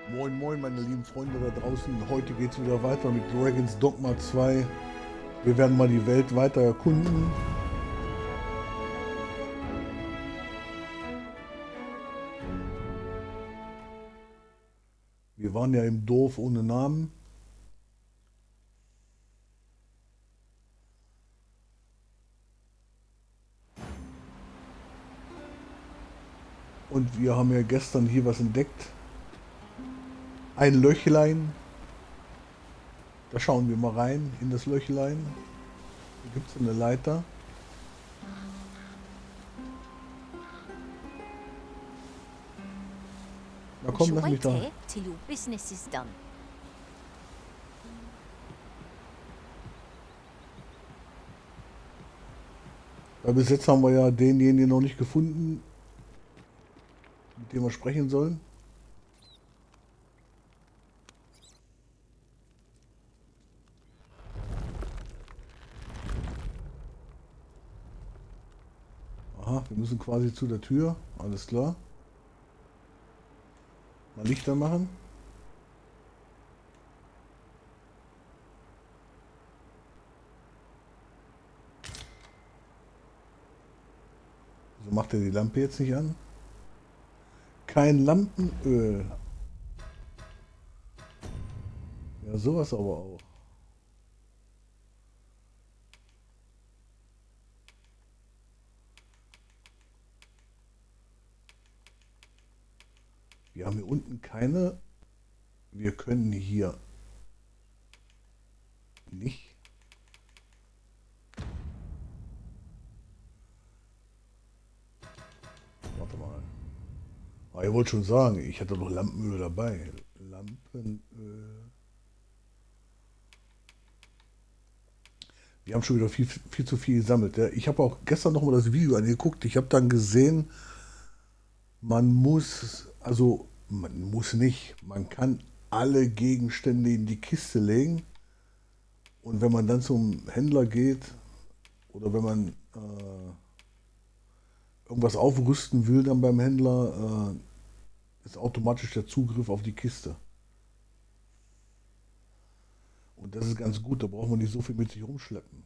Moin moin meine lieben Freunde da draußen. Heute geht es wieder weiter mit Dragons Dogma 2. Wir werden mal die Welt weiter erkunden. Wir waren ja im Dorf ohne Namen. Und wir haben ja gestern hier was entdeckt. Ein Löchlein. Da schauen wir mal rein in das Löchlein. Hier gibt es eine Leiter. Na komm, lass mich da. Till your business is done. Weil bis jetzt haben wir ja denjenigen noch nicht gefunden, mit dem wir sprechen sollen. Aha, wir müssen quasi zu der Tür. Alles klar. Mal Lichter machen. Wieso macht er die Lampe jetzt nicht an? Kein Lampenöl. Ja, sowas aber auch. Wir haben hier unten keine. Wir können hier nicht. Warte mal. Ah, ich wollte schon sagen, ich hatte doch Lampenöl dabei. Lampenöl. Wir haben schon wieder viel zu viel gesammelt. Ja. Ich habe auch gestern noch mal das Video angeguckt. Ich habe dann gesehen, man muss nicht, man kann alle Gegenstände in die Kiste legen. Und wenn man dann zum Händler geht oder wenn man irgendwas aufrüsten will dann beim Händler, ist automatisch der Zugriff auf die Kiste. Und das ist ganz gut, da braucht man nicht so viel mit sich rumschleppen.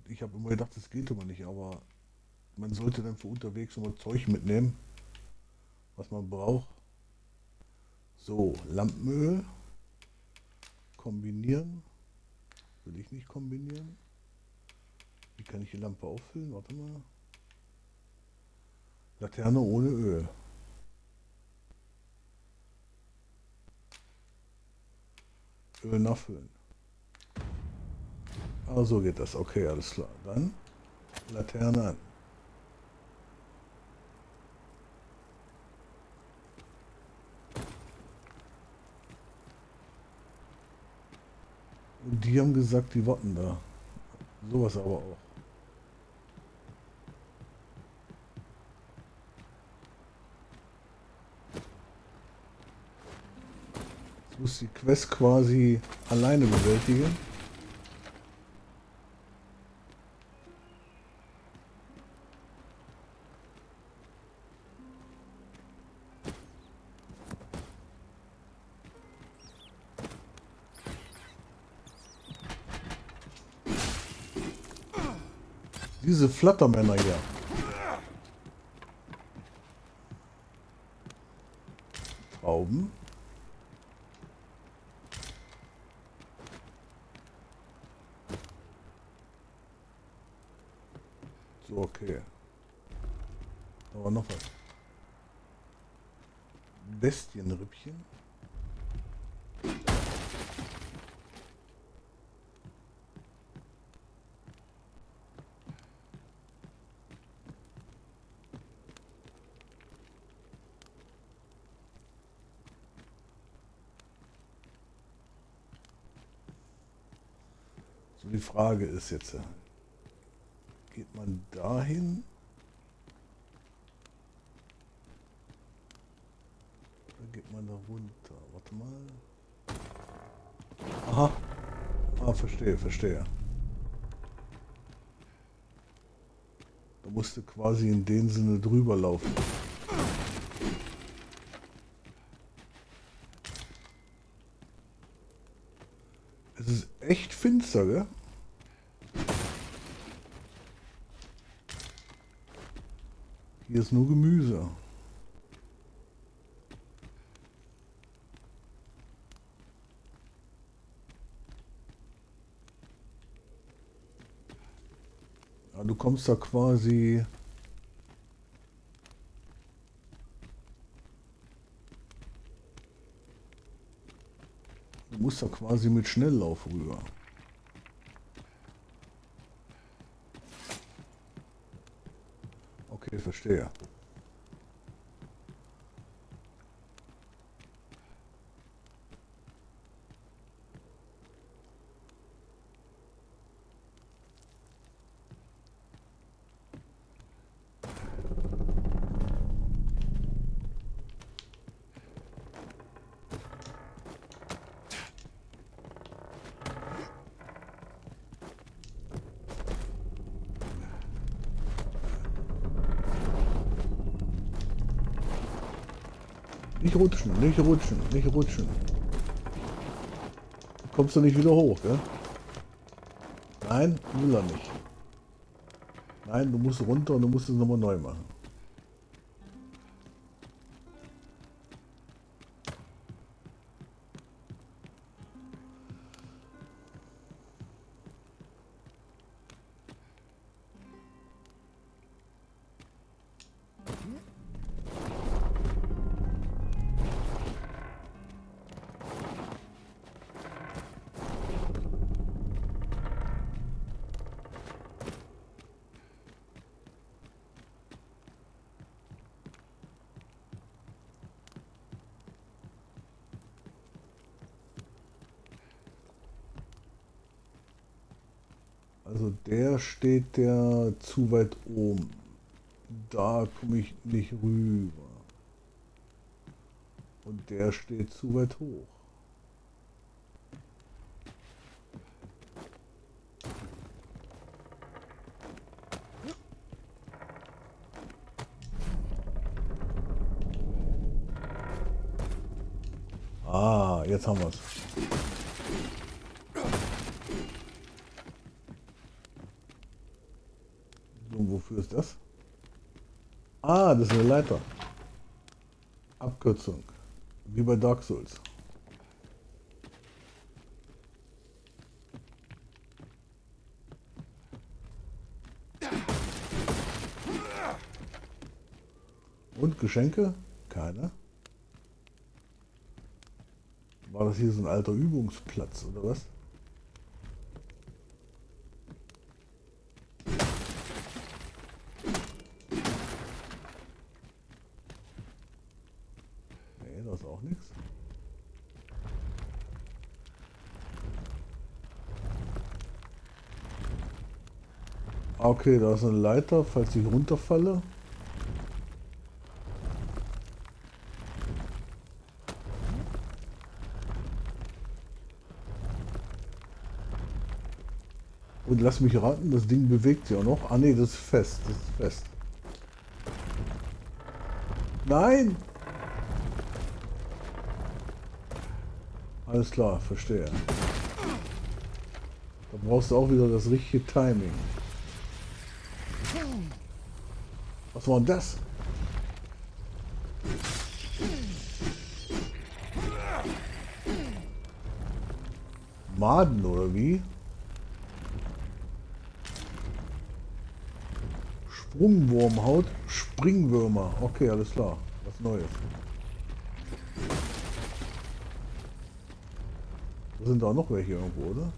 Ich habe immer gedacht, das geht immer nicht, aber man sollte dann für unterwegs immer Zeug mitnehmen, was man braucht. So, Lampenöl. Kombinieren. Will ich nicht kombinieren. Wie kann ich die Lampe auffüllen? Warte mal. Laterne ohne Öl. Öl nachfüllen. Ah, so geht das. Okay, alles klar. Dann Laterne an. Und die haben gesagt, die warten da. Sowas aber auch. Ich muss die Quest quasi alleine bewältigen. Diese Flattermänner hier. Trauben. So, okay. Aber noch was. Bestienrippchen. So, die Frage ist jetzt, geht man dahin? Oder geht man da runter? Warte mal. Aha. Ah, verstehe, verstehe. musste quasi in dem Sinne drüber laufen. Es ist echt finster, gell? Hier ist nur Gemüse. Ja, du kommst da quasi... Du musst da quasi mit Schnelllauf rüber. Okay, verstehe. Nicht rutschen, nicht rutschen, nicht rutschen. Kommst du nicht wieder hoch, gell? Nein, will er nicht. Nein, du musst runter und du musst es nochmal neu machen. Also der steht der zu weit oben. Da komme ich nicht rüber. Und der steht zu weit hoch. Ah, jetzt haben wir es. Und wofür ist das? Ah, das ist eine Leiter. Abkürzung. Wie bei Dark Souls. Und Geschenke? Keine. War das hier so ein alter Übungsplatz oder was? Nee, das ist auch nichts. Okay, da ist eine Leiter, falls ich runterfalle. Und lass mich raten, das Ding bewegt sich auch noch. Ah ne, das ist fest, das ist fest. Nein! Alles klar, verstehe. Da brauchst du auch wieder das richtige Timing. Was war denn das? Maden oder wie? Sprungwurmhaut, Springwürmer. Okay, alles klar. Was Neues. Da sind da noch welche irgendwo, oder?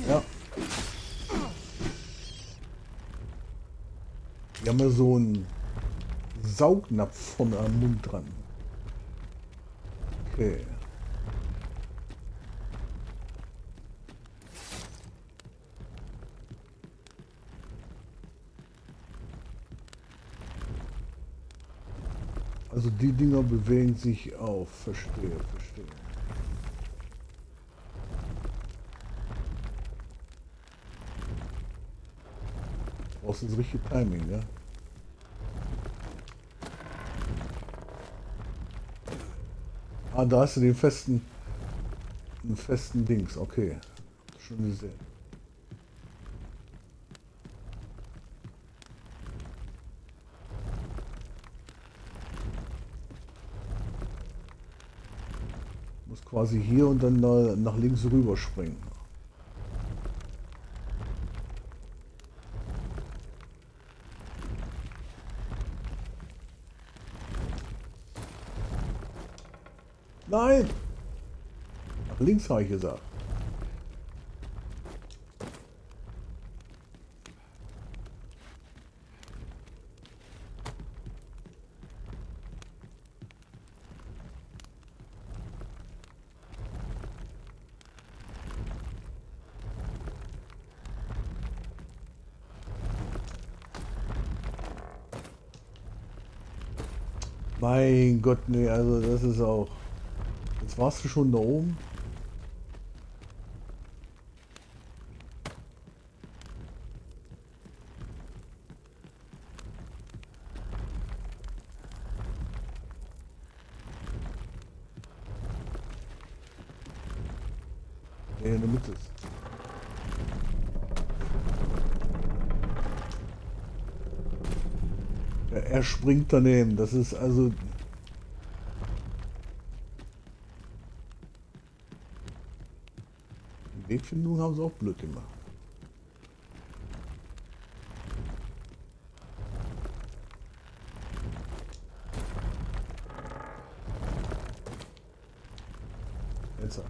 Ja. Die haben ja so einen Saugnapf vorne am Mund dran. Okay. Also die Dinger bewegen sich auf. Verstehe, verstehe. Brauchst das richtige Timing, ja? Ah, da hast du den festen Dings, okay. Schon gesehen. Muss quasi hier und dann nach links rüber springen. Nein! Nach links habe ich gesagt. Mein Gott, nee, also das ist auch. Jetzt warst du schon da oben. Nee, in der Mitte ist. Ja, er springt daneben. Das ist also. Die Wegfindung haben sie auch blöd gemacht. Jetzt.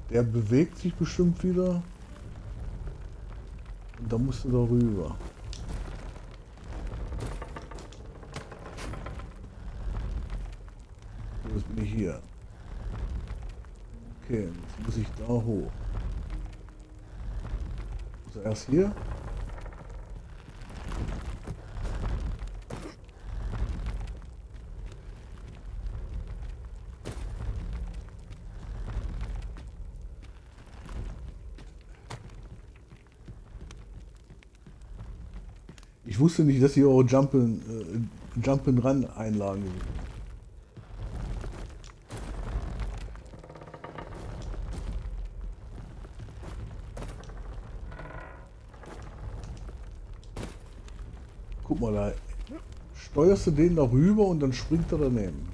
Der bewegt sich bestimmt wieder. Und da musst du da rüber. So, jetzt bin ich hier. Okay, jetzt muss ich da hoch. Also erst hier. Ich wusste nicht, dass hier auch Jump-and-Run-Einlagen sind. Guck mal, da steuerst du den da rüber und dann springt er daneben.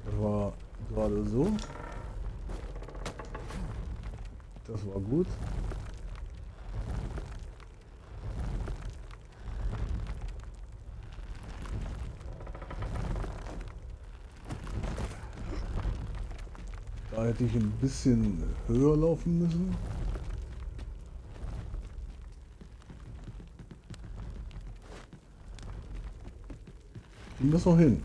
Das war gerade so. Das war gut. Da hätte ich ein bisschen höher laufen müssen. Kriegen das noch hin?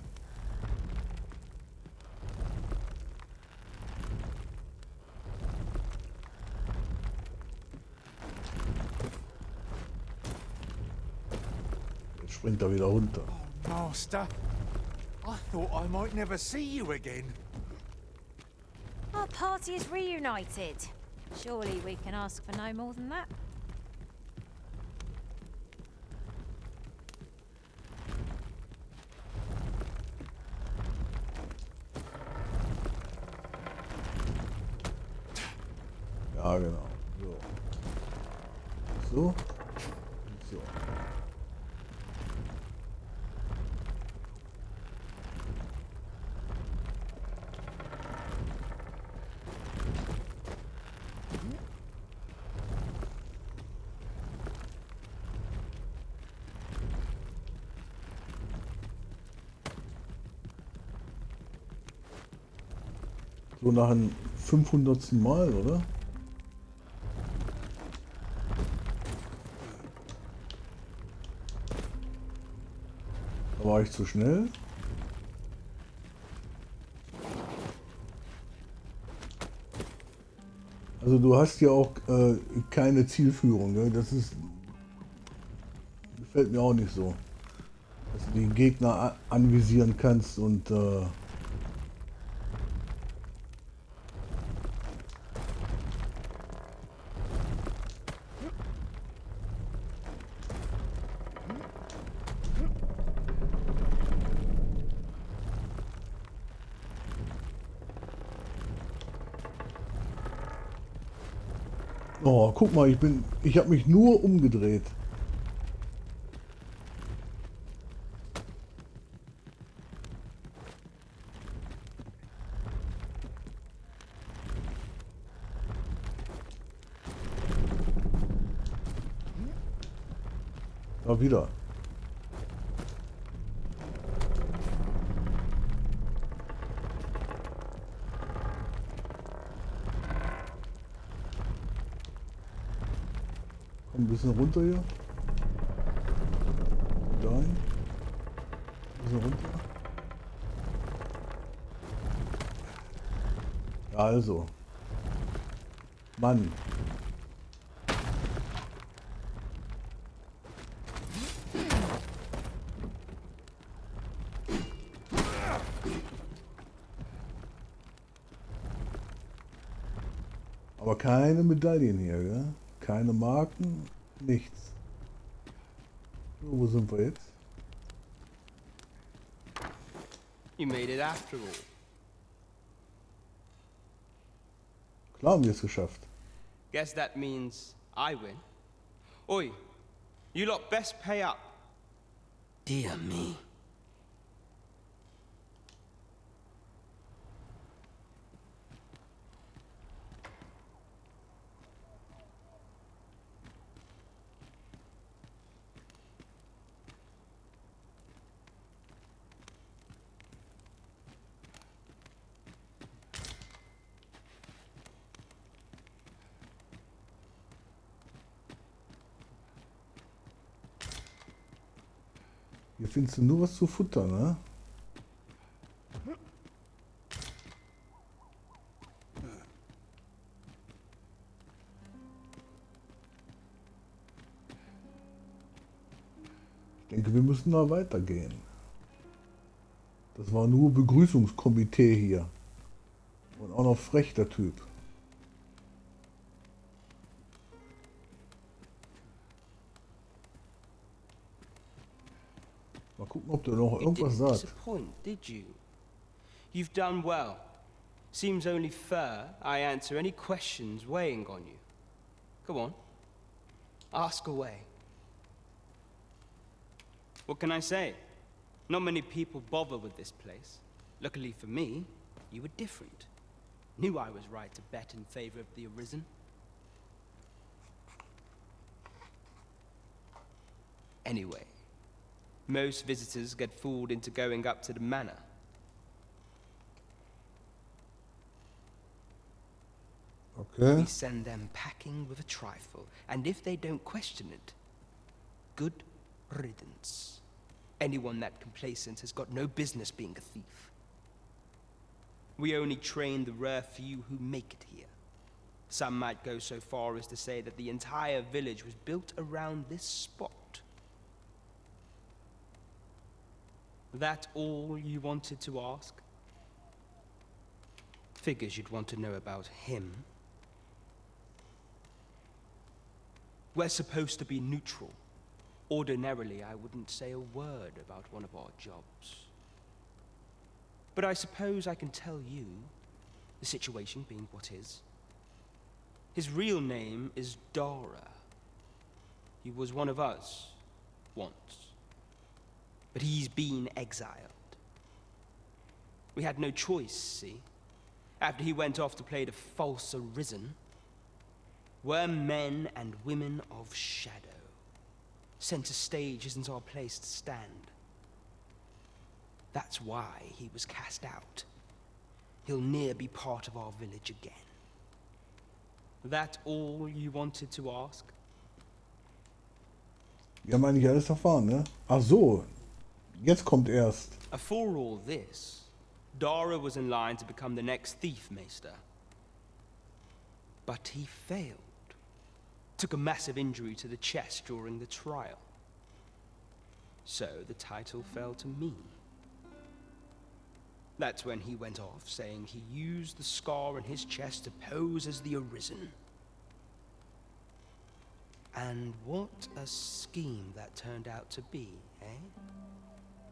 Jetzt springt er wieder runter. Oh, Master. I thought I might never see you again. Our party is reunited. Surely we can ask for no more than that. Ja, genau. So. So. So. So nach dem 500. Mal, oder? Da war ich zu schnell. Also du hast ja auch keine Zielführung, ne? Das ist gefällt mir auch nicht so. dass du den Gegner anvisieren kannst und oh, guck mal, ich habe mich nur umgedreht. Da wieder. Komm ein bisschen runter hier. Dahin. Ein bisschen runter. Ja, also. Mann. Aber keine Medaillen hier, gell? Keine Marken, nichts. So, wo sind wir jetzt? You made it after all. Klar haben wir es geschafft. Guess that means I win. Oi, you lot best pay up. Dear me. Hier findest du nur was zu futtern, ne? Ich denke, wir müssen da weitergehen. Das war nur Begrüßungskomitee hier. Und auch noch frech, der Typ. Mal gucken, ob der noch You irgendwas didn't sagt. disappoint, did you? You've done well. Seems only fair I answer any questions weighing on you. Come on. Ask away. What can I say? Not many people bother with this place. Luckily for me, you were different. Knew I was right to bet in favor of the Arisen. Anyway, most visitors get fooled into going up to the manor. Okay. We send them packing with a trifle, and if they don't question it, good riddance. Anyone that complacent has got no business being a thief. We only train the rare few who make it here. Some might go so far as to say that the entire village was built around this spot. That all you wanted to ask? Figures you'd want to know about him. We're supposed to be neutral. Ordinarily, I wouldn't say a word about one of our jobs. But I suppose I can tell you, the situation being what is. His real name is Dara. He was one of us, once. But he's been exiled. We had no choice, see? After he went off to play the false Arisen, we're men and women of shadow. Center stage isn't our place to stand. That's why he was cast out. He'll ne'er be part of our village again. That all you wanted to ask? Wir haben eigentlich alles erfahren, ne? Ach so. Jetzt kommt erst. For all this, Dara was in line to become the next thief maester. But he failed. Took a massive injury to the chest during the trial. So the title fell to me. That's when he went off, saying he used the scar on his chest to pose as the Arisen. And what a scheme that turned out to be, eh?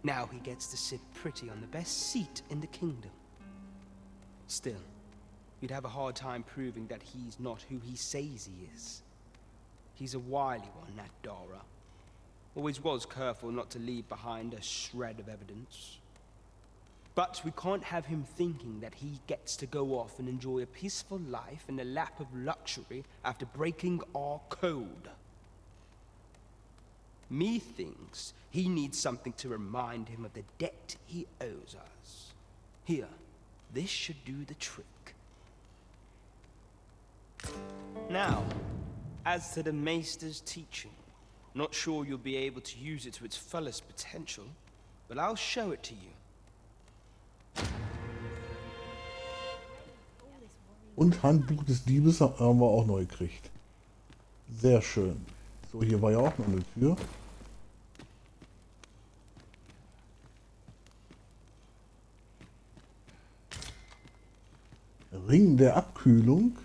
Now he gets to sit pretty on the best seat in the kingdom. Still, you'd have a hard time proving that he's not who he says he is. He's a wily one, that Dara. Always was careful not to leave behind a shred of evidence. But we can't have him thinking that he gets to go off and enjoy a peaceful life in the lap of luxury after breaking our code. Methinks he needs something to remind him of the debt he owes us. Here, this should do the trick. Now, as to the Maester's teaching, not sure you'll be able to use it to its fullest potential, but I'll show it to you. Und Handbuch des Diebes haben wir auch neu gekriegt. Sehr schön. So, hier war ja auch noch eine Tür. Ring der Abkühlung.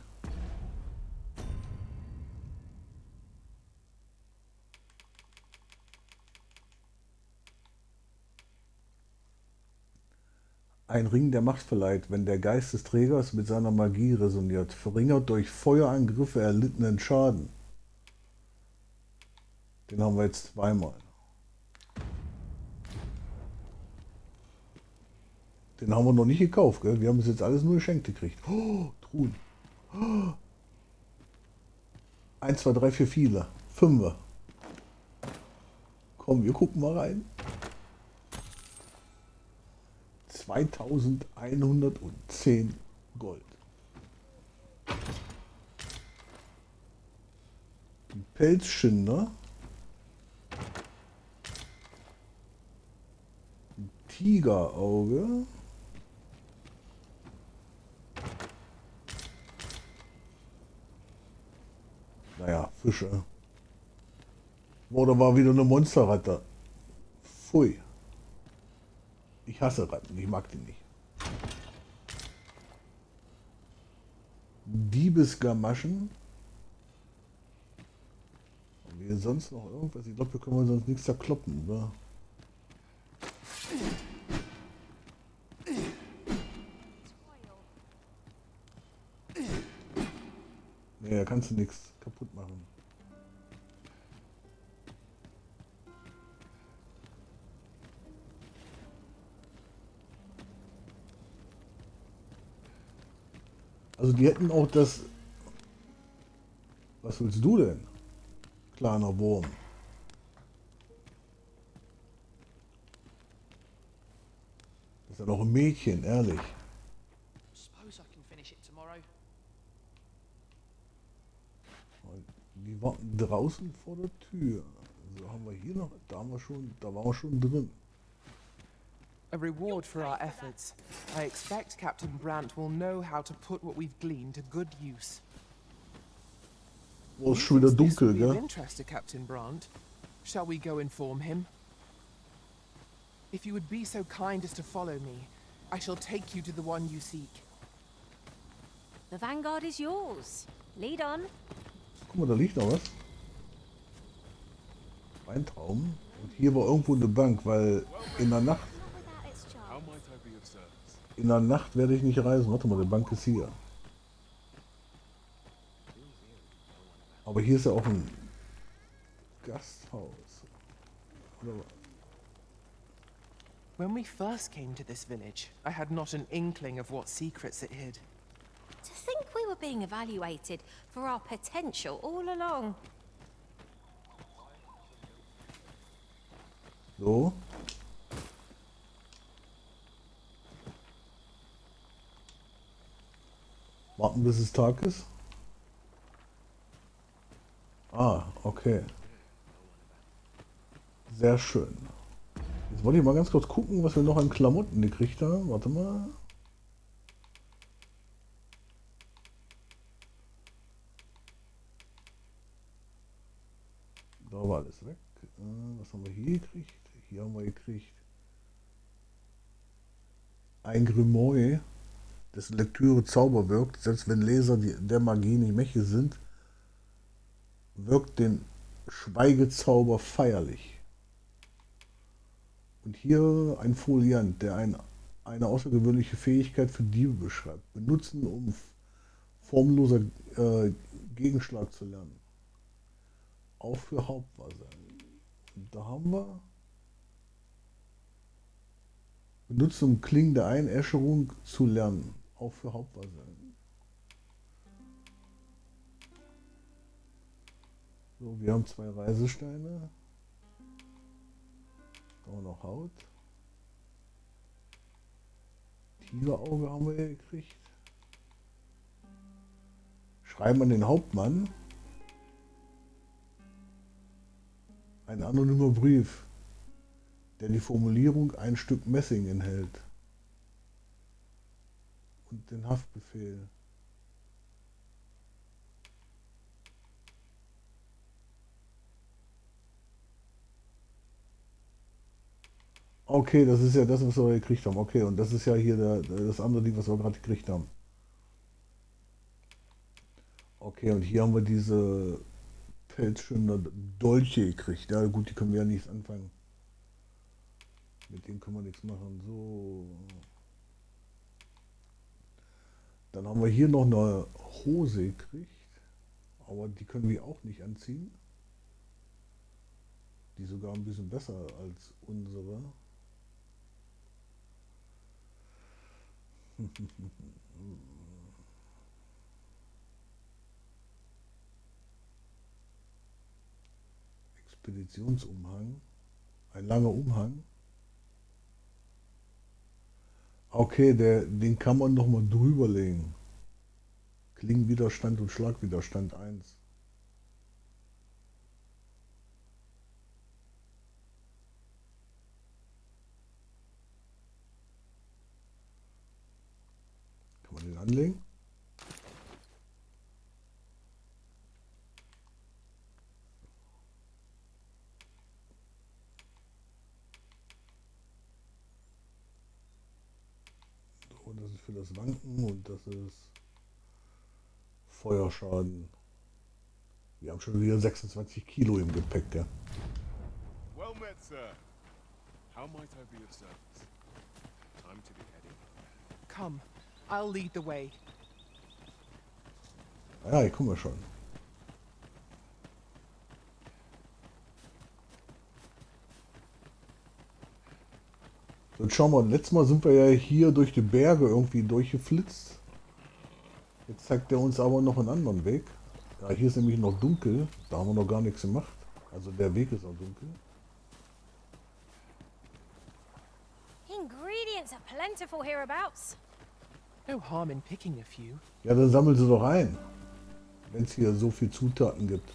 Ein Ring der Macht verleiht, wenn der Geist des Trägers mit seiner Magie resoniert, verringert durch Feuerangriffe erlittenen Schaden. Den haben wir jetzt zweimal. Den haben wir noch nicht gekauft, gell? Wir haben es jetzt alles nur geschenkt gekriegt. Oh, Truhen. Oh. 1, 2, 3, 4, viele. 5. Komm, wir gucken mal rein. 2110 Gold. Ein Pelzschinder. Ein Tigerauge. Naja, Fische. Oder war wieder eine Monsterratte. Pfui. Ich hasse Ratten, ich mag die nicht. Diebesgamaschen. Haben wir sonst noch irgendwas? Ich glaube, wir können sonst nichts zerkloppen, oder? Nee, da kannst du nichts kaputt machen. Also die hätten auch das... Was willst du denn? Kleiner Wurm. Das ist ja noch ein Mädchen, ehrlich. Die warten draußen vor der Tür. So haben wir hier noch... Da waren wir schon drin. A reward for our efforts. I expect Captain Brandt will know how to put what we've gleaned to good use. Oh, ist schon wieder This dunkel, will be of gell? interest to Captain Brandt. Shall we go inform him? If you would be so kind as to follow me, I shall take you to the one you seek. The vanguard is yours. Lead on. Guck mal, da liegt noch was. Weintrauben. Und hier war irgendwo eine Bank, weil in der Nacht... In der Nacht werde ich nicht reisen. Warte mal, die Bank ist hier. Aber hier ist ja auch ein Gasthaus. Oder was? When we first came to this village, I had not an inkling of what secrets it hid. To think we were being evaluated for our potential all along. So. Warten, bis es Tag ist. Ah, okay. Sehr schön. Jetzt wollte ich mal ganz kurz gucken, was wir noch an Klamotten gekriegt haben. Warte mal. Da war alles weg. Was haben wir hier gekriegt? Hier haben wir gekriegt ein Grimoire, dessen Lektüre Zauber wirkt. Selbst wenn Leser der Magie nicht mächtig sind, wirkt den Schweigezauber feierlich. Und hier ein Foliant, der eine außergewöhnliche Fähigkeit für Diebe beschreibt. Benutzen, um formloser Gegenschlag zu lernen. Auch für Hauptwasser. Und da haben wir benutzen, um Klingen der Einäscherung zu lernen. Auch für Hauptwasser. So, wir haben 2 Reisesteine. Da haben wir noch Haut. Tigerauge haben wir gekriegt. Schreiben an den Hauptmann. Ein anonymer Brief, der die Formulierung ein Stück Messing enthält. Und den Haftbefehl. Okay, das ist ja das, was wir gekriegt haben. Okay, und das ist ja hier das andere Ding, was wir gerade gekriegt haben. Okay, und hier haben wir diese Pelzschöner Dolche gekriegt. Ja gut, die können wir ja nichts anfangen. Mit denen können wir nichts machen. So. Dann haben wir hier noch eine Hose gekriegt. Aber die können wir auch nicht anziehen. Die sogar ein bisschen besser als unsere. Expeditionsumhang. Ein langer Umhang. Okay, den kann man noch mal drüber legen. Klingenwiderstand und Schlagwiderstand 1. Kann man den anlegen? So, das ist für das Wanken und das ist Feuerschaden. Wir haben schon wieder 26 Kilo im Gepäck, ja. Well met, sir. How might I be of service? Time to be heading. Come, I'll lead the way. Ja, hier kommen wir schon. So, jetzt schauen wir, letztes Mal sind wir ja hier durch die Berge irgendwie durchgeflitzt. Jetzt zeigt er uns aber noch einen anderen Weg. Ja, hier ist nämlich noch dunkel. Da haben wir noch gar nichts gemacht. Also der Weg ist auch dunkel. Ingredients are plentiful hereabouts. No harm in picking a few. Ja, dann sammeln sie doch ein. Wenn es hier so viel Zutaten gibt.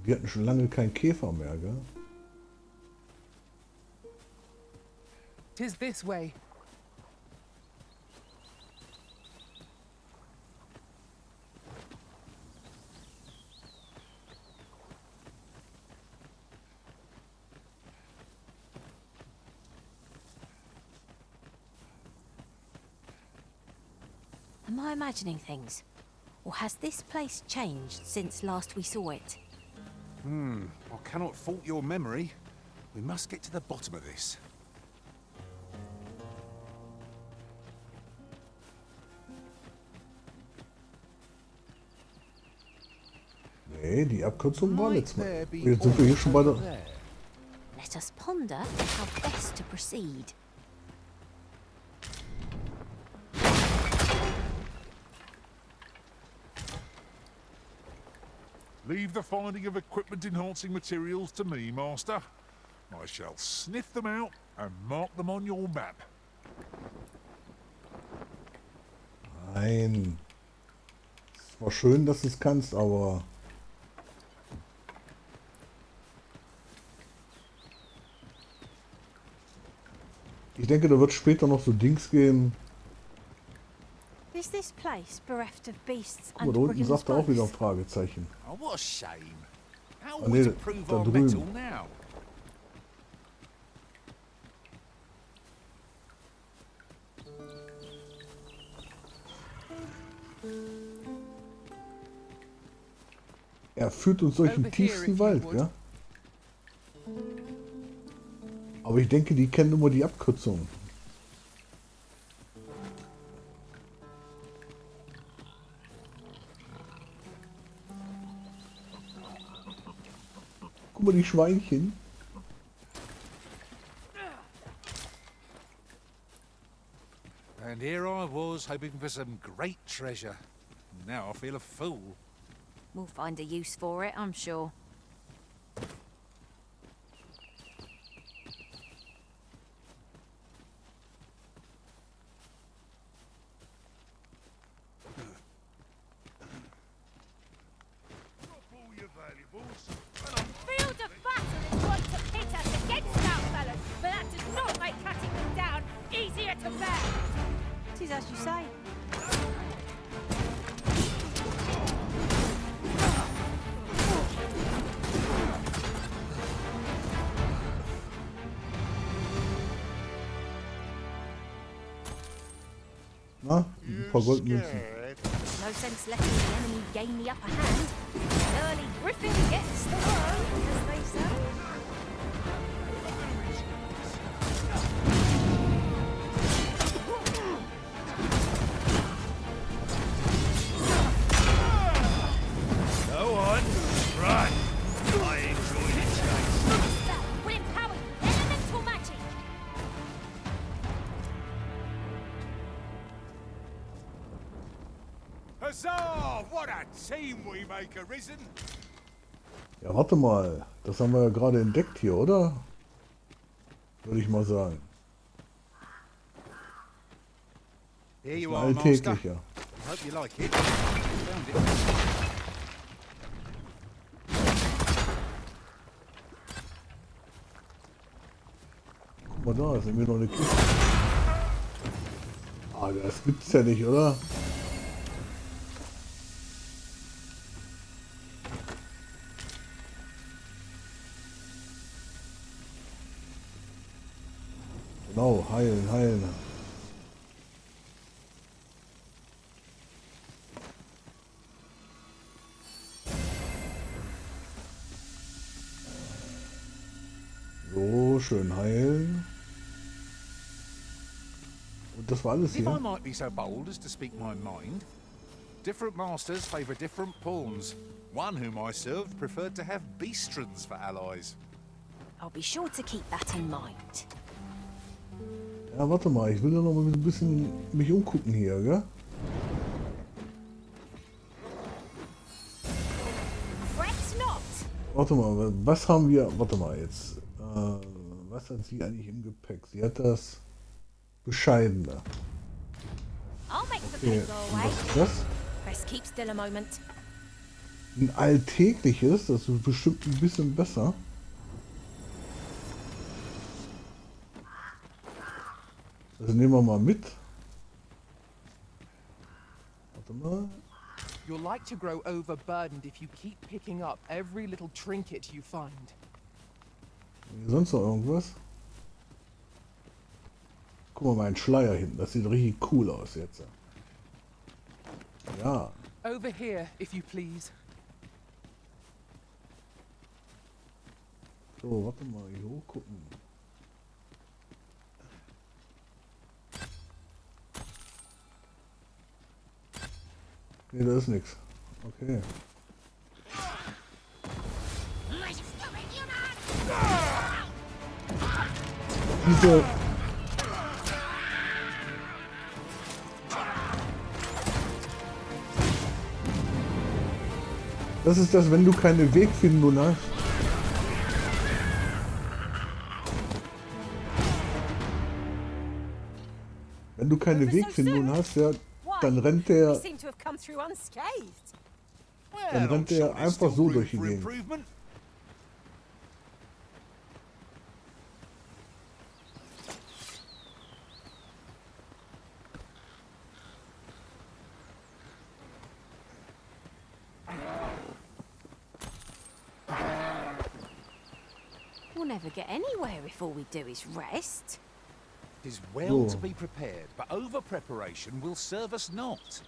Wir hatten schon lange keinen Käfer mehr, gell? Tis this way. Am I imagining things? Or has this place changed since last we saw it? I cannot fault your memory. We must get to the bottom of this. Nee, die Abkürzung war Might letztes Mal. there be Jetzt sind wir hier schon bei der... there? Let us ponder how best to proceed. Leave the finding of equipment-enhancing materials to me, Master. I shall sniff them out and mark them on your map. Nein. Es war schön, dass du es kannst, aber... Ich denke, da wird später noch so Dings geben. Is this place bereft of beasts Guck mal, and da unten brigands sagt er auch wieder ein both? Fragezeichen. Oh, what a shame. How Ah, are we nee, to prove da our drüben. metal now? Er führt uns durch den Over here, tiefsten if you Wald, would. ja? Aber ich denke, die kennen immer die Abkürzung. Guck mal, die Schweinchen. And here I was hoping for some great treasure. Now I feel a fool. We'll find a use for it, I'm sure. Drop all your valuables. Field of battle is one to pit us against our fellows, but that does not make cutting them down easier to bear. It is as you say. Na, ein paar Goldmünzen. No sense letting the enemy gain the upper hand. Early griffin gets the worm, as they say. Go on. Right. I enjoy the chase. Spell will empower you with elemental magic. Huzzah! What a team we make, Arisen! Ja, warte mal. Das haben wir ja gerade entdeckt hier, oder? Würde ich mal sagen. Here you Ein are, Master. alltäglicher. I hope you like it. Found it. Guck mal da, ist irgendwie noch eine Kiste. Ah, das gibt's ja nicht, oder? Genau, heilen, heilen. So, schön heilen. Und das war alles If I hier. might be so bold as to speak my mind, different masters favour different pawns. One whom I served preferred to have beastrons for allies. I'll be sure to keep that in mind. Ja, warte mal, ich will ja noch mal ein bisschen mich umgucken hier, gell? Fret not. Warte mal, was haben wir? Warte mal jetzt. Was hat sie eigentlich im Gepäck? Sie hat das Bescheidene. I'll make the Okay, pain go und away. was ist das? Best keep still a moment. Ein alltägliches, das ist bestimmt ein bisschen besser. Das nehmen wir mal mit. Warte mal. You're like to grow overburdened if you keep picking up every little trinket you find. Hier sonst noch irgendwas? Guck mal, mein Schleier hinten, das sieht richtig cool aus jetzt. Ja, Over here, if you please. so, warte mal, hier hochgucken. Nee, da ist nichts. Okay. Diese... Das ist das, wenn du keine Wegfindung hast. Wenn du keine Wegfindung hast, ja, dann rennt We der, seem to have come through unscathed. dann rennt der einfach so durch die Gegend. improvement. never get anywhere if all we do is rest. It is well So. to be prepared, but over-preparation will serve us not.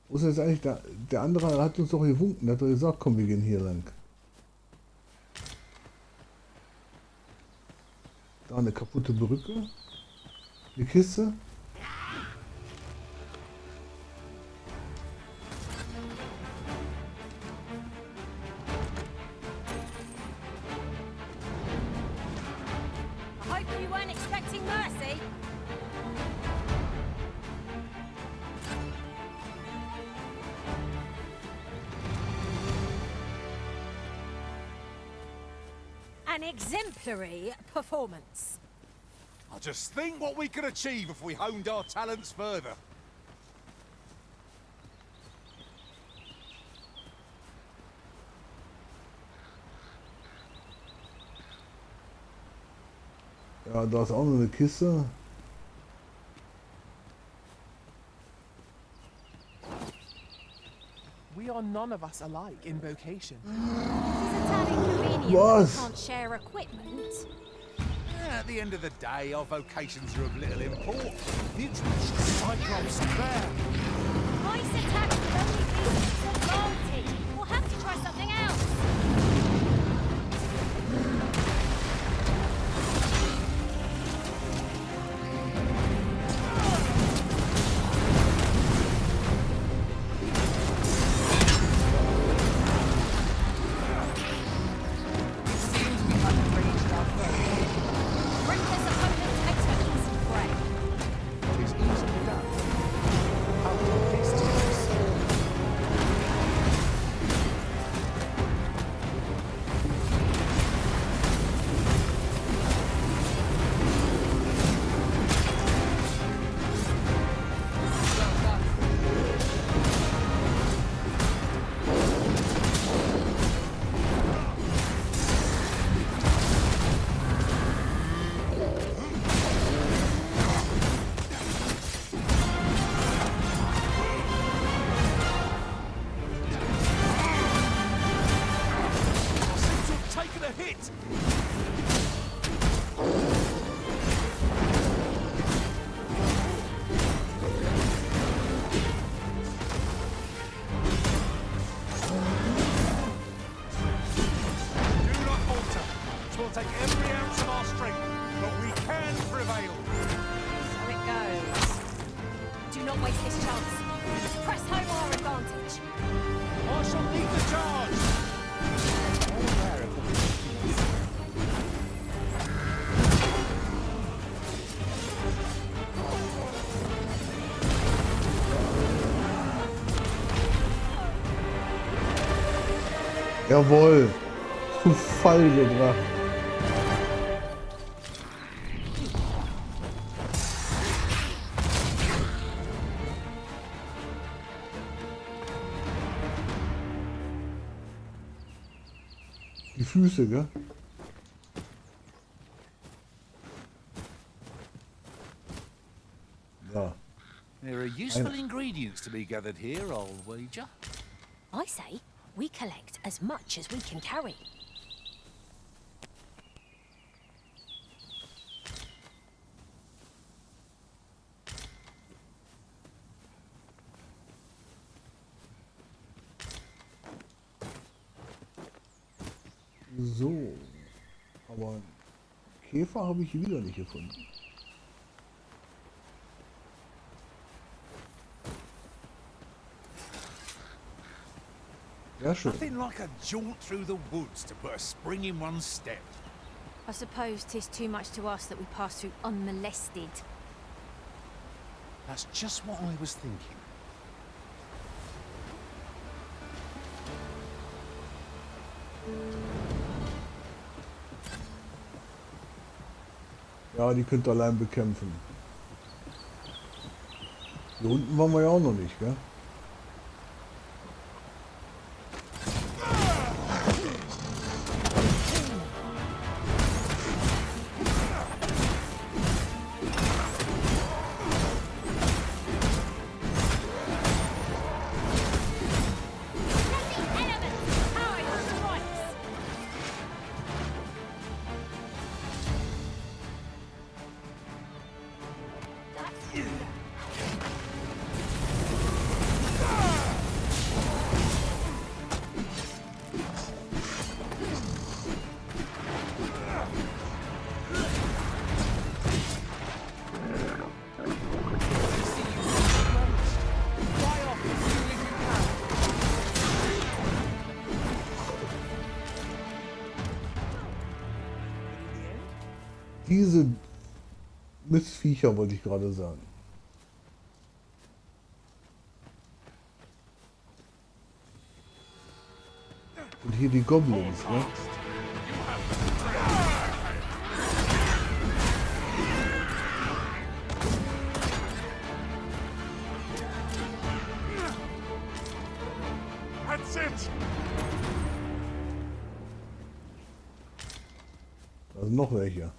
Wo ist jetzt eigentlich der andere hat uns doch gewunken, der hat doch gesagt, komm, wir gehen hier lang. Da eine kaputte Brücke. Eine Kiste. I hope you weren't expecting mercy. An exemplary performance. I just think what we could achieve if we honed our talents further. Ja, da ist auch noch eine Kiste. We are none of us alike in vocation. It is a tad inconvenient that we Was? can't share equipment. At the end of the day, our vocations are of little import. Mutual Cyclops there. Ice attacks will only be for loyalty. We'll have to try something else. It seems we unraged our foe. Brinker's opponent takes her easy prey. It is easily done. I will haste to do so. I seem to have taken a hit. Do not falter. It will take every ounce of our strength, but we can prevail. So it goes. Do not waste this chance. Press home our advantage. I shall lead the charge. Jawohl. Zu Fall gebracht. Die Füße, gell? Ja. There are useful ingredients to be gathered here, I'll wager. I say we collect as much as we can carry. So. Aber Käfer habe ich wieder nicht gefunden. Sehr schön. Nothing like a jaunt through the woods to put a spring in one's step. I suppose 'tis too much to ask that we pass through unmolested. That's just what I was thinking. Ja, die könnt ihr allein bekämpfen. Hier unten waren wir ja auch noch nicht, gell? Diese Mistviecher wollte ich gerade sagen. Und hier die Goblins, ne? That's it! Da sind noch welche.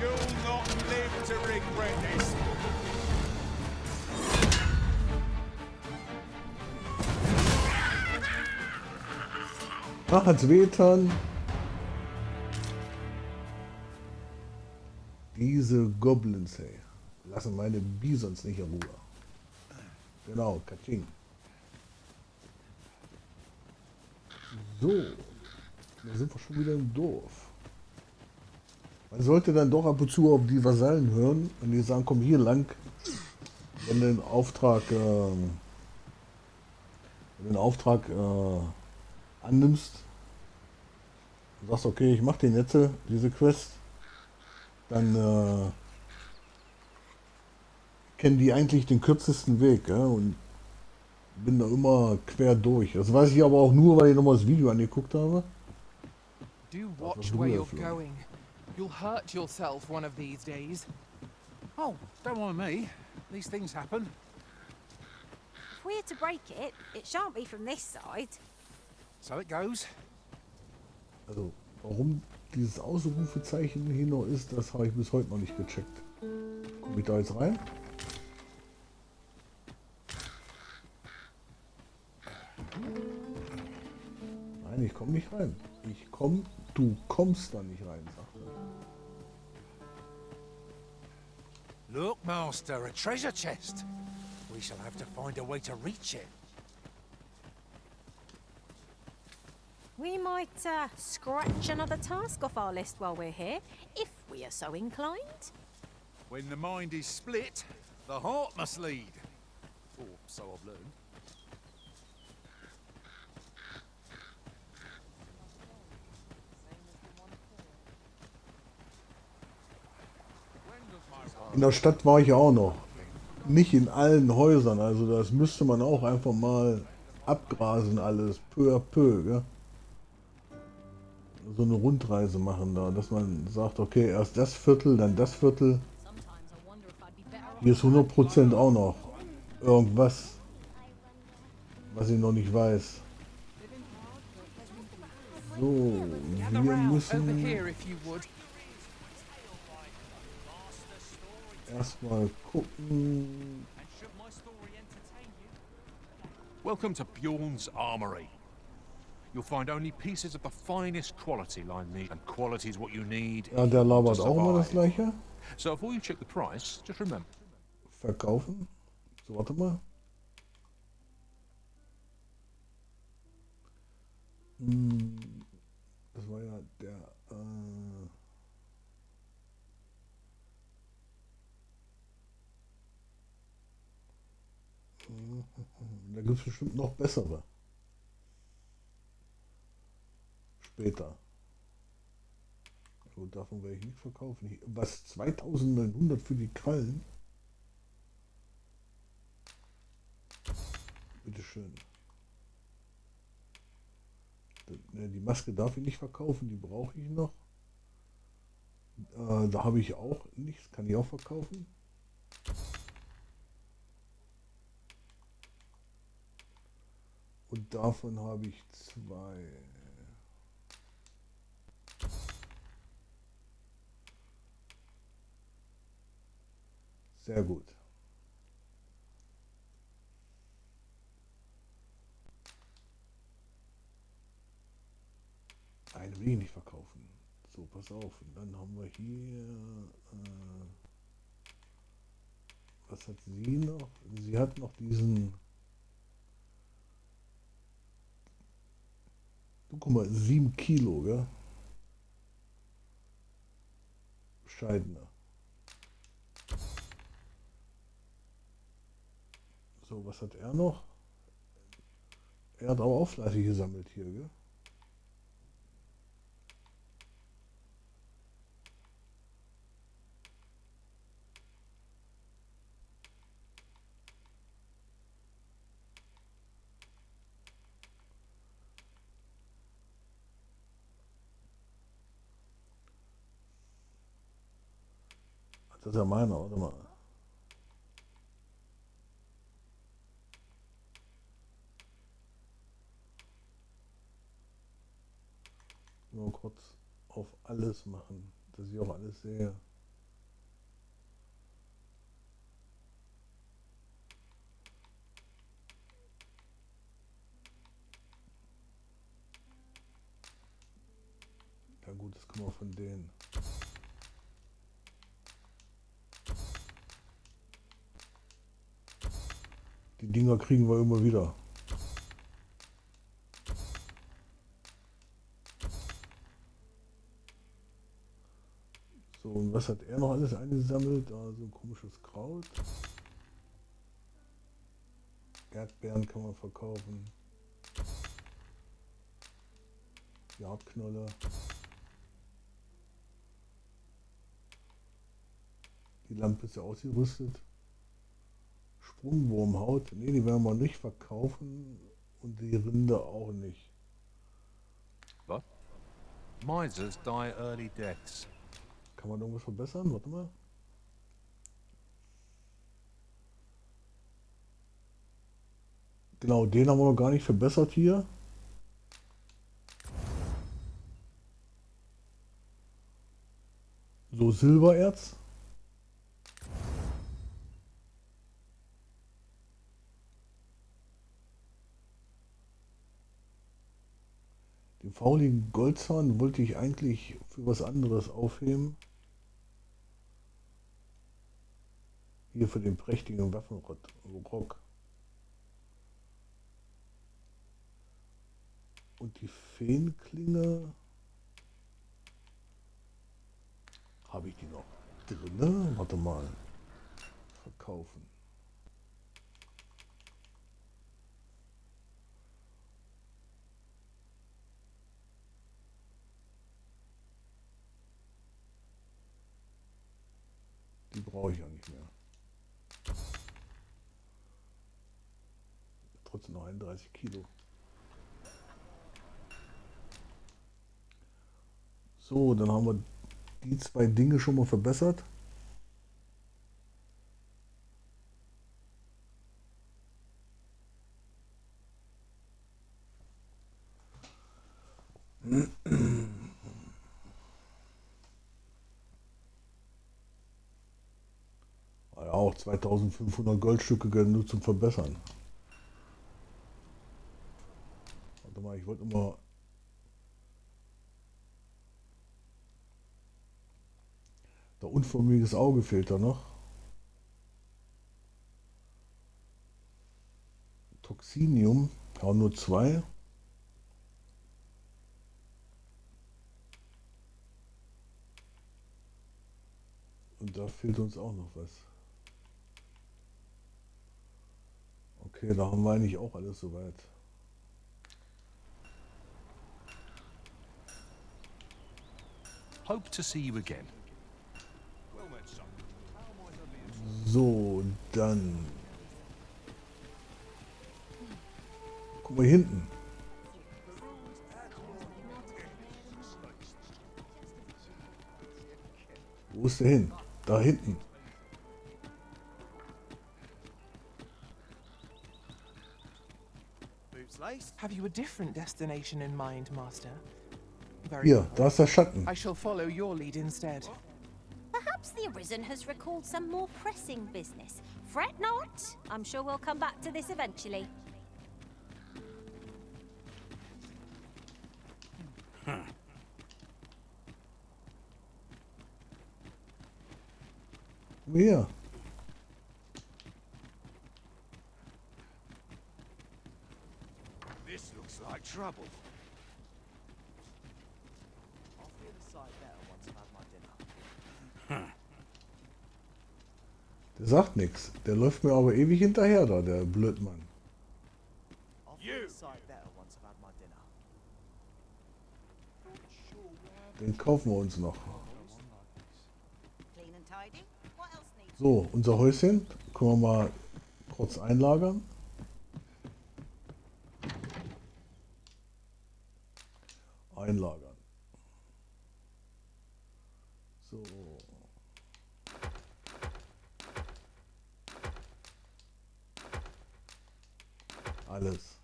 You'll not live to regret this. Ach, hat's wehgetan. Diese Goblins, ey. Lassen meine Bisons nicht in Ruhe. Genau, Katsching. So. Da sind wir schon wieder im Dorf. Man sollte dann doch ab und zu auf die Vasallen hören und die sagen, komm hier lang. Wenn du den Auftrag, annimmst und sagst, okay, ich mache den jetzt, diese Quest, dann kennen die eigentlich den kürzesten Weg, ja, und bin da immer quer durch. Das weiß ich aber auch nur, weil ich nochmal das Video angeguckt habe. Do was watch du where you're geflogen. going. You'll hurt yourself one of these days. Oh, don't mind me. These things happen. If we're to break it, it shan't be from this side. So it goes. Also, warum dieses Ausrufezeichen hier noch ist, das habe ich bis heute noch nicht gecheckt. Komme ich da jetzt rein? Nein, ich komme nicht rein. Du kommst da nicht rein, sagt er. Look, Master, a treasure chest. We shall have to find a way to reach it. We might scratch another task off our list while we're here, if we are so inclined. When the mind is split, the heart must lead. Or so I've learned. In der Stadt war ich auch noch. Nicht in allen Häusern, also das müsste man auch einfach mal abgrasen alles, peu à peu, gell? So eine Rundreise machen da, dass man sagt, okay, erst das Viertel, dann das Viertel. Hier ist 100% auch noch irgendwas, was ich noch nicht weiß. So, wir Over müssen here, if you would. erstmal gucken. Welcome to Bjorn's Armory. You'll find only pieces of the finest quality line these, and quality is what you need. Ja, der labert to auch immer das survive. gleiche. So before you check the price, just remember. Verkaufen. So, warte mal. Das war ja der. Da gibt es bestimmt noch bessere. Später. Gut, davon werde ich nicht verkaufen. Was, 2900 für die Krallen? Bitteschön. Die Maske darf ich nicht verkaufen, die brauche ich noch. Da habe ich auch nichts, kann ich auch verkaufen. Und davon habe ich 2. Sehr gut. Eine will ich nicht verkaufen. So, pass auf. Und dann haben wir hier. Was hat sie noch? Sie hat noch diesen. Du, guck mal, 7 Kilo, gell? entscheidender. So, was hat er noch? Er hat aber auch fleißig gesammelt hier, gell? Das ist ja meiner, warte mal. Nur kurz auf alles machen, dass ich auch alles sehe. Ja gut, das kommen wir von denen. Die Dinger kriegen wir immer wieder. So, und was hat er noch alles eingesammelt? Also ein komisches Kraut. Erdbeeren kann man verkaufen. Jagdknolle. Die Lampe ist ja ausgerüstet. Sprungwurmhaut. Ne, die werden wir nicht verkaufen. Und die Rinde auch nicht. What? Misers die early deaths. Kann man irgendwas verbessern? Warte mal. Genau, den haben wir noch gar nicht verbessert hier. So, Silbererz. Den fauligen Goldzahn wollte ich eigentlich für was anderes aufheben. Hier für den prächtigen Waffenrock. Und die Feenklinge. Habe ich die noch drinne? Warte mal. Verkaufen. Die brauche ich ja nicht mehr. Trotzdem noch 31 Kilo. So, dann haben wir die zwei Dinge schon mal verbessert. Ja, auch 2500 Goldstücke nur zum Verbessern. Warte mal, ich wollte immer. Der unförmiges Auge fehlt da noch. Toxinium, ja, nur 2. Und da fehlt uns auch noch was. Okay, da haben wir eigentlich auch alles soweit. Hope to see you again. So, dann. Guck mal hier hinten. Wo ist der hin? Da hinten. Have you a different destination in mind, Master? Very Hier, well. da ist der Schatten. I shall follow your lead instead. Perhaps the Arisen has recalled some more pressing business. Fret not. I'm sure we'll come back to this eventually. Guck mal hier. This looks like trouble. I'll feel the side better once I've had my dinner. sagt nichts. Der läuft mir aber ewig hinterher da, der Blödmann. Den kaufen wir uns noch. Clean and tidy. What else needs? So, unser Häuschen. Können wir mal kurz einlagern. Einlagern. So. Alles.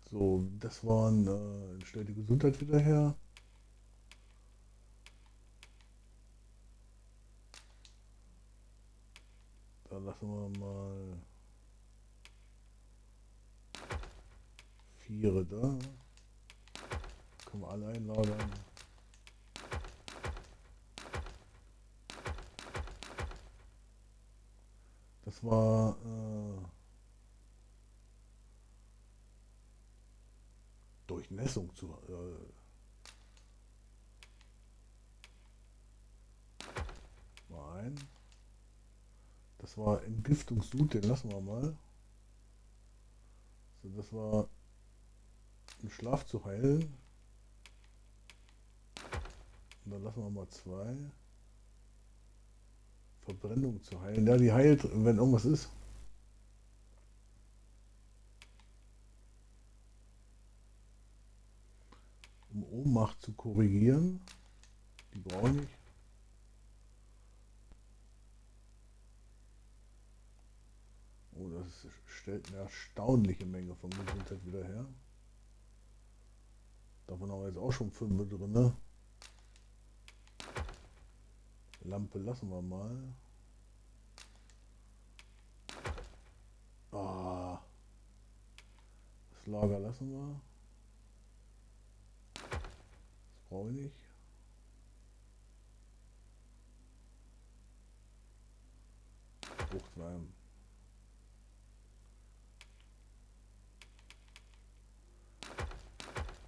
So, das waren, stell die Gesundheit wieder her. Da lassen wir mal 4 da. Können wir alle einlagern. Das war Durchnässung zu. Mal ein. Das war Entgiftungssud, den lassen wir mal. So, das war im Schlaf zu heilen. Und dann lassen wir mal 2. Verbrennung zu heilen. Ja, die heilt, wenn irgendwas ist. Um Ohnmacht zu korrigieren. Die brauche ich nicht. Oh, das stellt eine erstaunliche Menge von Gesundheit wieder her. Davon haben wir jetzt auch schon 5 drin, ne? Lampe lassen wir mal. Ah. Das Lager lassen wir. Das brauche ich nicht. Fruchtwein.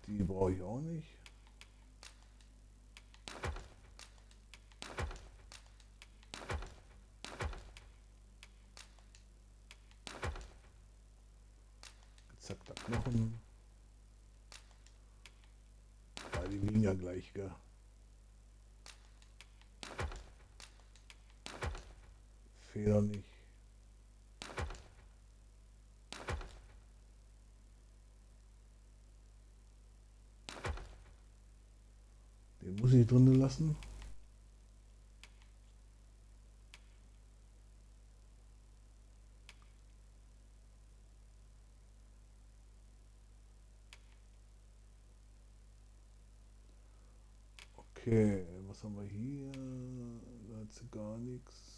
Die brauche ich auch nicht. Gezackter Knochen. Ja, die wiegen ja gleich, gell? Fehler nicht. Den muss ich drinnen lassen. Okay, was haben wir hier? Da hat sie gar nichts.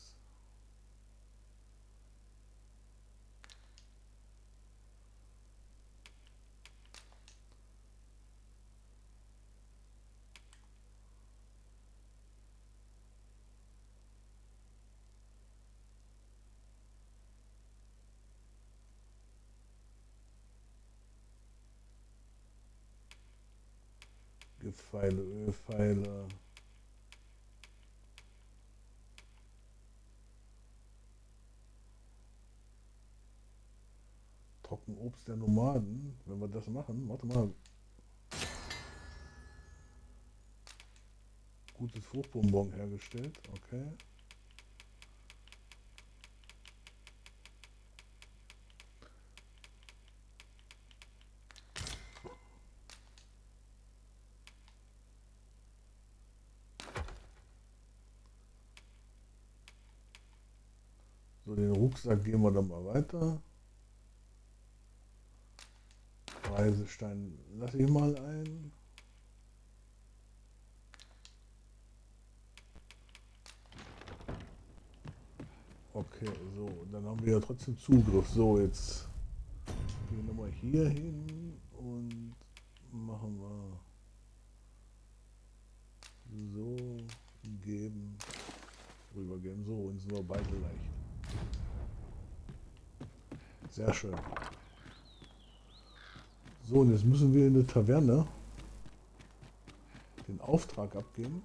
Giftpfeile, Ölpfeile. Trockenobst der Nomaden. Wenn wir das machen, warte mal. Gutes Fruchtbonbon hergestellt, okay. So, den Rucksack gehen wir dann mal weiter. Reisestein lasse ich mal ein. Okay, so, dann haben wir ja trotzdem Zugriff. So, jetzt gehen wir mal hier hin und machen wir so, geben, rübergeben. So, und sind wir beide leicht. Sehr schön. So, und jetzt müssen wir in der Taverne den Auftrag abgeben.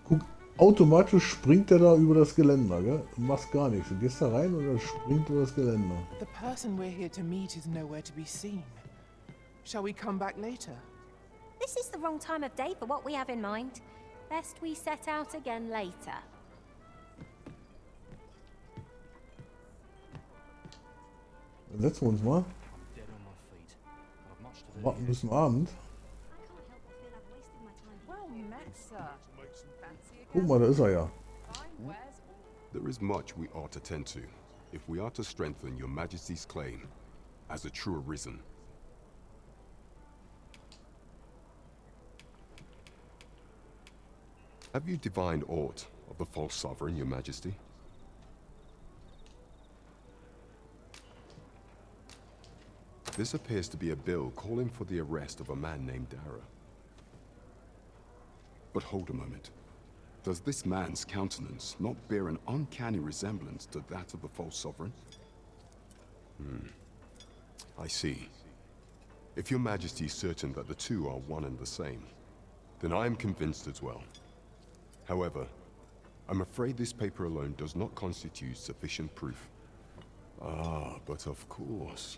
Guck, automatisch springt er da über das Geländer, gell? Du machst gar nichts. Du gehst da rein und er springt über das Geländer. The person we're here to meet is nowhere to be seen. Shall we come back later? This is the wrong time of day for what we have in mind. Best we set out again later. Dann setzen wir uns mal. Warten bis zum Abend. Well met, sir. Guck mal, da ist er ja. There is much we ought to tend to, if we are to strengthen your Majesty's claim as a true arisen. Have you divined aught of the false sovereign, your Majesty? This appears to be a bill calling for the arrest of a man named Dara. But hold a moment. Does this man's countenance not bear an uncanny resemblance to that of the false sovereign? I see. If your Majesty is certain that the two are one and the same, then I am convinced as well. However, I'm afraid this paper alone does not constitute sufficient proof. Ah, but of course.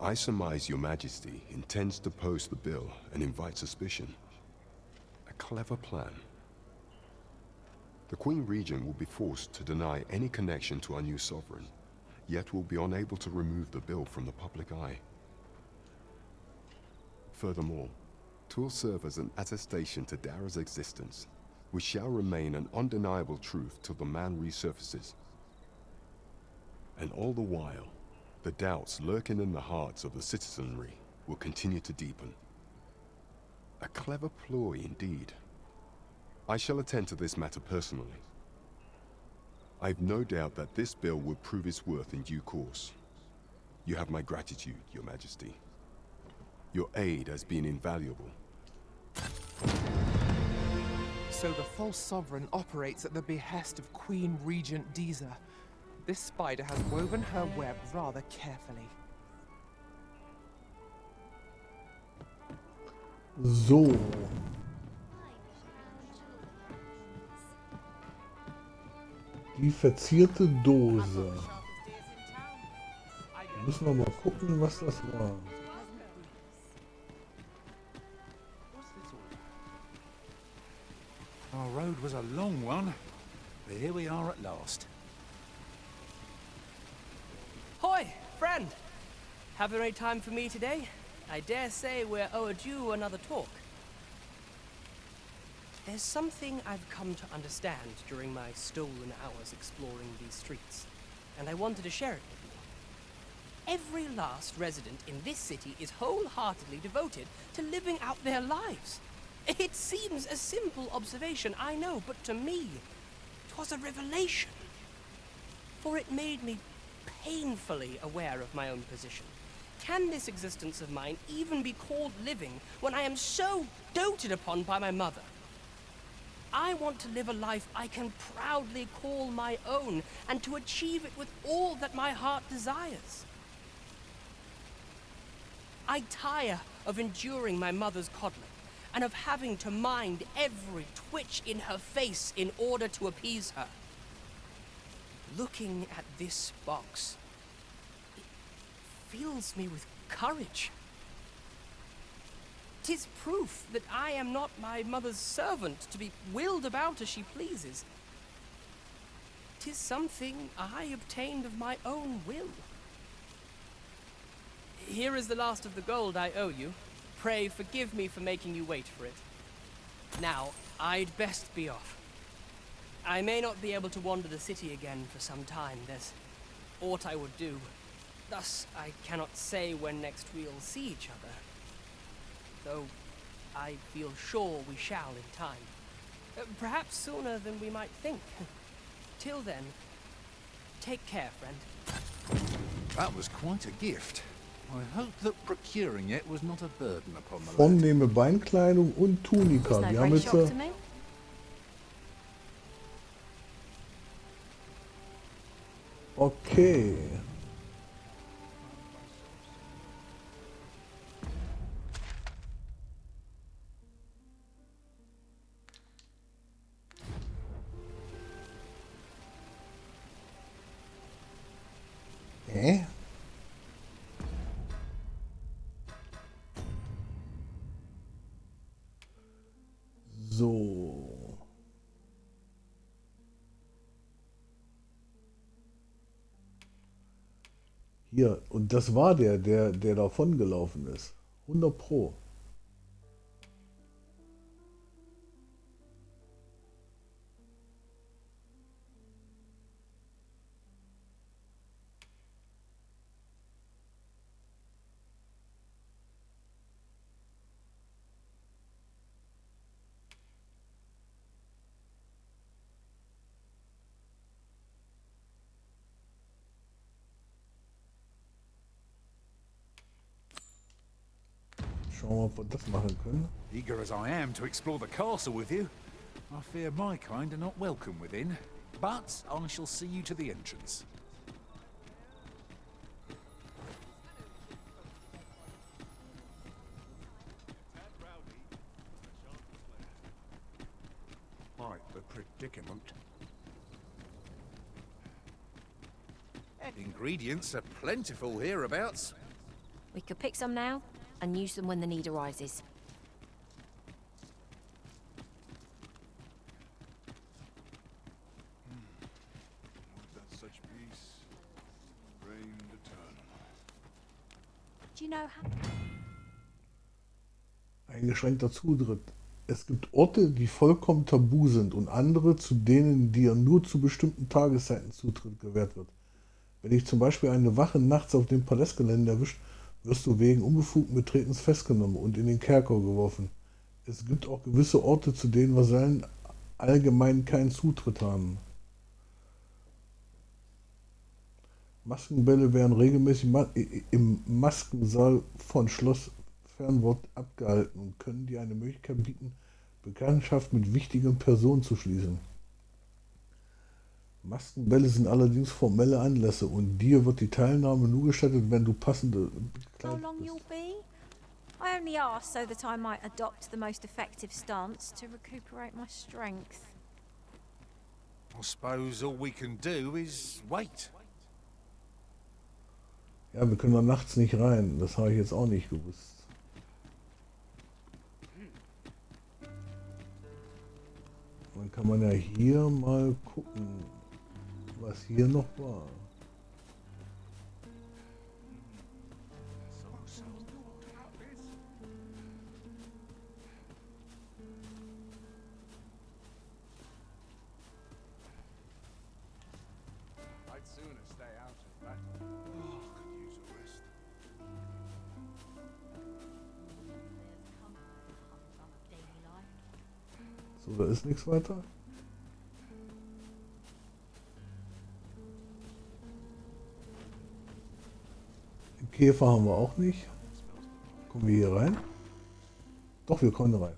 I surmise your Majesty intends to post the bill and invite suspicion. A clever plan. The Queen Regent will be forced to deny any connection to our new sovereign, yet will be unable to remove the bill from the public eye. Furthermore, 'twill serve as an attestation to Dara's existence, which shall remain an undeniable truth till the man resurfaces. And all the while, the doubts lurking in the hearts of the citizenry will continue to deepen. A clever ploy indeed. I shall attend to this matter personally. I've no doubt that this bill will prove its worth in due course. You have my gratitude, your Majesty. Your aid has been invaluable. So the false sovereign operates at the behest of Queen Regent Diza. This spider has woven her web rather carefully. So. Die verzierte Dose. Müssen wir mal gucken, was das war. Our road was a long one, but here we are at last. Hoi, friend! Having any time for me today? I dare say we're overdue another talk. There's something I've come to understand during my stolen hours exploring these streets, and I wanted to share it with you. Every last resident in this city is wholeheartedly devoted to living out their lives. It seems a simple observation, I know, but to me, 'twas a revelation. For it made me painfully aware of my own position. Can this existence of mine even be called living when I am so doted upon by my mother? I want to live a life I can proudly call my own, and to achieve it with all that my heart desires. I tire of enduring my mother's coddling, and of having to mind every twitch in her face in order to appease her. Looking at this box, it fills me with courage. 'Tis proof that I am not my mother's servant to be willed about as she pleases. 'Tis something I obtained of my own will. Here is the last of the gold I owe you. Pray forgive me for making you wait for it. Now, I'd best be off. I may not be able to wander the city again for some time. There's aught I would do. Thus, I cannot say when next we'll see each other. Though I feel sure we shall in time. Perhaps sooner than we might think. Till then, take care, friend. That was quite a gift. I hope that procuring it was not a burden upon the lad. Vornehme Beinkleidung und Tunika. It's no Wir haben great jetzt shock to me. okay. Hä? So. Hier, und das war der davon gelaufen ist. 100 Pro. Schauen wir mal, ob wir das machen können. Eager as I am to explore the castle with you, I fear my kind are not welcome within. But I shall see you to the entrance. Quite the predicament. Ingredients are plentiful hereabouts. We could pick some now and use them when the need arises. That such peace reigned eternal. Do you know how? Eingeschränkter Zutritt. Es gibt Orte, die vollkommen tabu sind und andere, zu denen dir nur zu bestimmten Tageszeiten Zutritt gewährt wird. Wenn dich zum Beispiel eine Wache nachts auf dem Palästgelände erwischt, wirst du wegen unbefugten Betretens festgenommen und in den Kerker geworfen. Es gibt auch gewisse Orte, zu denen Vasallen allgemein keinen Zutritt haben. Maskenbälle werden regelmäßig im Maskensaal von Schloss Fernwort abgehalten und können dir eine Möglichkeit bieten, Bekanntschaft mit wichtigen Personen zu schließen. Maskenbälle sind allerdings formelle Anlässe und dir wird die Teilnahme nur gestattet, wenn du passende How bekleidet long bist. you'll be? I only asked so that I might adopt the most effective stance to recuperate my strength. I suppose all we can do is wait. Ja, wir können da nachts nicht rein. Das habe ich jetzt auch nicht gewusst. Dann kann man ja hier mal gucken, was hier noch war. I'd sooner stay out of battle. Oh, could use a rest. So, da ist nichts weiter. Den Käfer haben wir auch nicht. Kommen wir hier rein? Doch, wir kommen rein.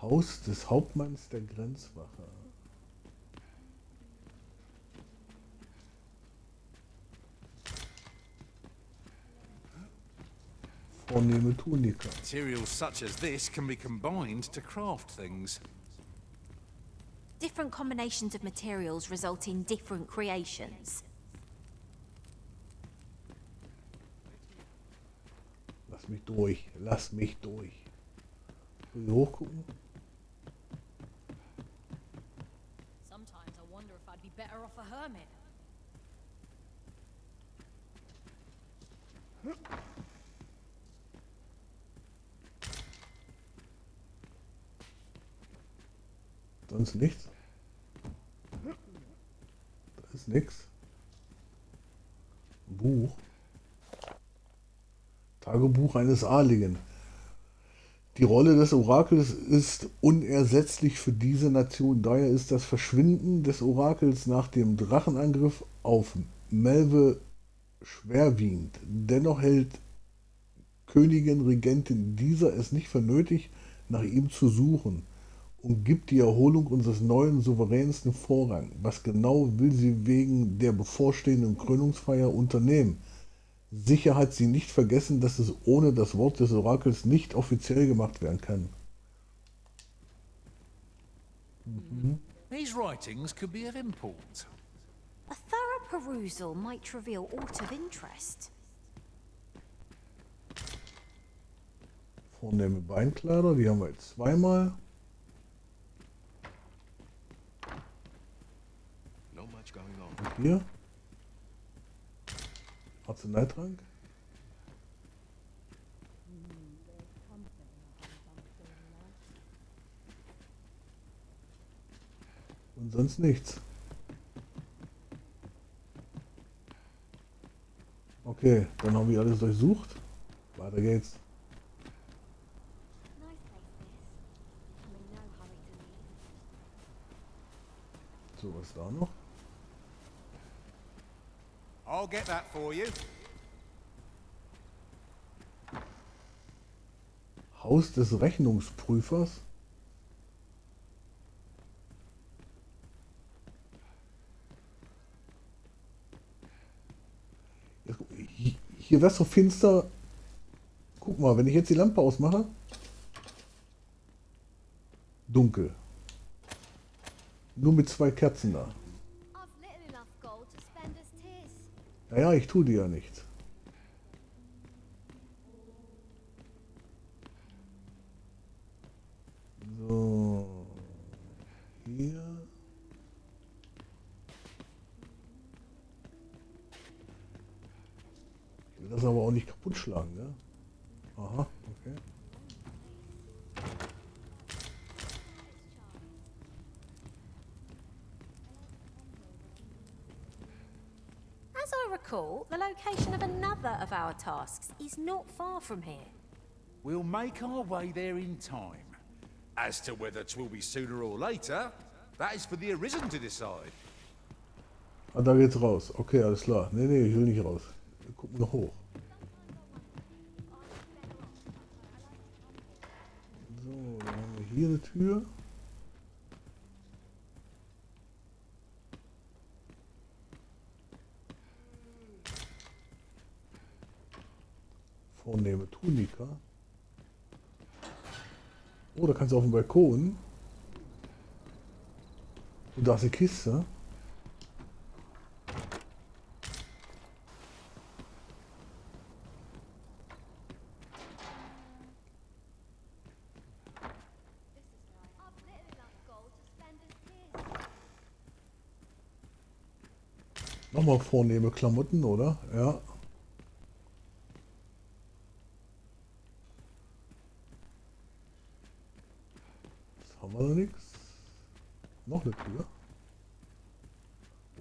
Haus des Hauptmanns der Grenzwache. Vornehme Tunika. Materials such as this can be combined to craft things. Different combinations of materials result in different creations. Lass mich durch, lass mich durch. Hier hochgucken. Sometimes I wonder if I'd be better off a hermit. Sonst nichts. Da ist nichts. Buch. Tagebuch eines Adligen. Die Rolle des Orakels ist unersetzlich für diese Nation. Daher ist das Verschwinden des Orakels nach dem Drachenangriff auf Melve schwerwiegend. Dennoch hält Königin Regentin dieser es nicht für nötig, nach ihm zu suchen und gibt die Erholung unseres neuen Souveräns den Vorrang. Was genau will sie wegen der bevorstehenden Krönungsfeier unternehmen? Sicher hat sie nicht vergessen, dass es ohne das Wort des Orakels nicht offiziell gemacht werden kann. These writings could be of import. A thorough perusal might reveal aught of interest. Vornehme Beinkleider, die haben wir jetzt zweimal. Not much going on. Und hier. Arzneitrank. Und sonst nichts. Okay, dann haben wir alles durchsucht. Weiter geht's. Nice place this. I'm in no hurry to leave. So, was ist da noch? I'll get that for you. Haus des Rechnungsprüfers. Hier wäre es so finster. Guck mal, wenn ich jetzt die Lampe ausmache. Dunkel. Nur mit 2 Kerzen da. I've little enough gold to spend as 'tis. Naja, ich tue dir ja nichts. So. Hier. Ich will das aber auch nicht kaputt schlagen, ne? Aha, okay. As I recall, the location of another of our tasks is not far from here. We'll make our way there in time. As to whether 'twill be sooner or later, that is for the Arisen to decide. Ah, da geht's raus. Okay, alles klar. Nee, nee, ich will nicht raus. Wir gucken noch hoch. So, dann haben wir hier eine Tür. Vornehme Tunika. Oh, da kannst du auf dem Balkon. Und da ist eine Kiste. I've little enough gold to spend as 'tis. Nochmal vornehme Klamotten, oder? Ja. Jetzt haben wir noch nichts. Noch eine Tür.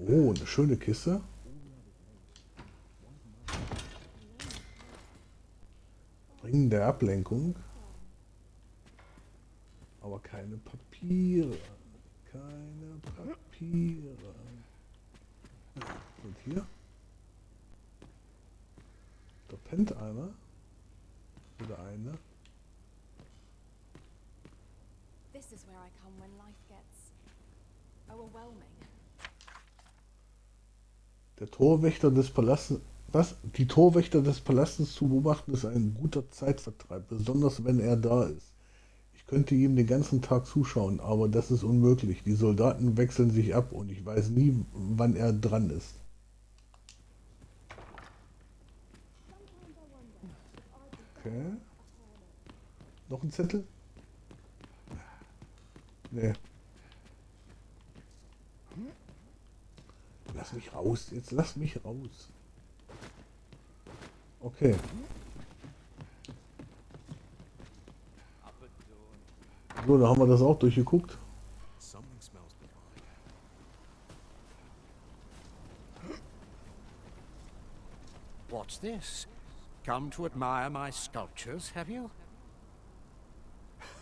Oh, eine schöne Kiste. Ring der Ablenkung. Aber keine Papiere. Keine Papiere. Und hier? Da pennt einer. Oder eine. This is where I come when life gets overwhelming. Der Torwächter des Palastes. Was? Die Torwächter des Palastes zu beobachten ist ein guter Zeitvertreib, besonders wenn er da ist. Ich könnte ihm den ganzen Tag zuschauen, aber das ist unmöglich. Die Soldaten wechseln sich ab und ich weiß nie, wann er dran ist. Okay. Noch ein Zettel? Nee. Lass mich raus. Jetzt lass mich raus. Okay. So, da haben wir das auch durchgeguckt. Something smells divine. What's this? Come to admire my sculptures, have you?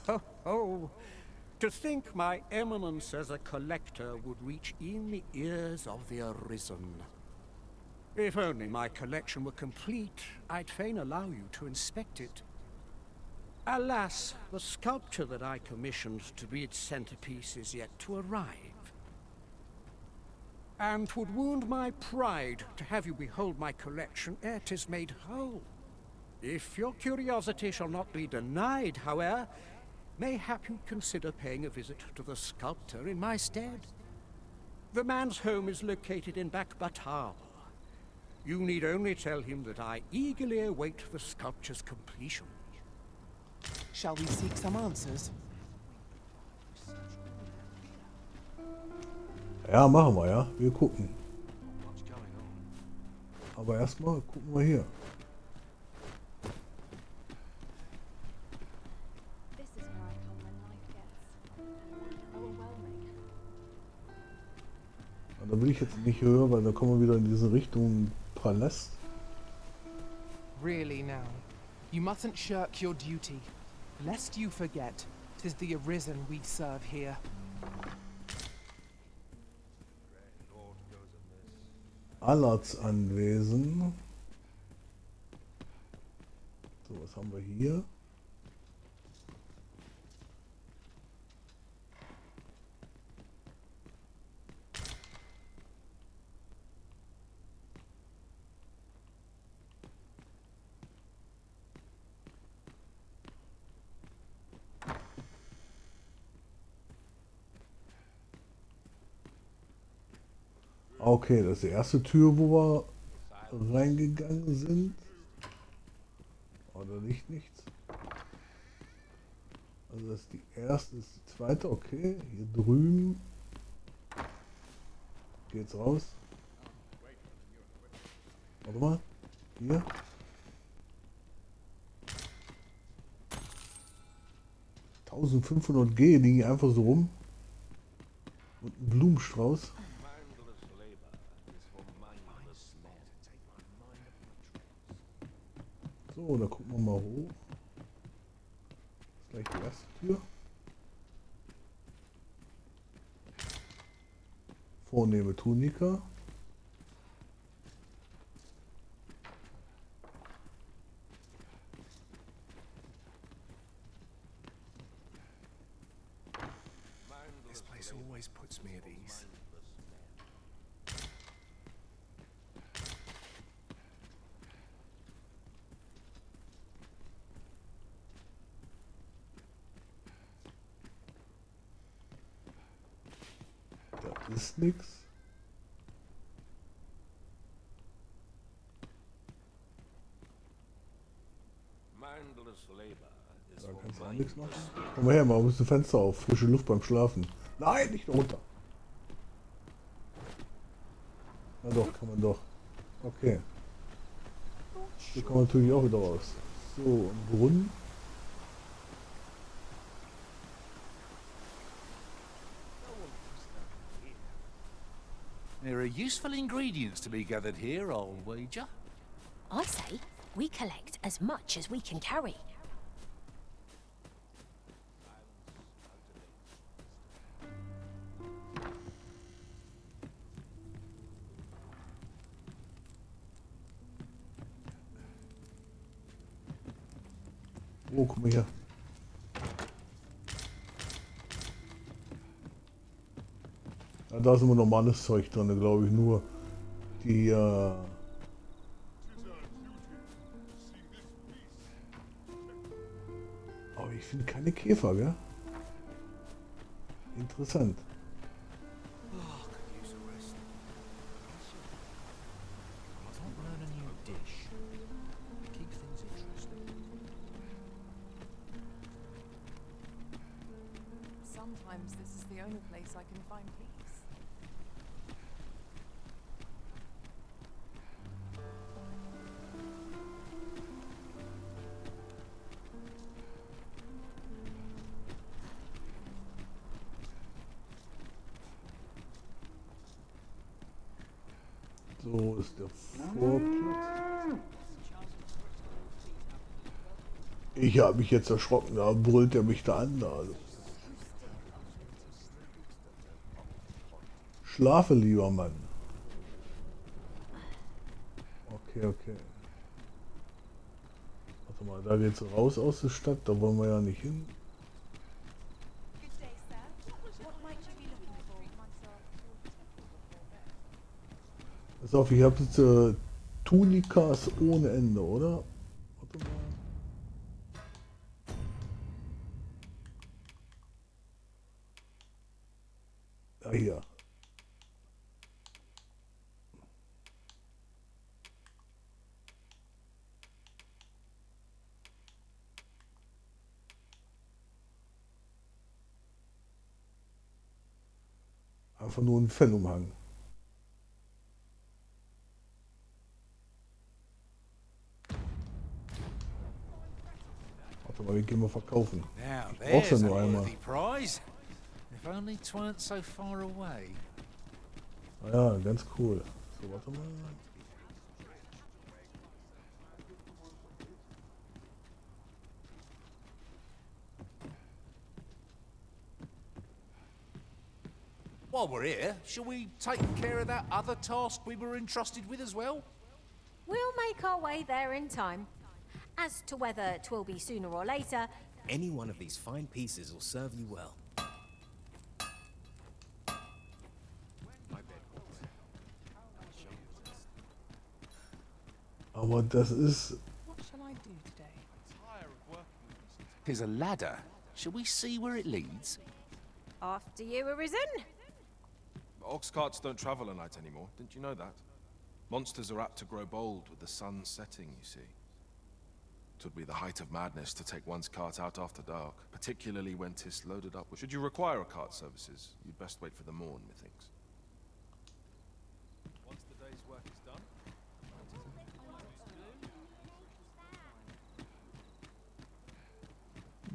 Ho, ho! To think my eminence as a collector would reach in the ears of the Arisen. If only my collection were complete, I'd fain allow you to inspect it. Alas, the sculpture that I commissioned to be its centerpiece is yet to arrive. And 'twould wound my pride to have you behold my collection ere 'tis made whole. If your curiosity shall not be denied, however, mayhap you'd consider paying a visit to the sculptor in my stead. The man's home is located in Bakbatal. You need only tell him that I eagerly await the sculpture's completion. Shall we seek some answers? Ja, machen wir, ja. Wir gucken. Aber erstmal gucken wir hier. This is where I come when life gets overwhelming. Und da will ich jetzt nicht hören, weil da kommen wir wieder in diese Richtung Palast. Really now, you mustn't shirk your duty, lest you forget 'tis the Arisen we serve here. Allards Anwesen. So, was haben wir hier? Okay, das ist die erste Tür, wo wir reingegangen sind. Oder nicht nichts. Also das ist die erste, das ist die zweite, okay. Hier drüben geht's raus. Warte mal. Hier. $1500 G liegen hier einfach so rum. Und ein Blumenstrauß. So, da gucken wir mal hoch. Das ist gleich die erste Tür. Vornehme Tunika. This place always puts me at ease. Da ist nichts. Da kannst du auch nichts machen. Komm mal her, mal muss das Fenster auf. Frische Luft beim Schlafen. Nein, nicht runter. Na doch, kann man doch. Okay. So kann man natürlich auch wieder raus. So, ein Brunnen. There are useful ingredients to be gathered here, I'll wager. I say, we collect as much as we can carry. Oh, guck mal hier. Ja, da ist immer normales Zeug drin, glaube ich, nur die aber ich finde keine Käfer, gell? Interessant. Sometimes this is the only place I can find peace. So ist der Vorplatz. Ich habe mich jetzt erschrocken, da brüllt er mich da an. Also. Schlafe lieber, Mann. Okay, okay. Warte mal, da geht's raus aus der Stadt, da wollen wir ja nicht hin. Pass auf, ich habe jetzt Tunikas ohne Ende, oder? Warte mal. Ja, hier. Einfach nur ein Fellumhang. Warte mal, wir gehen mal verkaufen. Now Ich brauch's ja there's a nur einmal. worthy prize. If only 'tweren't so far away. Ah ja, ganz cool. So, warte mal. While we're here, shall we take care of that other task we were entrusted with as well? We'll make our way there in time. As to whether 'twill be sooner or later, Any one of these fine pieces will serve you well. Aber das ist... What shall I do today? Here's a ladder. Shall we see where it leads? after you, Arisen. Ox carts don't travel at night anymore. Didn't you know that? Monsters are apt to grow bold with the sun setting, you see. It would be the height of madness to take one's cart out after dark, particularly when 'tis loaded up. Should you require a cart services, you'd best wait for the morn, methinks. Once the day's work is done,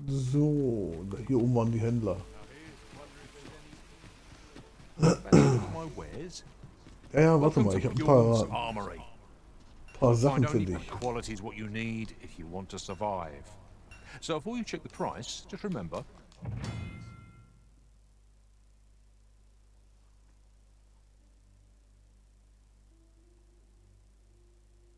So, hier oben waren die Händler. Ja, ja, warte mal, ich habe ein paar Sachen für dich. Quality is what you need if you want to survive. So before you check the price, just remember.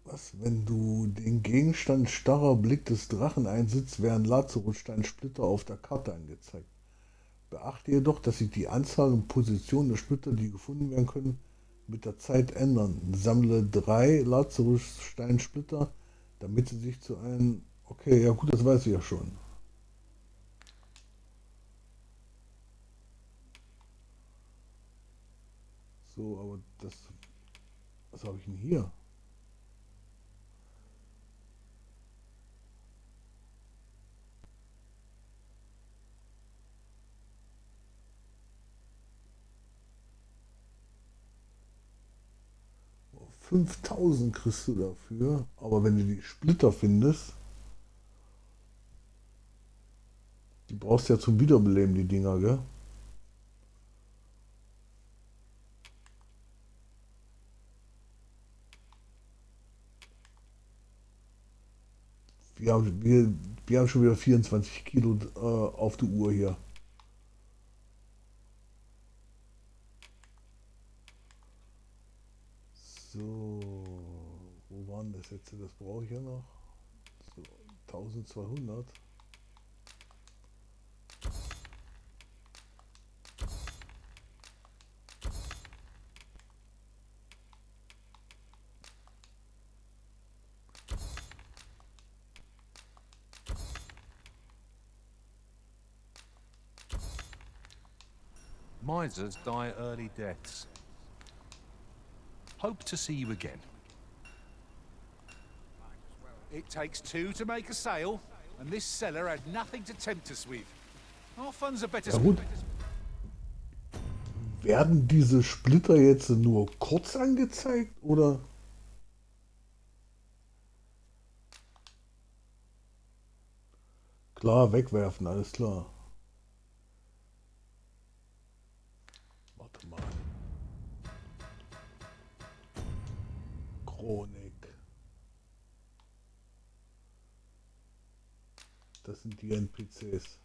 Was, wenn du den Gegenstand starrer Blick des Drachen einsetzt, werden Lazarussteinsplitter auf der Karte angezeigt. Beachte jedoch, dass sich die Anzahl und Position der Splitter, die gefunden werden können, mit der Zeit ändern. Sammle 3 Lazarussteinsplitter, damit sie sich zu einem... Okay, ja gut, das weiß ich ja schon. So, aber das... Was habe ich denn hier? Oh, 5000 kriegst du dafür, aber wenn du die Splitter findest, die brauchst du ja zum Wiederbeleben, die Dinger, gell? Wir haben schon wieder 24 Kilo auf der Uhr hier. So, wo waren das jetzt? Das brauche ich ja noch. So, 1200. Misers die early deaths. Hope to see you again. It takes two to make a sale, and this seller had nothing to tempt us with. Our funds are better Ja gut. Werden diese Splitter jetzt nur kurz angezeigt oder? Klar, wegwerfen, alles klar. Warte mal. Chronik. das sind die NPCs.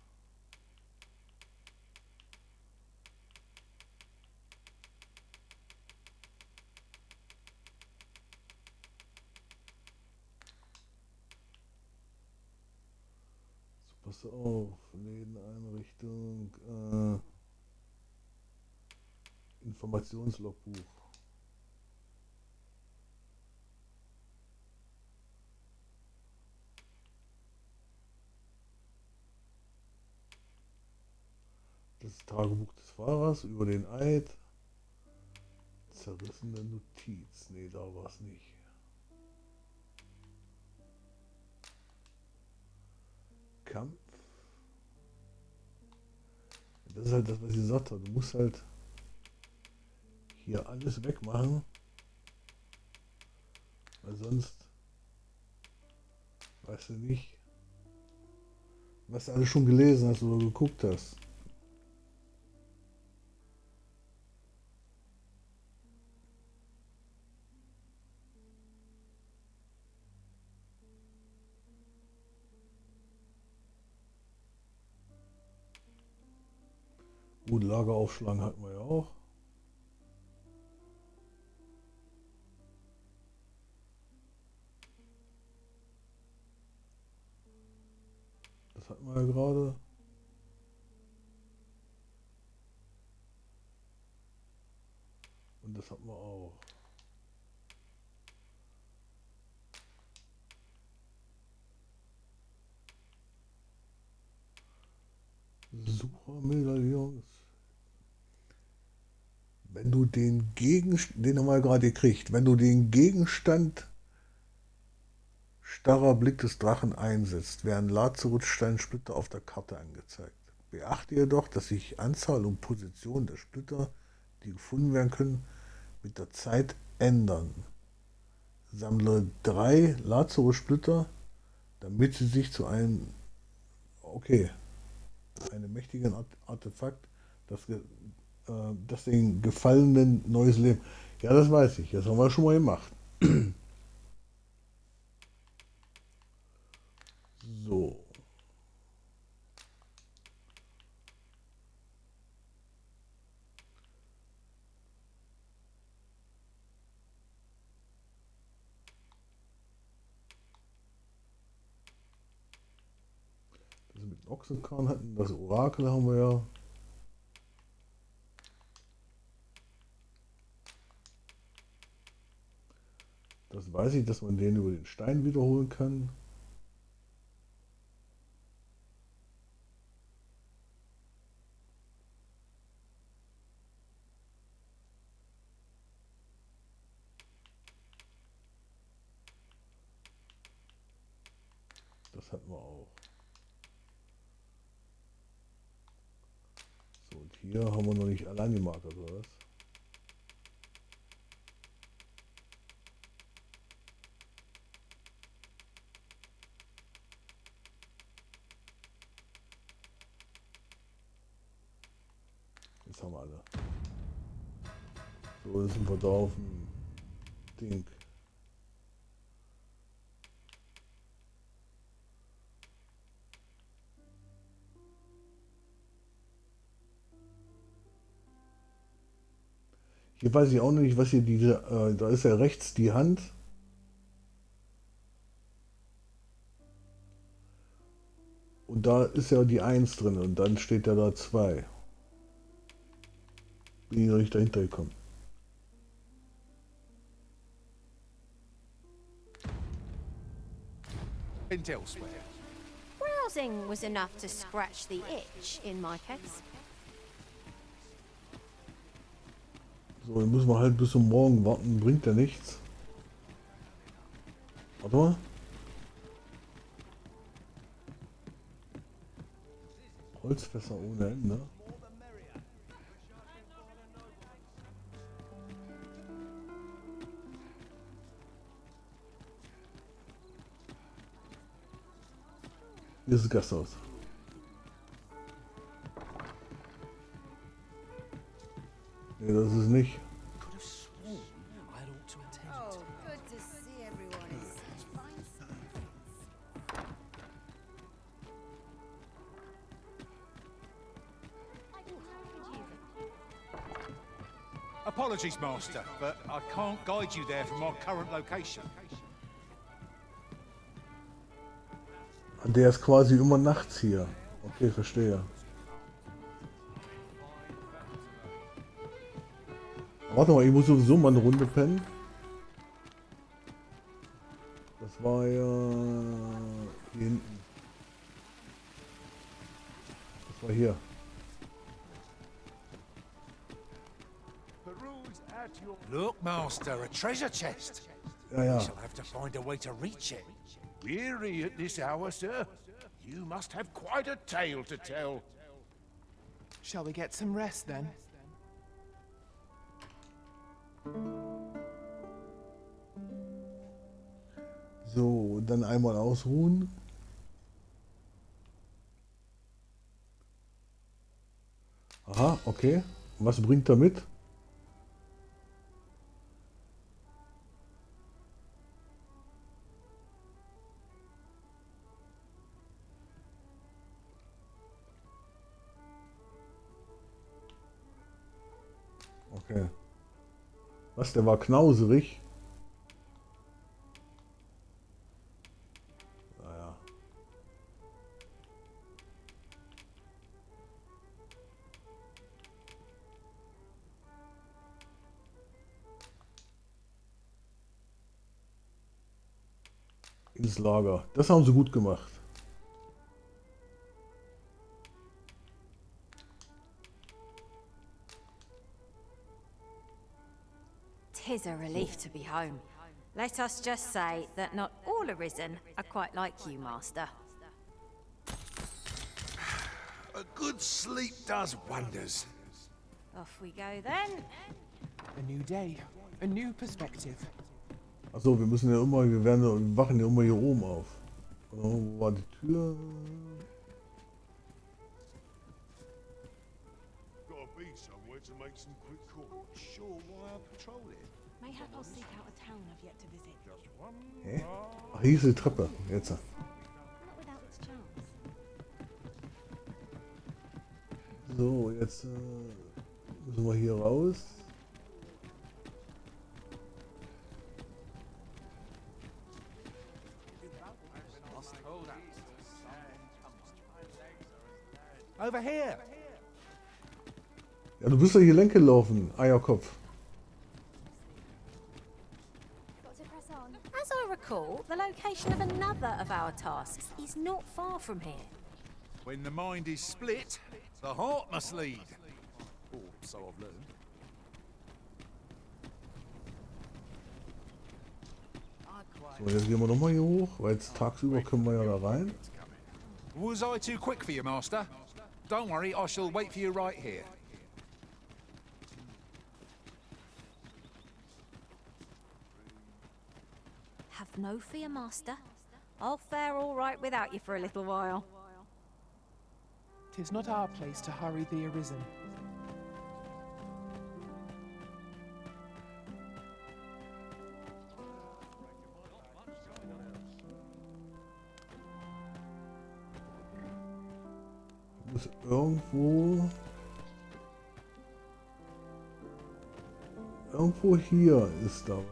So, pass auf, Lädeneinrichtung, Informationslogbuch. Das Tagebuch des Fahrers über den Eid. Zerrissene Notiz. Nee, da war es nicht. Kampf. Das ist halt das, was ich gesagt habe. Du musst halt hier alles wegmachen. Weil sonst weißt du nicht, was du alles schon gelesen hast oder geguckt hast. Gut, Lager aufschlagen hatten wir ja auch. Das hatten wir ja gerade. Und das hatten wir auch. Suchermedaillons. Wenn du den Gegenstand, den haben wir gerade gekriegt, wenn du den Gegenstand starrer Blick des Drachen einsetzt, werden Lazarus-Steinsplitter auf der Karte angezeigt. Beachte jedoch, dass sich Anzahl und Position der Splitter, die gefunden werden können, mit der Zeit ändern. Sammle 3 Lazarus-Splitter, damit sie sich zu einem, einem mächtigen Artefakt, das den Gefallenen neues Leben. Ja, das weiß ich. Das haben wir schon mal gemacht. So. Das mit dem Ochsenkahn hatten, das Orakel haben wir ja. Das weiß ich, dass man den über den Stein wiederholen kann. Das hatten wir auch. So, und hier haben wir noch nicht allein die Marker, oder was? Jetzt haben wir alle. So, jetzt sind wir da auf dem Ding. Hier weiß ich auch nicht, was hier diese, da ist ja rechts die Hand. Und da ist ja die 1 drin und dann steht ja da 2. Bin ich noch nicht dahinter gekommen. And elsewhere. Browsing was enough to scratch the itch in my case. So, dann müssen wir halt bis zum Morgen warten, bringt ja nichts. Warte mal. Holzfässer ohne Ende. Hier ist das Gasthaus. Nee, das ist nicht. Oh, good to see everyone is such fine spirits. apologies, Master, but I can't guide you there from our current location. Der ist quasi immer nachts hier. Okay, verstehe. Warte mal, ich muss sowieso mal eine Runde pennen. Das war ja hier hinten. Das war hier. Look, Master, a treasure chest. Ja, ja. We shall have to find a way to reach it. Weary at this hour, sir? You must have quite a tale to tell. Shall we get some rest then? So, dann einmal ausruhen. Aha, okay. Was bringt er mit? Okay. Was, der war knauserig? Naja. Ins Lager. Das haben sie gut gemacht. Tis a relief to be home. Let us just say that not all Arisen are quite like you, Master. A good sleep does wonders. Off we go then. A new day, a new perspective. Achso, wir müssen ja immer, wir wachen ja immer hier oben auf. Wo war die Tür? Gotta be somewhere to make some quick calls. Sure why I patrol it. Mayhap I'll seek out a town I've yet to visit. Just one. Hä? Ach, hier ist die Treppe. Jetzt. Not without its charms. So, jetzt müssen wir hier raus. Over here. Ja, du bist ja hier lang gelaufen, Eierkopf. Got to press on. As I recall, the location of another of our tasks is not far from here. When the mind is split, the heart must lead. Or so I've learned. So, jetzt gehen wir nochmal hier hoch, weil jetzt tagsüber können wir ja da rein. Was I too quick for you, Master? Don't worry, I shall wait for you right here. Have no fear, Master. I'll fare all right without you for a little while. 'Tis not our place to hurry the Arisen. Muss irgendwo... Irgendwo hier ist da was.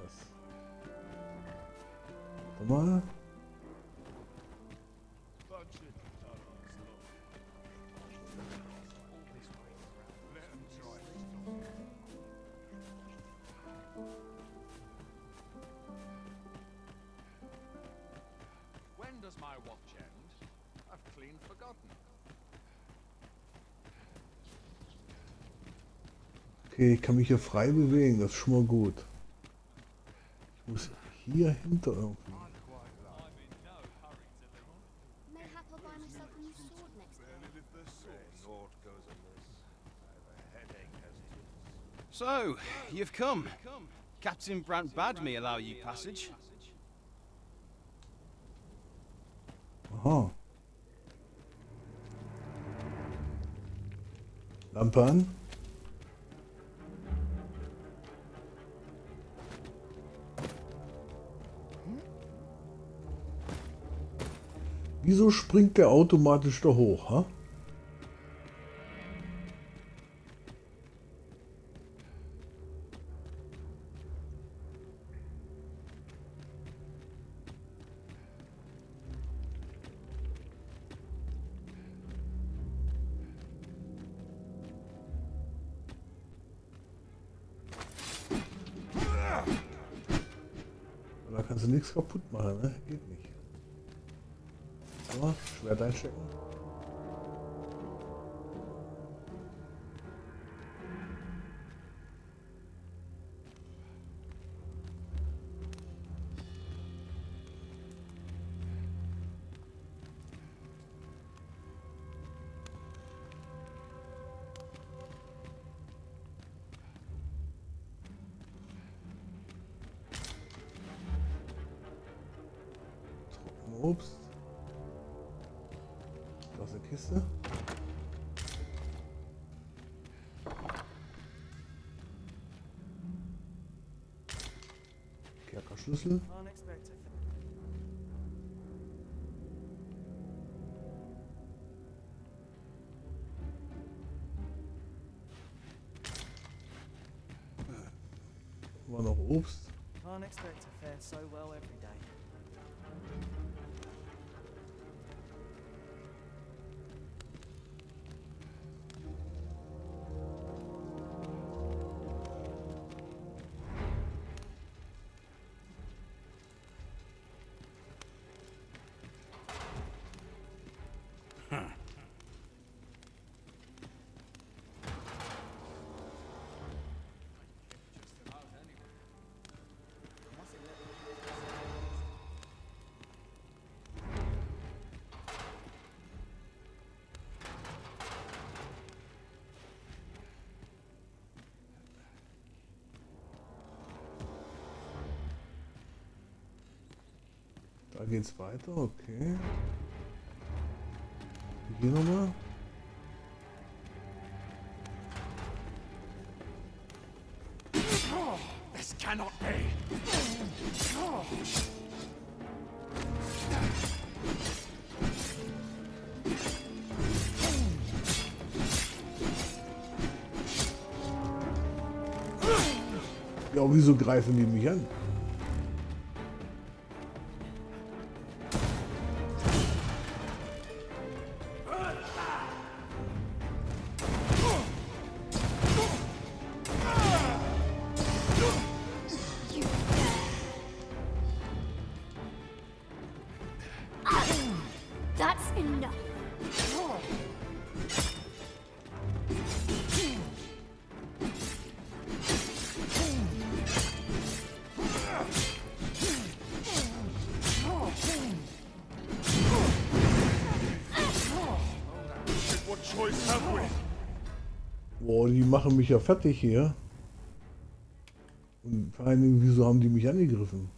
Warte mal. When does my watch end? I've clean forgotten. Okay, ich kann mich hier frei bewegen, das ist schon mal gut. Ich muss hier hinter irgendwie. Mayhap I'll buy myself a new sword next time. So, you've come. Captain Brant bade me allow you passage. Aha. Lampe an. Wieso springt der automatisch da hoch, ha? kannst du nichts kaputt machen, ne? Geht nicht. So, Schwert einstecken. Obst. Aus der Kiste. Kerkerschlüssel. War noch Obst. Can't expect to fare so well every day. Da geht's weiter, okay. Hier nochmal. This cannot be. Ja, wieso greifen die mich an? That's enough. What choice have we? Boah, die machen mich ja fertig hier. Und vor allen Dingen, wieso haben die mich angegriffen?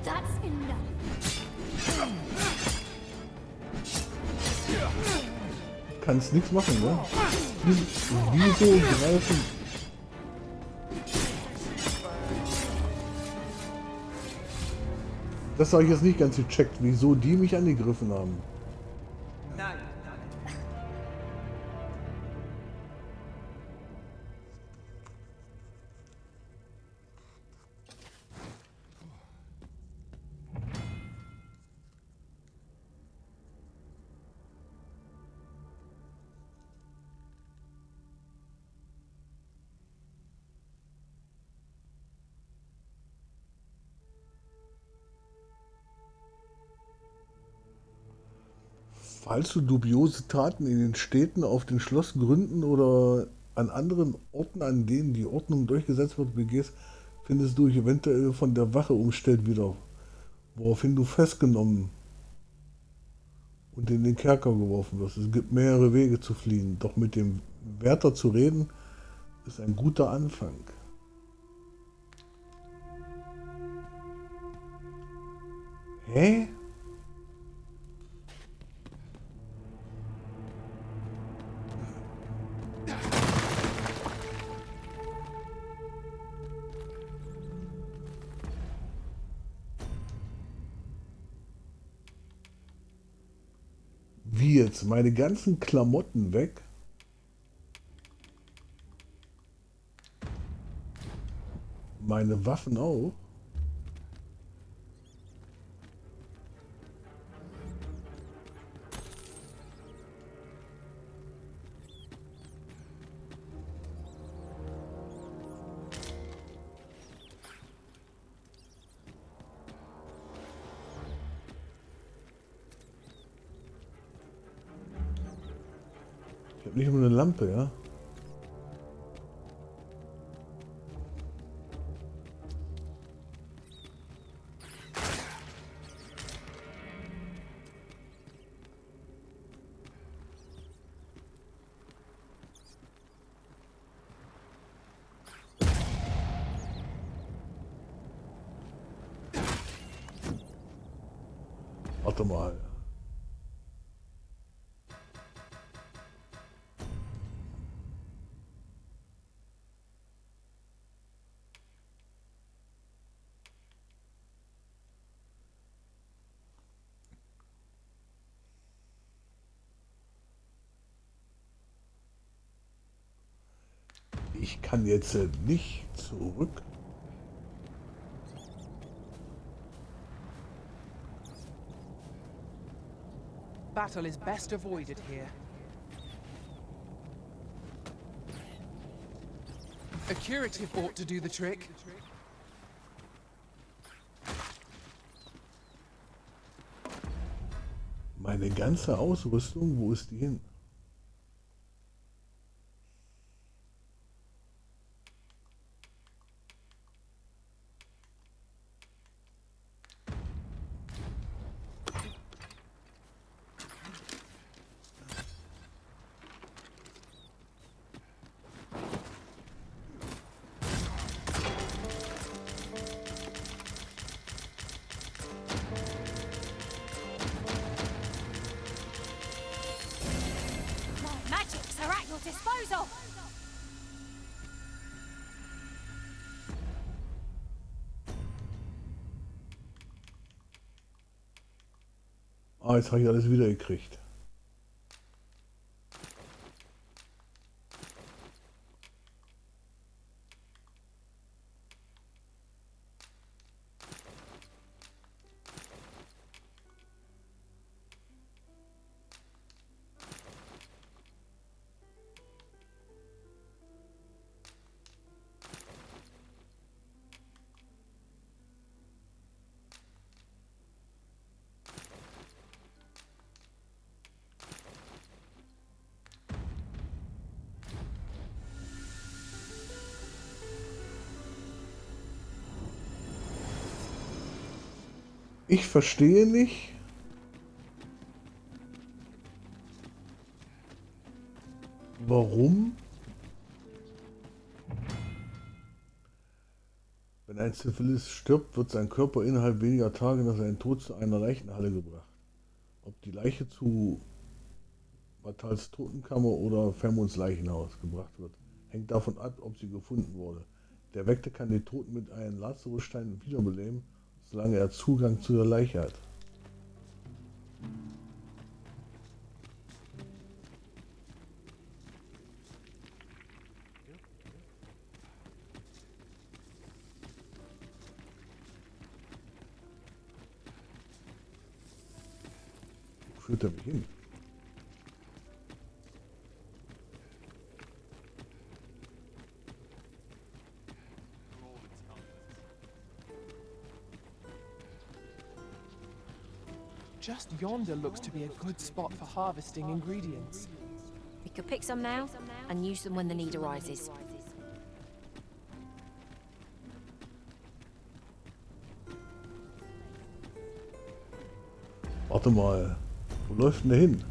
That's enough. Kannst nichts machen, ne? Wieso greifen? Das habe ich jetzt nicht ganz gecheckt, wieso die mich angegriffen haben. Nein. Falls du dubiose Taten in den Städten, auf den Schlossgründen oder an anderen Orten, an denen die Ordnung durchgesetzt wird, begehst, findest du dich eventuell von der Wache umstellt wieder, woraufhin du festgenommen und in den Kerker geworfen wirst. Es gibt mehrere Wege zu fliehen, doch mit dem Wärter zu reden, ist ein guter Anfang. Hä? Wie jetzt? Meine ganzen Klamotten weg? Meine Waffen auch. Ich habe nicht nur eine Lampe, ja. Warte mal. Ich kann jetzt nicht zurück. Battle is best avoided here. A curative ought to do the trick. Meine ganze Ausrüstung, wo ist die hin? My magics are at your disposal. Ah, jetzt habe ich alles wieder gekriegt. Ich verstehe nicht, warum, wenn ein Zivilist stirbt, wird sein Körper innerhalb weniger Tage nach seinem Tod zu einer Leichenhalle gebracht. Ob die Leiche zu Batals Totenkammer oder Vermunds Leichenhaus gebracht wird, hängt davon ab, ob sie gefunden wurde. Der Weckte kann den Toten mit einem Lazarusstein wiederbeleben, solange er Zugang zu der Leiche hat. Wo führt er mich hin? Just yonder looks to be a good spot for harvesting ingredients. We could pick some now and use them when the need arises. Warte mal, wo läuft denn der hin?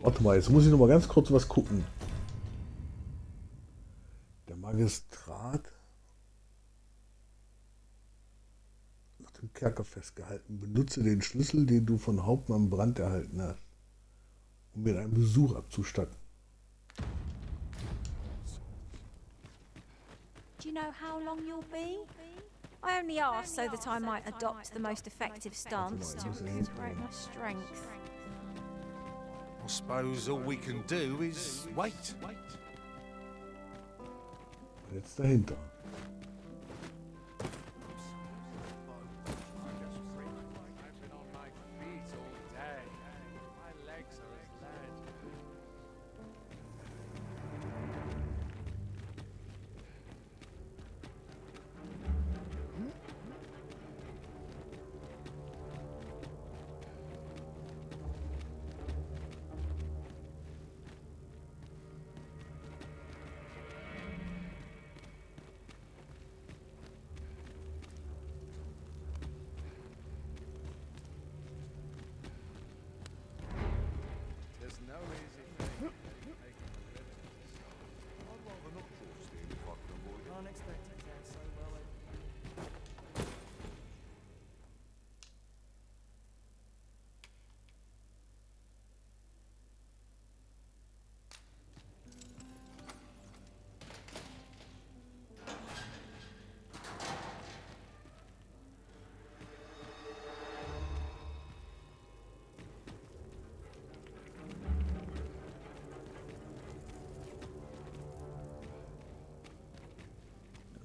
Warte mal, jetzt muss ich noch mal ganz kurz was gucken. Der Magistrat nach dem Kerker festgehalten. Benutze den Schlüssel, den du von Hauptmann Brandt erhalten hast, um mir einen Besuch abzustatten. Do you know how long you'll be? I only ask so that I might adopt the most effective stance to recuperate my strength. I suppose all we can do is wait. Jetzt dahinter.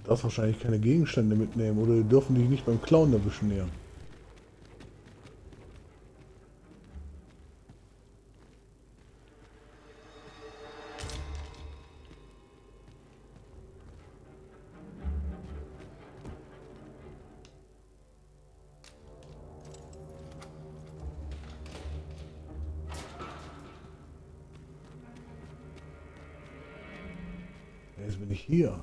Darfst wahrscheinlich keine Gegenstände mitnehmen oder die dürfen dich nicht beim Klauen erwischen näher. Jetzt bin ich hier.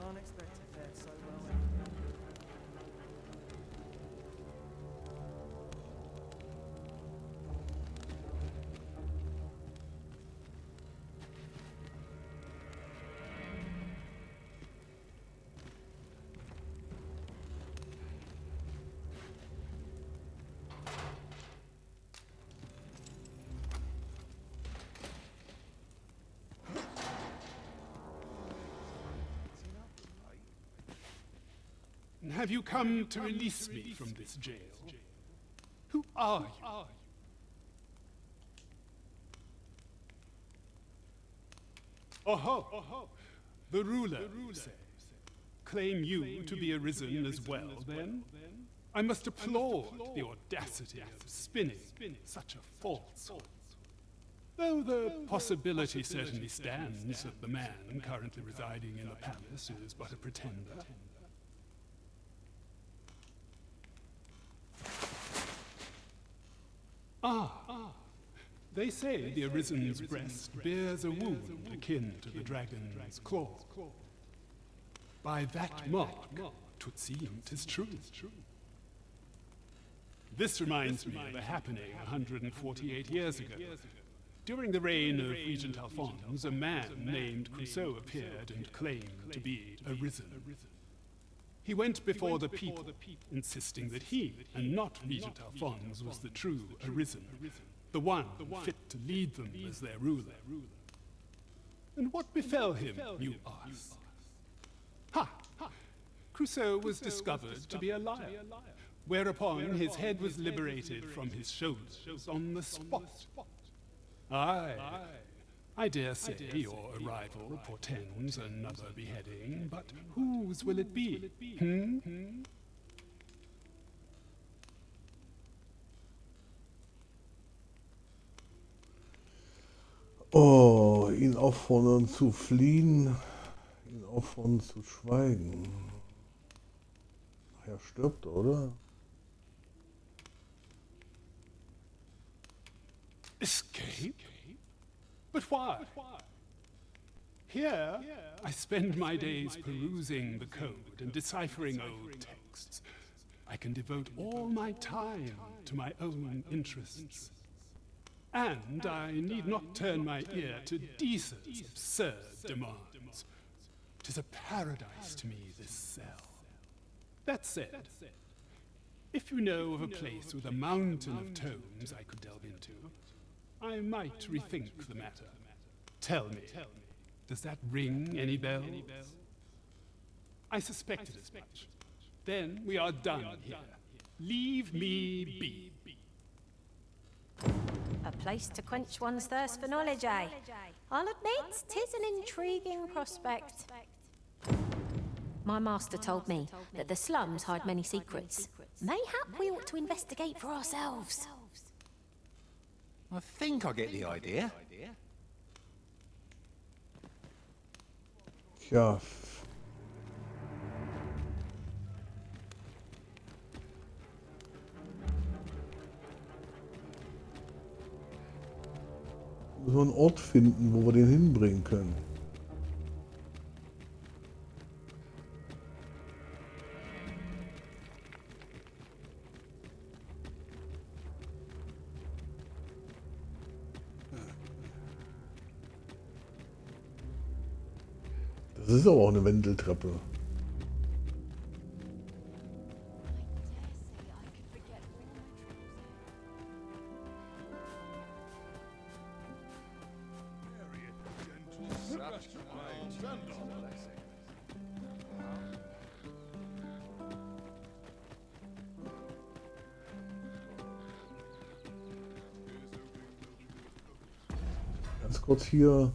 Can't expect to fare so well. Have you come to release me from this jail? Who are you? Oho! The ruler, you say. Claim you to be arisen as well, then? I must applaud the audacity of spinning such a falsehood. Though the possibility certainly stands that the man currently residing in the palace is but a pretender. They say the Arisen's breast bears a wound akin to the dragon's claw. By that mark, 'twould seem 'tis true. This reminds me of a happening 148 years ago. During the reign of Regent Alphonse, a man named Crusoe appeared and claimed to be Arisen. He went before the people, insisting that he, and not Regent Alphonse, was the true Arisen, the one fit to lead them as their ruler. And what befell him, you ask? Ha! Crusoe was discovered to be a liar, whereupon his head was liberated from his shoulders on the spot. Aye, I dare say your arrival portends another beheading, but whose will it be? Oh, ihn auffordern zu fliehen, ihn auffordern zu schweigen. Ach, er stirbt, oder? Escape? But why? Here, I spend my days perusing the code and deciphering old texts. I can devote all my time to my own interests. And I need not turn my ear to Deeser's absurd demands. 'Tis a paradise to me, this cell. That said, if you know of a place with a mountain of tomes I could delve into, I might rethink the matter. Tell me, does that ring any bells? I suspected as much. Then we are done here. Leave me be. A place to quench one's thirst for knowledge, eh? I'll admit, 'tis an intriguing prospect. My master told me that the slums hide many secrets. Mayhap we ought to investigate for ourselves. I think I get the idea. Tja. So einen Ort finden, wo wir den hinbringen können. Das ist aber auch eine Wendeltreppe. Ganz kurz hier.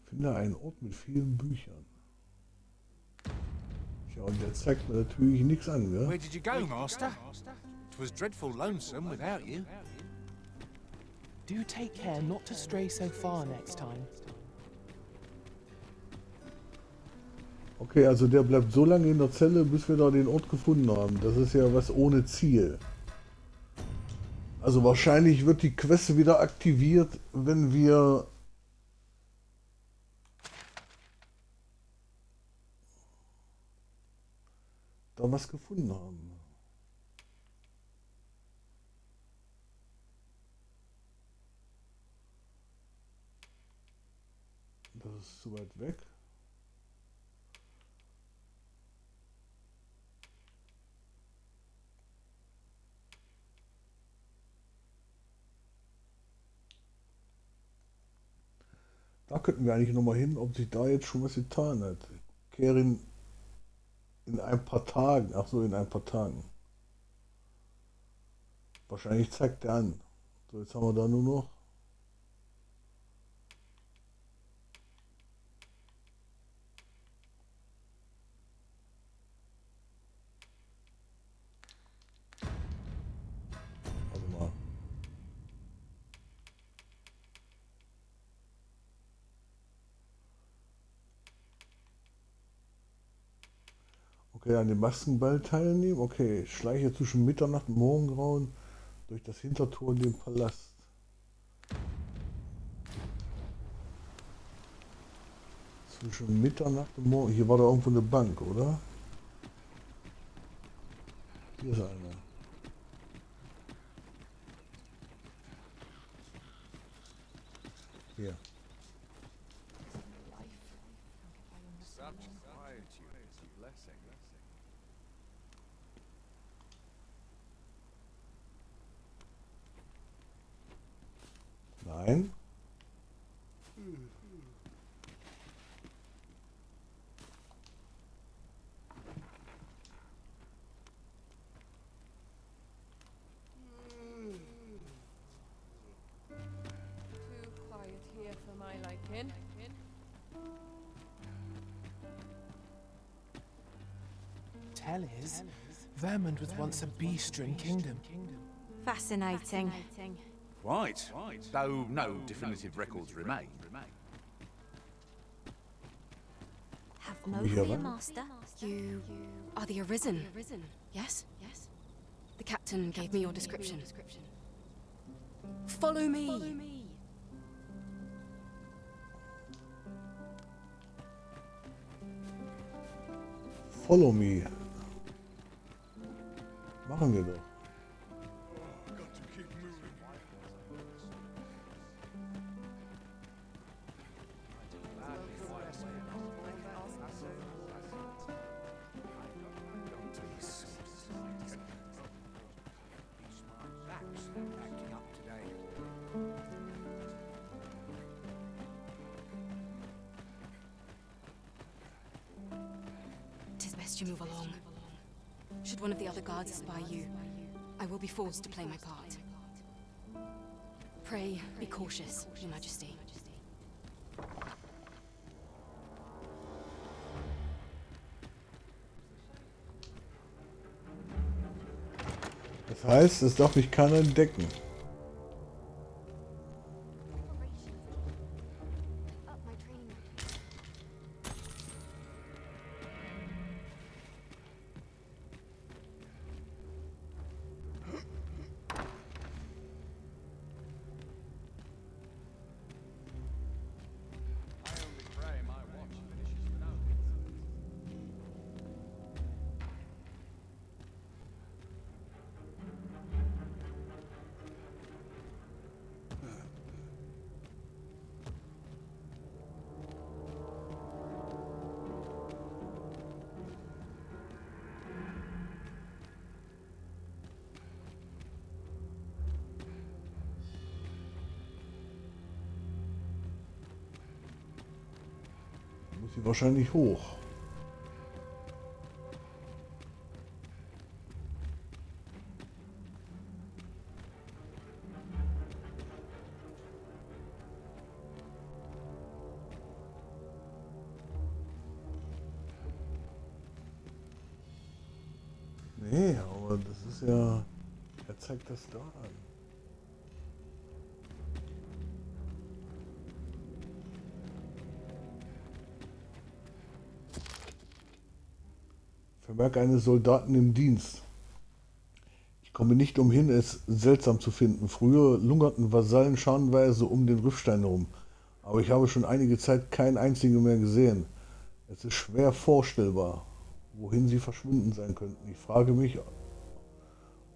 Finde einen Ort mit vielen Büchern. Tja, und der zeigt mir natürlich nichts an, gell? Where did you go, Master? It was dreadful lonesome without you. Do take care not to stray so far next time. Okay, also der bleibt so lange in der Zelle, bis wir da den Ort gefunden haben. Das ist ja was ohne Ziel. Also wahrscheinlich wird die Quest wieder aktiviert, wenn wir da was gefunden haben. Das ist zu weit weg. Da könnten wir eigentlich nochmal hin, ob sich da jetzt schon was getan hat. Kehren in ein paar Tagen. Ach so, in ein paar Tagen. Wahrscheinlich zeigt er an. So, jetzt haben wir da nur noch. Warte mal. Okay, an dem Maskenball teilnehmen. Okay, schleiche zwischen Mitternacht und Morgengrauen durch das Hintertor in den Palast. Zwischen Mitternacht und Morgen. Hier war da irgendwo eine Bank, oder? Hier ist einer. Hier. Nein. Too quiet here for my liking. Tell is, Vermund was once a beast-ridden kingdom. Fascinating. Right, though no definitive records remain. Komm ich hier ran? You are the Arisen, yes? The captain gave me your description. Follow me. Follow me. Machen wir doch. Acting up today. Tis best you move along. Should one of the other guards espy you, I will be forced to play my part. Pray, be cautious, Your Majesty. Das heißt, es darf mich keiner entdecken. Muss ich wahrscheinlich hoch. Nee, aber das ist ja... Er zeigt das da an. Vermerke eines Soldaten im Dienst. Ich komme nicht umhin, es seltsam zu finden. Früher lungerten Vasallen scharenweise um den Riffstein herum, aber ich habe schon einige Zeit keinen einzigen mehr gesehen. Es ist schwer vorstellbar, wohin sie verschwunden sein könnten. Ich frage mich,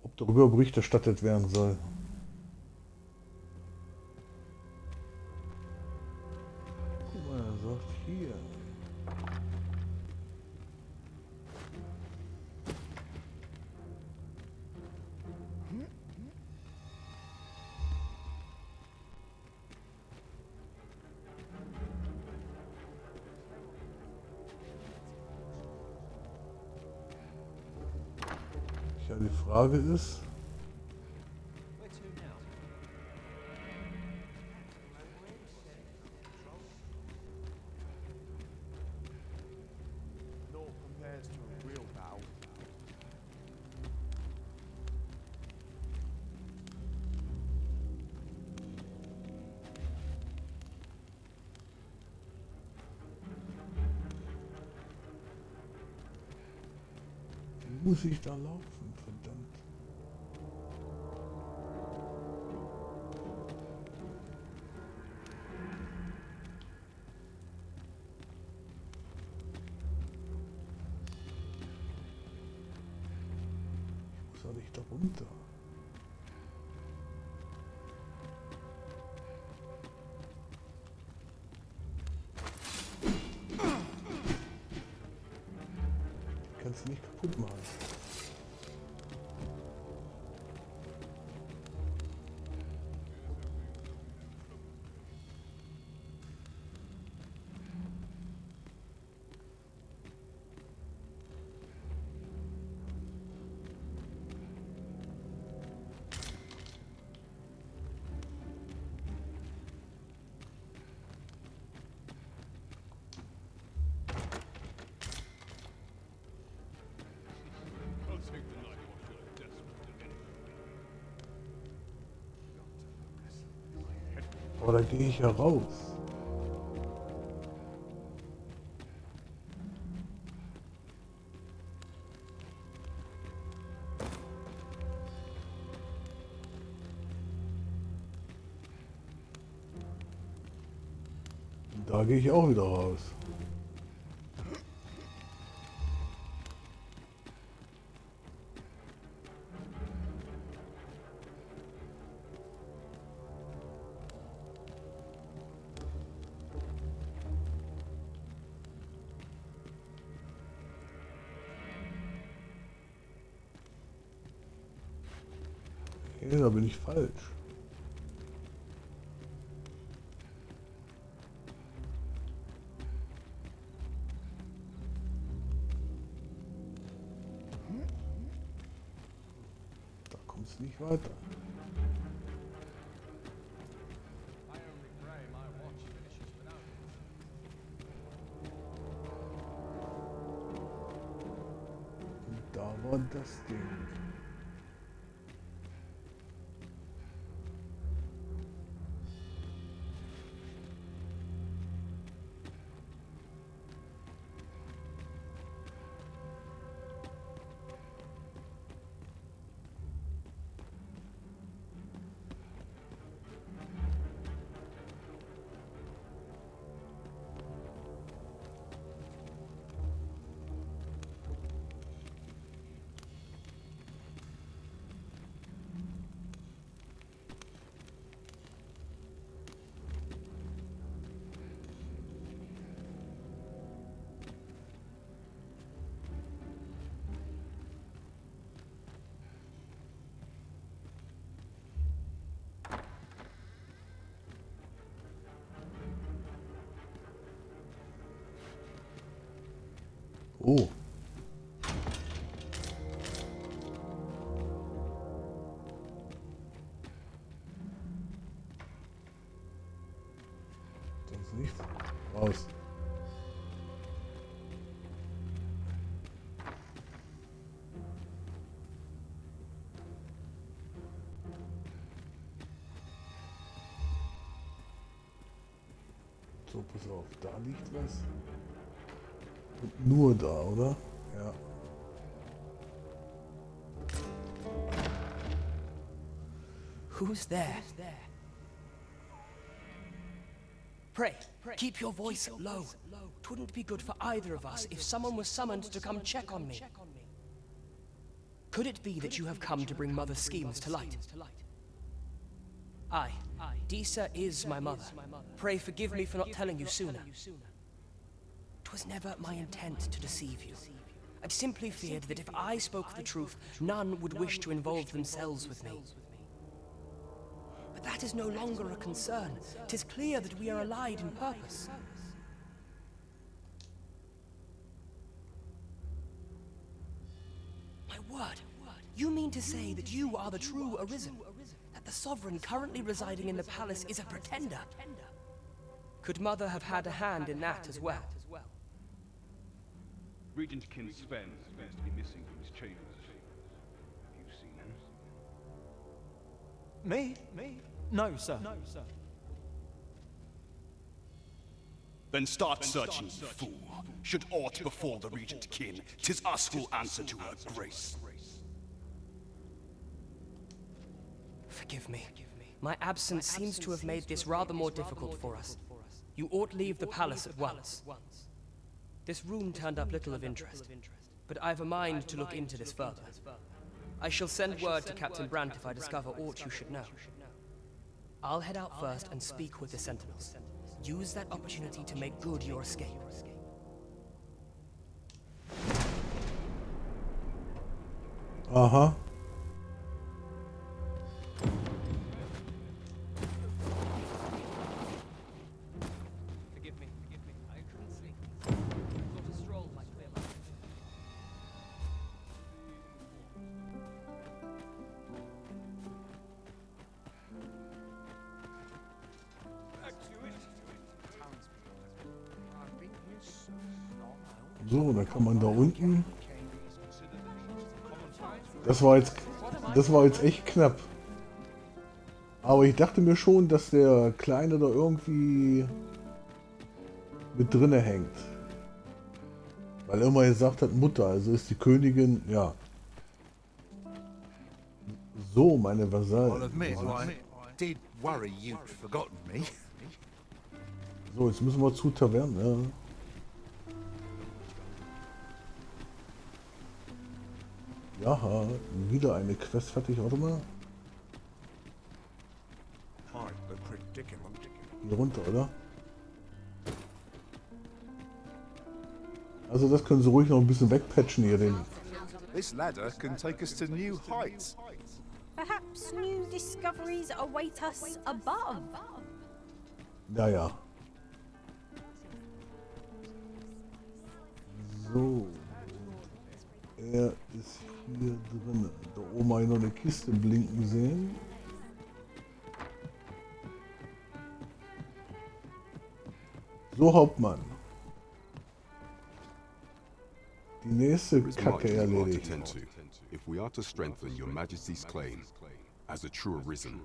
ob darüber Bericht erstattet werden soll. Guck mal, er sagt hier. Ja, die Frage ist, wie muss ich da laufen? Verdammt. Wo soll ich da runter? Kannst du nicht kaputt machen. Aber da gehe ich ja raus. Da gehe ich auch wieder raus. Okay, da bin ich falsch. Da kommt es nicht weiter. Und da war das Ding. Oh. Sonst nichts. Raus. So, pass auf, da liegt was. Und nur da, oder? Ja. Who's there? Pray, keep your voice low. It wouldn't be good for either of us if someone was summoned to come check on me. Could it be that you have come to bring Mother's schemes to light? Aye, Disa is my mother. Pray forgive me for not telling you sooner. It was never my intent to deceive you. I'd simply feared that if I spoke the truth, none would wish to involve themselves with me. But that is no longer a concern. 'Tis clear that we are allied in purpose. My word, you mean to say that you are the true Arisen? That the sovereign currently residing in the palace is a pretender? Could Mother have had a hand in that as well? Regent Kin Sven appears to be missing from his chambers. Have you seen him? Me? No, sir. Then start searching, you fool. Should aught befall the Regent Kin, 'tis us who'll answer to her grace. Forgive me. My absence seems to have made this rather more difficult for us. You ought leave the palace at once. This room turned up little of interest, but I've a mind to look into this further. I shall send word to Captain Brandt if I discover aught you should know. I'll head out first and speak with the sentinels. Use that opportunity to make good your escape. Uh-huh. Forgive me. I couldn't sleep. Thought a stroll might clear my mind. So, da kann man da unten. Das war jetzt echt knapp. Aber ich dachte mir schon, dass der Kleine da irgendwie mit drinne hängt. Weil er immer gesagt hat, Mutter, also ist die Königin, ja. So, meine Vasallen. I'll admit, I did worry you'd forgotten me. So, jetzt müssen wir zu Taverne. Ja, wieder eine Quest fertig. Warte mal. Hier runter, oder? Also das können sie ruhig noch ein bisschen wegpatchen hier, den. This ladder can take us to new heights. Perhaps new discoveries await us above. Ja, ja. So. Er ist hier drin. Da oben habe ich noch eine Kiste blinken sehen. So, Hauptmann. Die nächste Kacke erledigt. If we are to strengthen your Majesty's claim as a true arisen.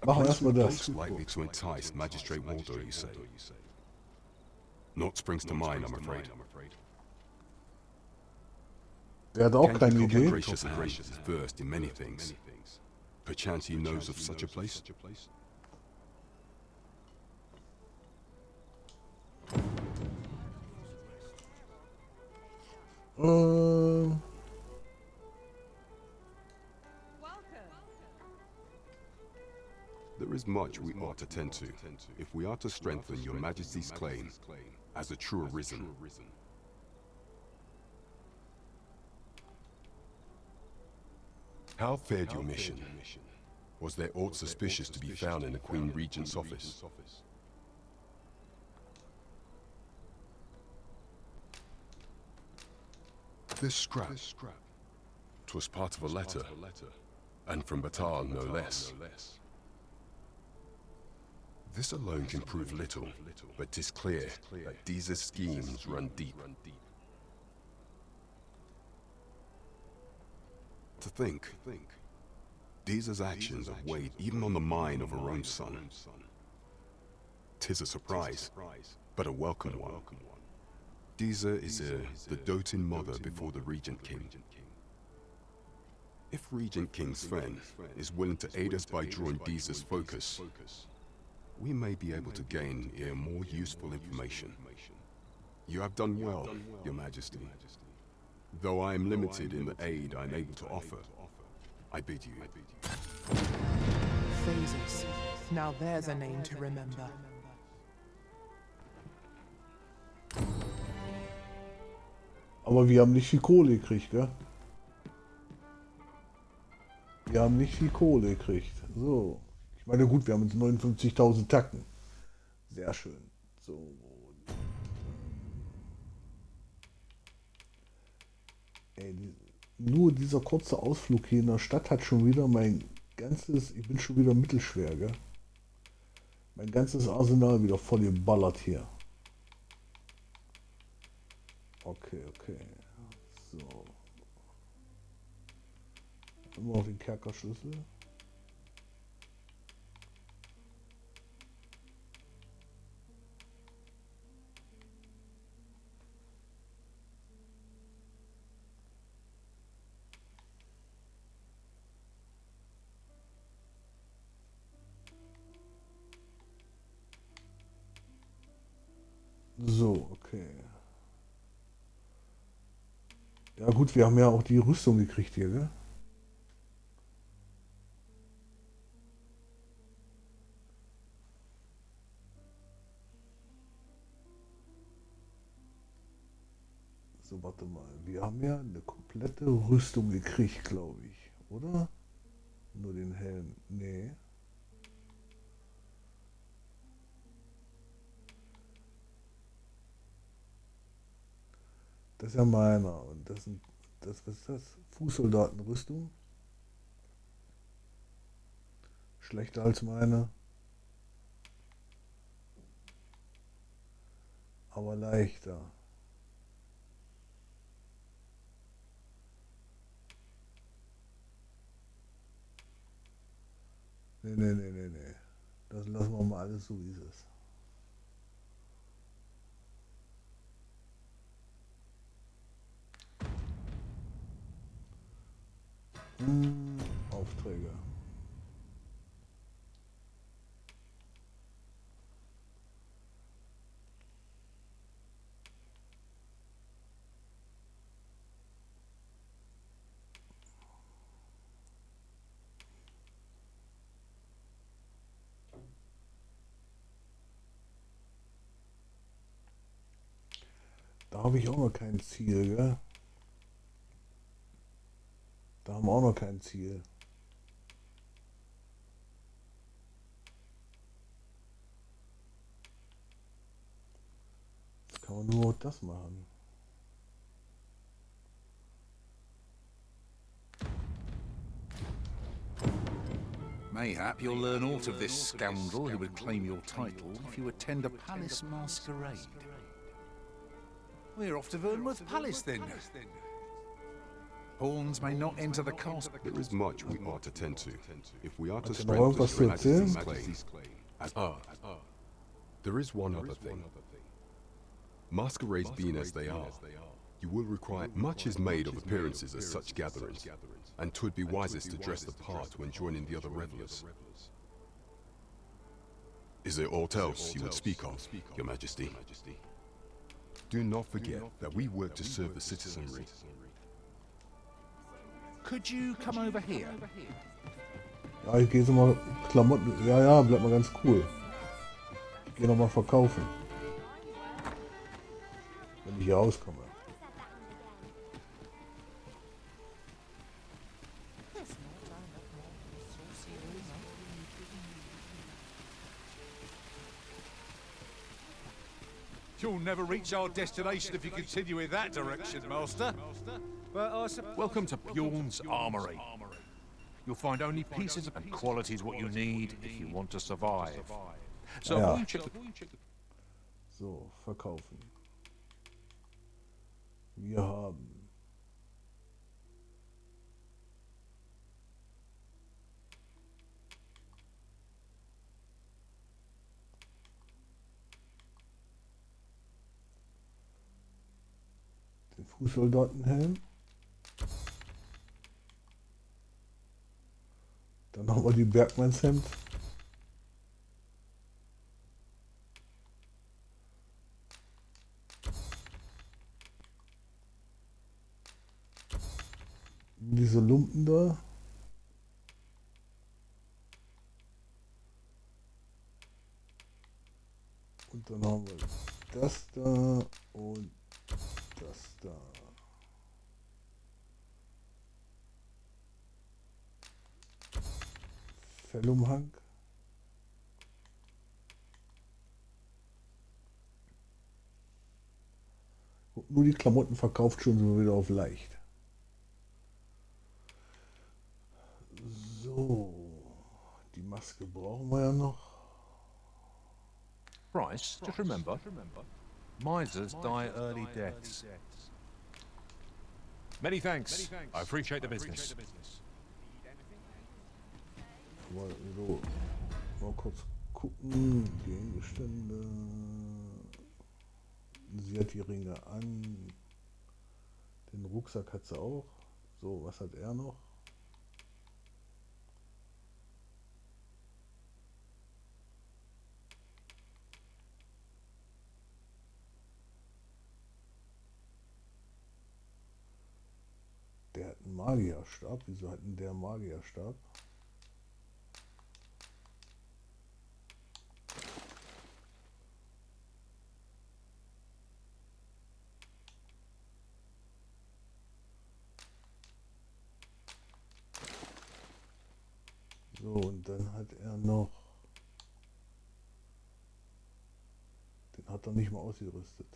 Machen wir erstmal das. Likely to entice Magistrate Waldo, you say? Naught springs to mind, I'm afraid. Er hat auch keine Idee. Gracious and versed in many things. Perchance he knows of such a place? There is much we ought to tend to, if we are to strengthen your Majesty's claim as a true arisen. How fared your mission? Was there aught suspicious to be found in the Queen Regent's office? This scrap. 'Twas part of a letter, and from Batal, no less. This alone can prove little, but 'tis clear that these schemes run deep. To think, Deeza's actions have weighed even on the mind of her own son. 'Tis a surprise, but a welcome one. Deeza is the doting mother before the Regent King. If Regent King's friend is willing to aid us by drawing Deeza's focus, we may be able to gain more useful information. You have done well, Your Majesty. Though I am limited in the aid I'm able to offer, I bid you. Phases. Now there's a name to remember. Aber wir haben nicht viel Kohle gekriegt, gell? Wir haben nicht viel Kohle gekriegt. So. Ich meine, gut, wir haben jetzt 59.000 Tacken. Sehr schön. So. Ey, nur dieser kurze Ausflug hier in der Stadt hat schon wieder mein ganzes... Ich bin schon wieder mittelschwer, gell? Mein ganzes Arsenal wieder voll geballert hier. Okay, okay. So. Immer auf den Kerkerschlüssel. So, okay. Ja gut, wir haben ja auch die Rüstung gekriegt hier, ne? So, warte mal. Wir haben ja eine komplette Rüstung gekriegt, glaube ich. Oder? Nur den Helm. Nee. Das ist ja meiner. Und das sind, was ist das? Fußsoldatenrüstung. Schlechter als meine. Aber leichter. Nee. Das lassen wir mal alles so, wie es ist. Da habe ich auch noch kein Ziel, gell? Da haben wir auch noch kein Ziel. Jetzt kann man nur das machen. Mayhap you'll learn aught of this scoundrel who would claim your title if you attend a palace masquerade. We're off to Vernworth Palace then. Pawns may not enter the castle. There is much we ought to tend to, if we are to Hat er noch strengthen irgendwas zu Your erzählen? Majesty's claim. There is one other thing. Masquerades being as they are, you will require... Much is made of appearances at such gatherings, and 'twould be wisest to dress the part when joining the other revelers. Is there aught else you would speak of, Your Majesty? Do not forget that we work to serve the citizenry. Could you come over here? Ja, ich gehe so mal Klamotten. Ja, ja, bleibt mal ganz cool. Ich gehe noch mal verkaufen. Wenn ich hier rauskomme. You'll never reach our destination if you continue in that direction, Master. But I suppose... Welcome to Bjorn's Armory. You'll find only pieces and qualities what you need if you want to survive. So, Ja. will you check the... So, verkaufen. Wir haben den Fußsoldatenhelm. Dann haben wir die Bergmannshemd. Diese Lumpen da. Und dann haben wir das da und das da. Fellumhang. Und nur die Klamotten verkauft, schon sind wir wieder auf leicht. So, die Maske brauchen wir ja noch. Price, just remember, misers die early deaths. Many thanks. I appreciate the business. So, mal kurz gucken. Gegenstände. Sie hat die Ringe an. Den Rucksack hat sie auch. So, was hat er noch? Der hat einen Magierstab. Wieso hat denn der einen Magierstab? So, und dann hat er noch... Den hat er nicht mal ausgerüstet.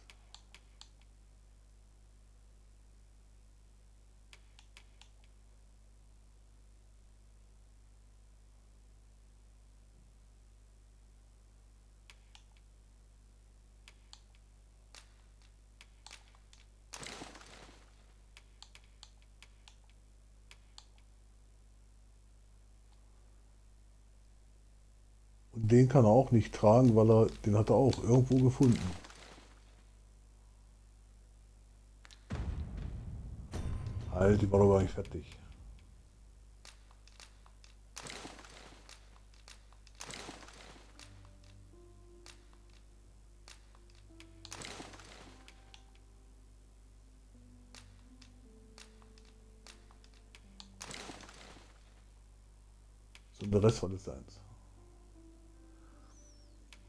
Und den kann er auch nicht tragen, weil er, den hat er auch irgendwo gefunden. Halt, die war doch gar nicht fertig. So, und der Rest war das eins.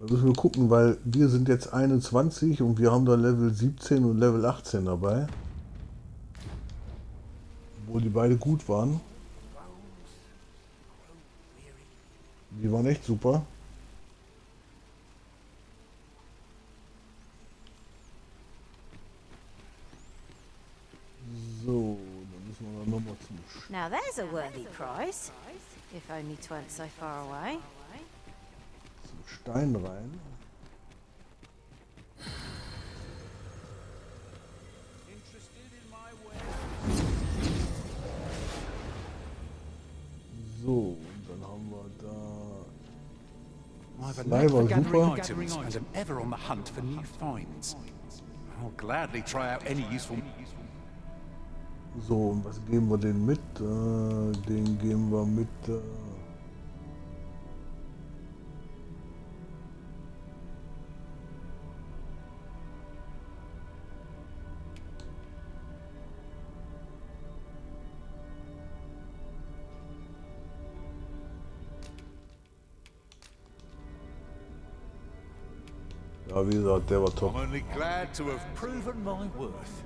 Da müssen wir gucken, weil wir sind jetzt 21 und wir haben da Level 17 und Level 18 dabei. Obwohl die beide gut waren. Die waren echt super. So, dann müssen wir dann nochmal zum Now there's a worthy prize, if only 'tweren't so far away. Stein rein. So, und dann haben wir da I've a zwei knack war for gathering super. items and am ever on the hunt for new finds. I'll gladly try out any useful. So, und was geben wir denen mit? Den geben wir mit. Ja, wie gesagt, der war top. I'm only glad to have proven my worth.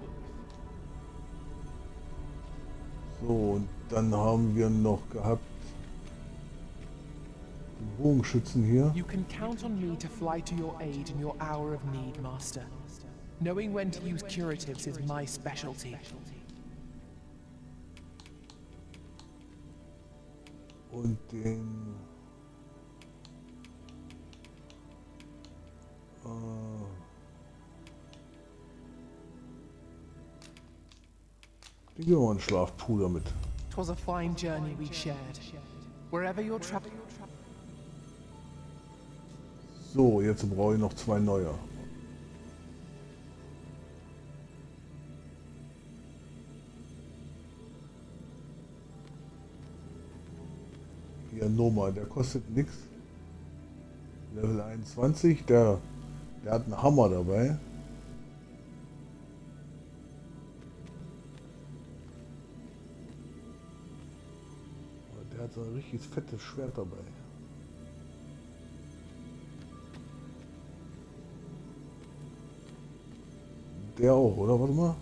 So, und dann haben wir noch gehabt die Bogenschützen hier. You can count on me to fly to your aid in your hour of need, Master. Knowing when to use curatives is my specialty. Und den den geben wir einen Schlafpuder mit. 'Twas a fine journey we shared. Wherever you're traveling. So, jetzt brauche ich noch zwei neue. Hier Noma, der kostet nichts. Level 21, der hat einen Hammer dabei. Der hat so ein richtig fettes Schwert dabei. Der auch, oder? Warte mal.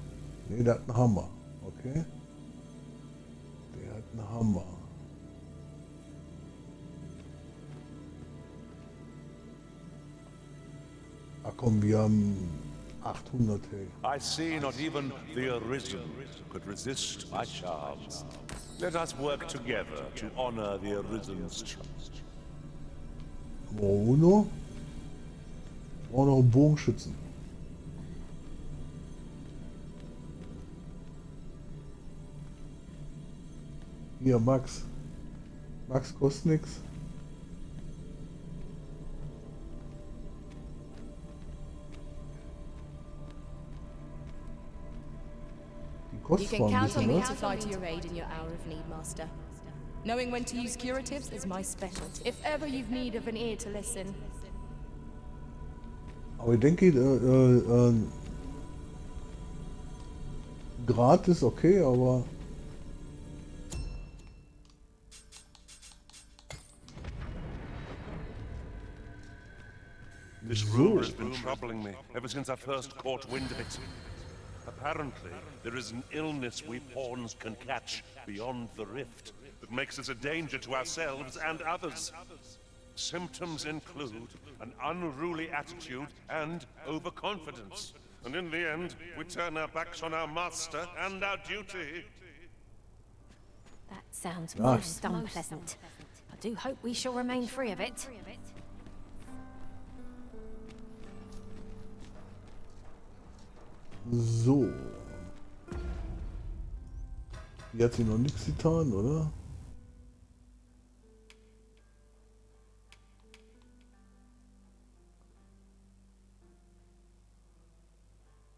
Ne, der hat einen Hammer. Okay. Der hat einen Hammer. Ach komm, wir haben 800, hey. I see not even the Arisen could resist my charms. Let us work together to honor the Arisen's trust. Bruno? Auch noch einen Bogenschützen. Hier, Max. Max kostet nichts. You can count on me to fly to your aid in your hour of need, Master. Knowing when to use curatives is my specialty. If ever you've need of an ear to listen. Aber ich denke, gratis okay, aber This rumor has been troubling me ever since I first caught wind of it. Apparently, there is an illness we pawns can catch beyond the rift that makes us a danger to ourselves and others. Symptoms include an unruly attitude and overconfidence. And in the end, we turn our backs on our master and our duty. That sounds most unpleasant. I do hope we shall remain free of it. so. Die hat sie noch nichts getan, oder?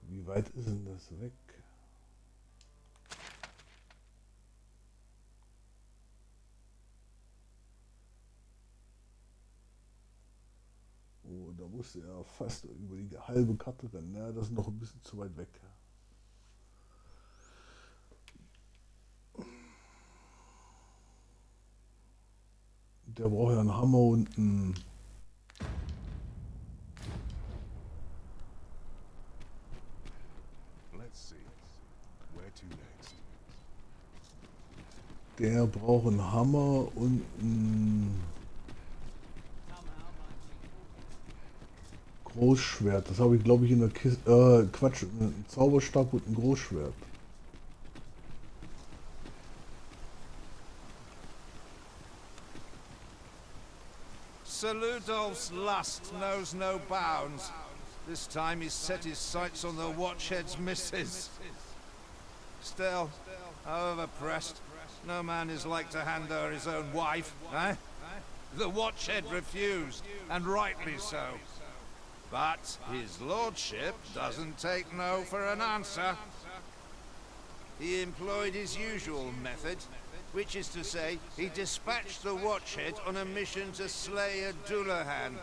Wie weit ist denn das weg? Oh, da musste er fast über die halbe Karte rennen. Ja, das ist noch ein bisschen zu weit weg. Der braucht ja einen Hammer und einen Der braucht einen Hammer und ein Großschwert. Das habe ich, glaube ich, in der Kiste. Quatsch, ein Zauberstab und ein Großschwert. Sir Ludolph's lust knows no bounds. This time he's set his sights on the Watchhead's missus. Still, however pressed, no man is like to hand her his own wife, eh? The Watchhead refused, and rightly so. But his lordship doesn't take no for an answer. He employed his usual method, which is to say, he dispatched the Watchhead on a mission to slay a Dullahan.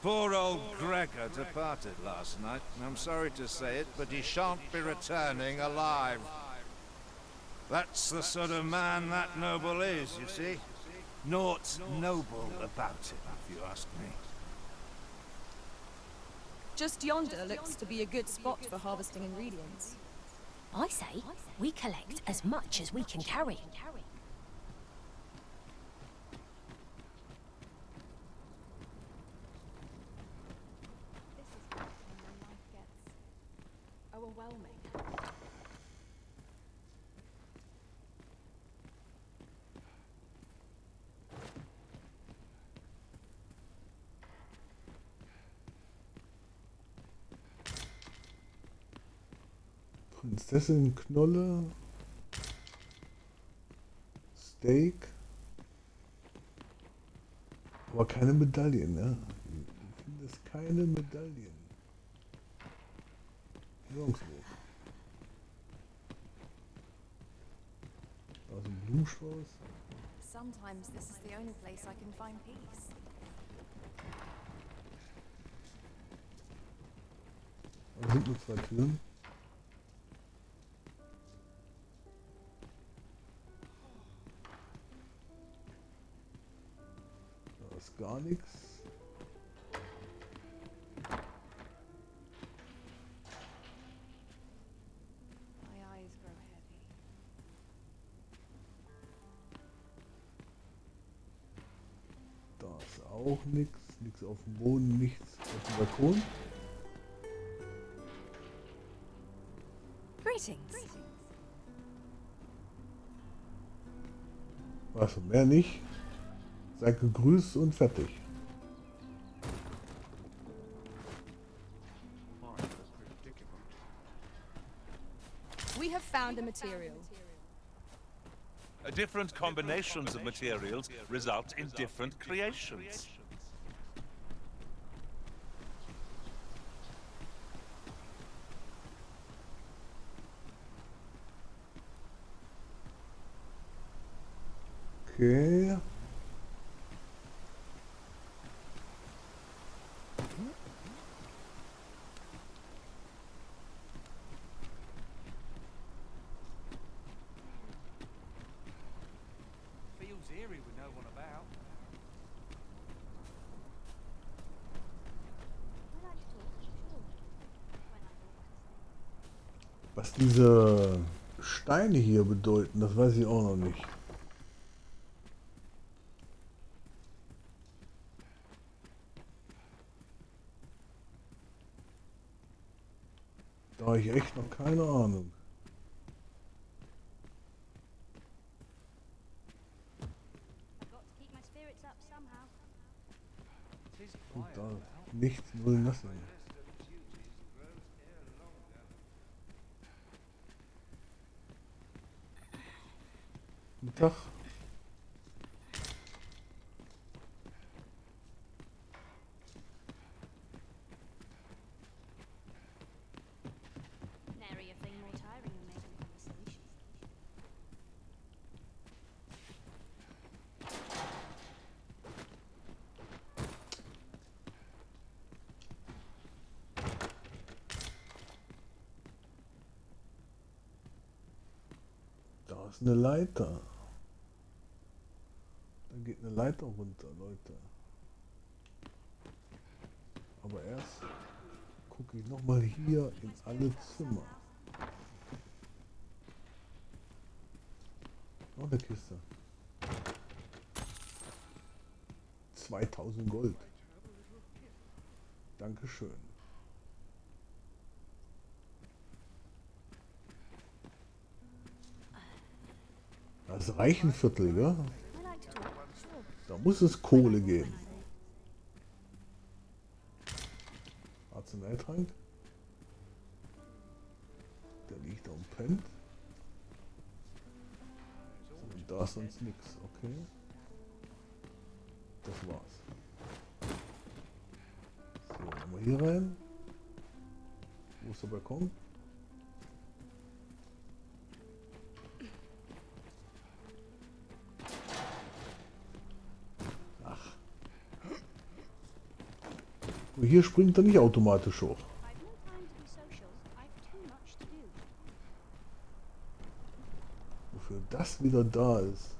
Poor old Gregor departed last night. I'm sorry to say it, but he shan't be returning alive. That's the sort of man that noble is, you see. Naught noble about him, if you ask me. Just yonder looks to be a good spot for harvesting ingredients. I say, we collect as much as we can carry. Overwhelming. Prinzessin Knolle. Steak. Aber keine Medaillen, ne? Du findest keine Medaillen. Nirgendwo. Da ist ein Blumenstrauß. Sometimes this is the only place I can find peace. Da sind nur 2 Türen. Da ist gar nichts. Da ist auch nichts. Nichts auf dem Boden, nichts auf dem Balkon. Greetings. Also mehr nicht. Seid gegrüßt und fertig. We have found a material. Different combinations of materials result in different creations. Okay. Feels eerie with no one about. Was diese Steine hier bedeuten, das weiß ich auch noch nicht. Da habe ich echt noch keine Ahnung. Und da nichts, null, nothing. Guten Tag. Nary a thing more tiring than making conversation. Da ist eine Leiter. Da geht eine Leiter runter, Leute. Aber erst gucke Gucke ich nochmal hier in alle Zimmer. Noch eine Kiste. 2000 Gold. Dankeschön. Das Reichenviertel, ja? Da muss es Kohle geben. Arzneitrank. Der liegt am Pennt. Und da ist sonst nichts, okay. Das war's. So, nochmal hier rein. Wo ist der Balkon? Ach. Und hier springt er nicht automatisch hoch. Wofür das wieder da ist.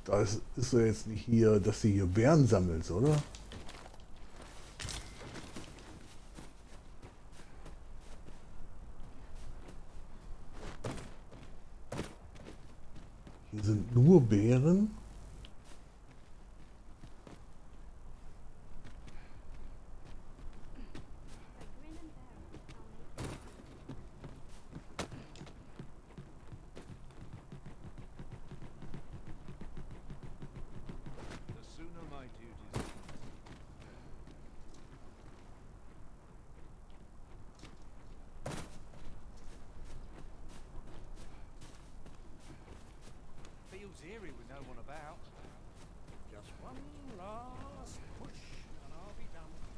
Das ist so jetzt nicht hier, dass sie hier Bären sammelt, oder? Hier sind nur Bären. Feels eerie with no one about. Just one last push and I'll be done for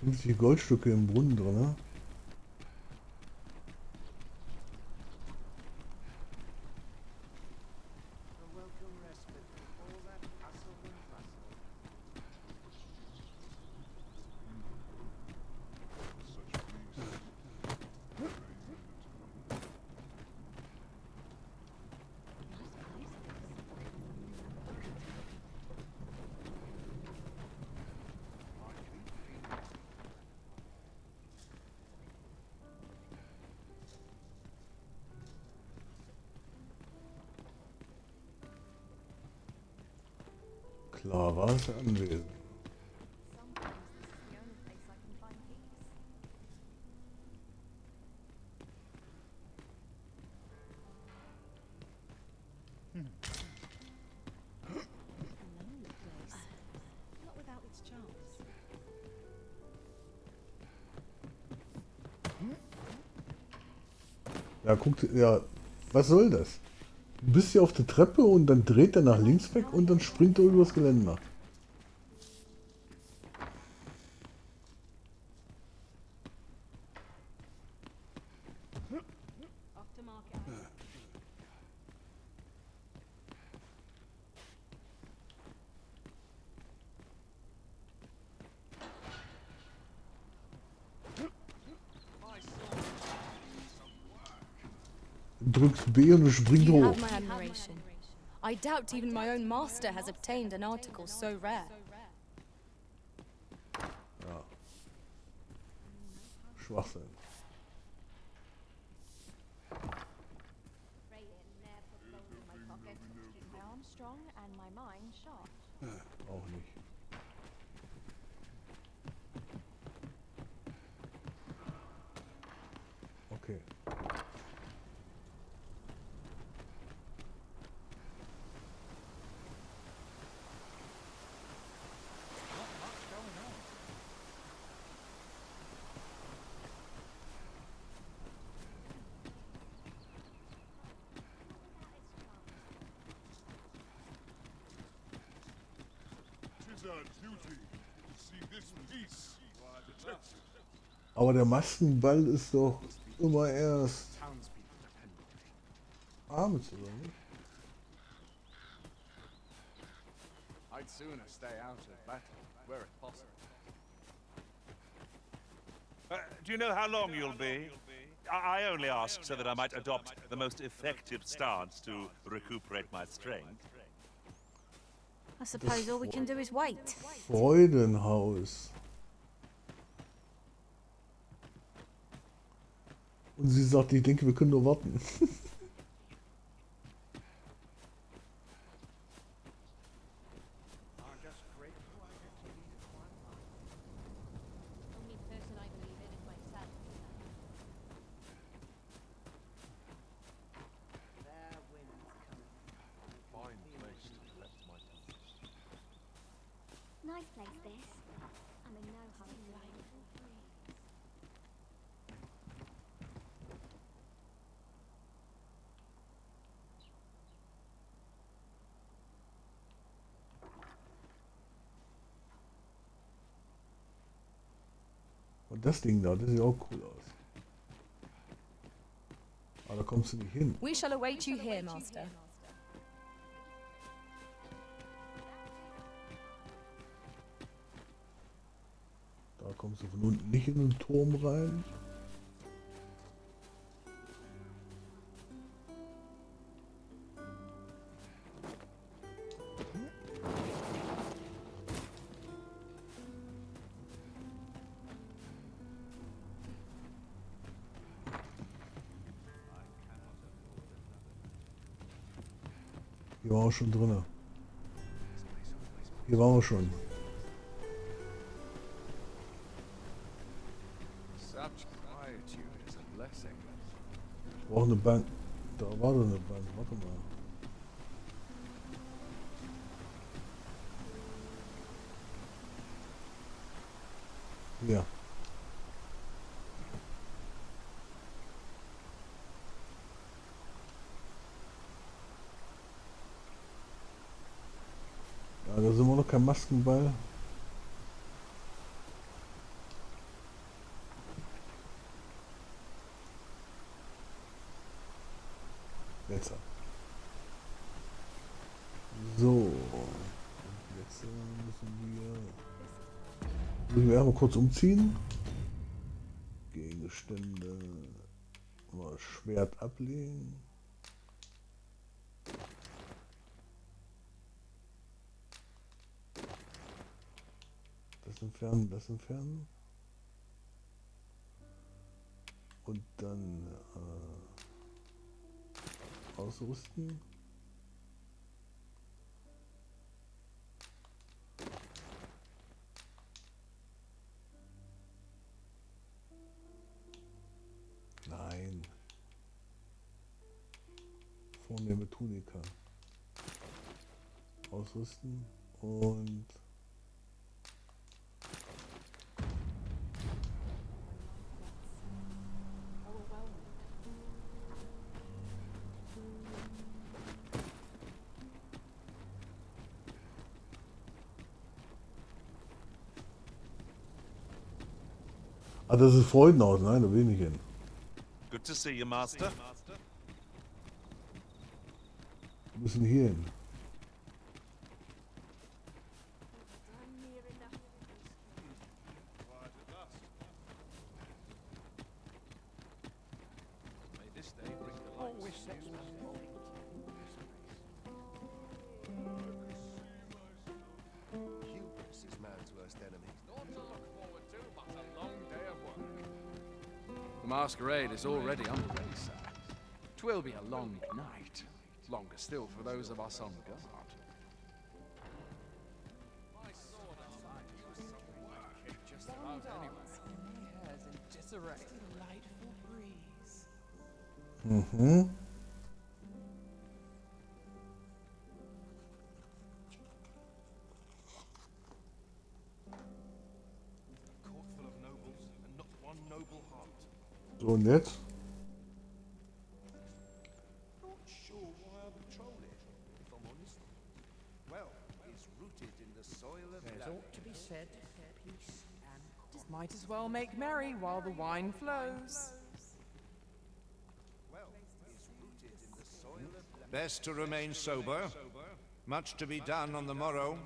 the day. 50 Goldstücke im Brunnen drin, ne? Clara ist anwesend. Ja, guckt, ja, was soll das? Du bist hier auf der Treppe und dann dreht er nach links weg und dann springt er über das Geländer. Du drückst B und du springst You hoch. have my admiration. I doubt even my own master has obtained an article so rare. Ja. Schwachsinn. Auch nicht. Okay. Aber der Maskenball ist doch immer erst abends, oder nicht? I'd sooner stay out of battle, were it possible. Do you know how long you'll be? I only ask so that I might adopt the most effective stance to recuperate my strength. I suppose all we can do is wait. Freudenhaus. Und sie sagt, ich denke, wir können nur warten. Nice place this. I'm in no hurry. Und das Ding da, das sieht auch cool aus. Aber da kommst du nicht hin. We shall await you here, Master. Da kommst du von unten nicht in den Turm rein. Hier waren wir schon drin. Hier waren wir schon. Such quietude is a blessing. Ich brauche eine Bank. Da war doch eine Bank. Warte mal. Hier. Ja, da sind wir noch kein Maskenball. Jetzt. So. Und jetzt müssen wir erstmal kurz umziehen. Gegenstände. Mal Schwert ablegen. Das entfernen, das entfernen. Und dann ausrüsten. Nein. Vornehme Tunika. Ausrüsten und ah, das ist Freudenhaus, nein, da will ich nicht hin. Good to see you, Master. Wir müssen hier hin. Hubris is man's worst enemy. Not to look forward to, but a long day of work. The masquerade is already underway, sir. 'Twill be a long night. Longer still for those of us on guard. My sword outside you just about anywhere. My hair's in disarray. Delightful breeze. Mhm. A court full of nobles and not one noble heart. So, und jetzt? Not sure why I patrol it, if I'm honest. Well, it's rooted in the soil of There's Black. ought to be said for peace. Might as well make merry while the wine flows. Best to remain sober. Much to be done on the morrow.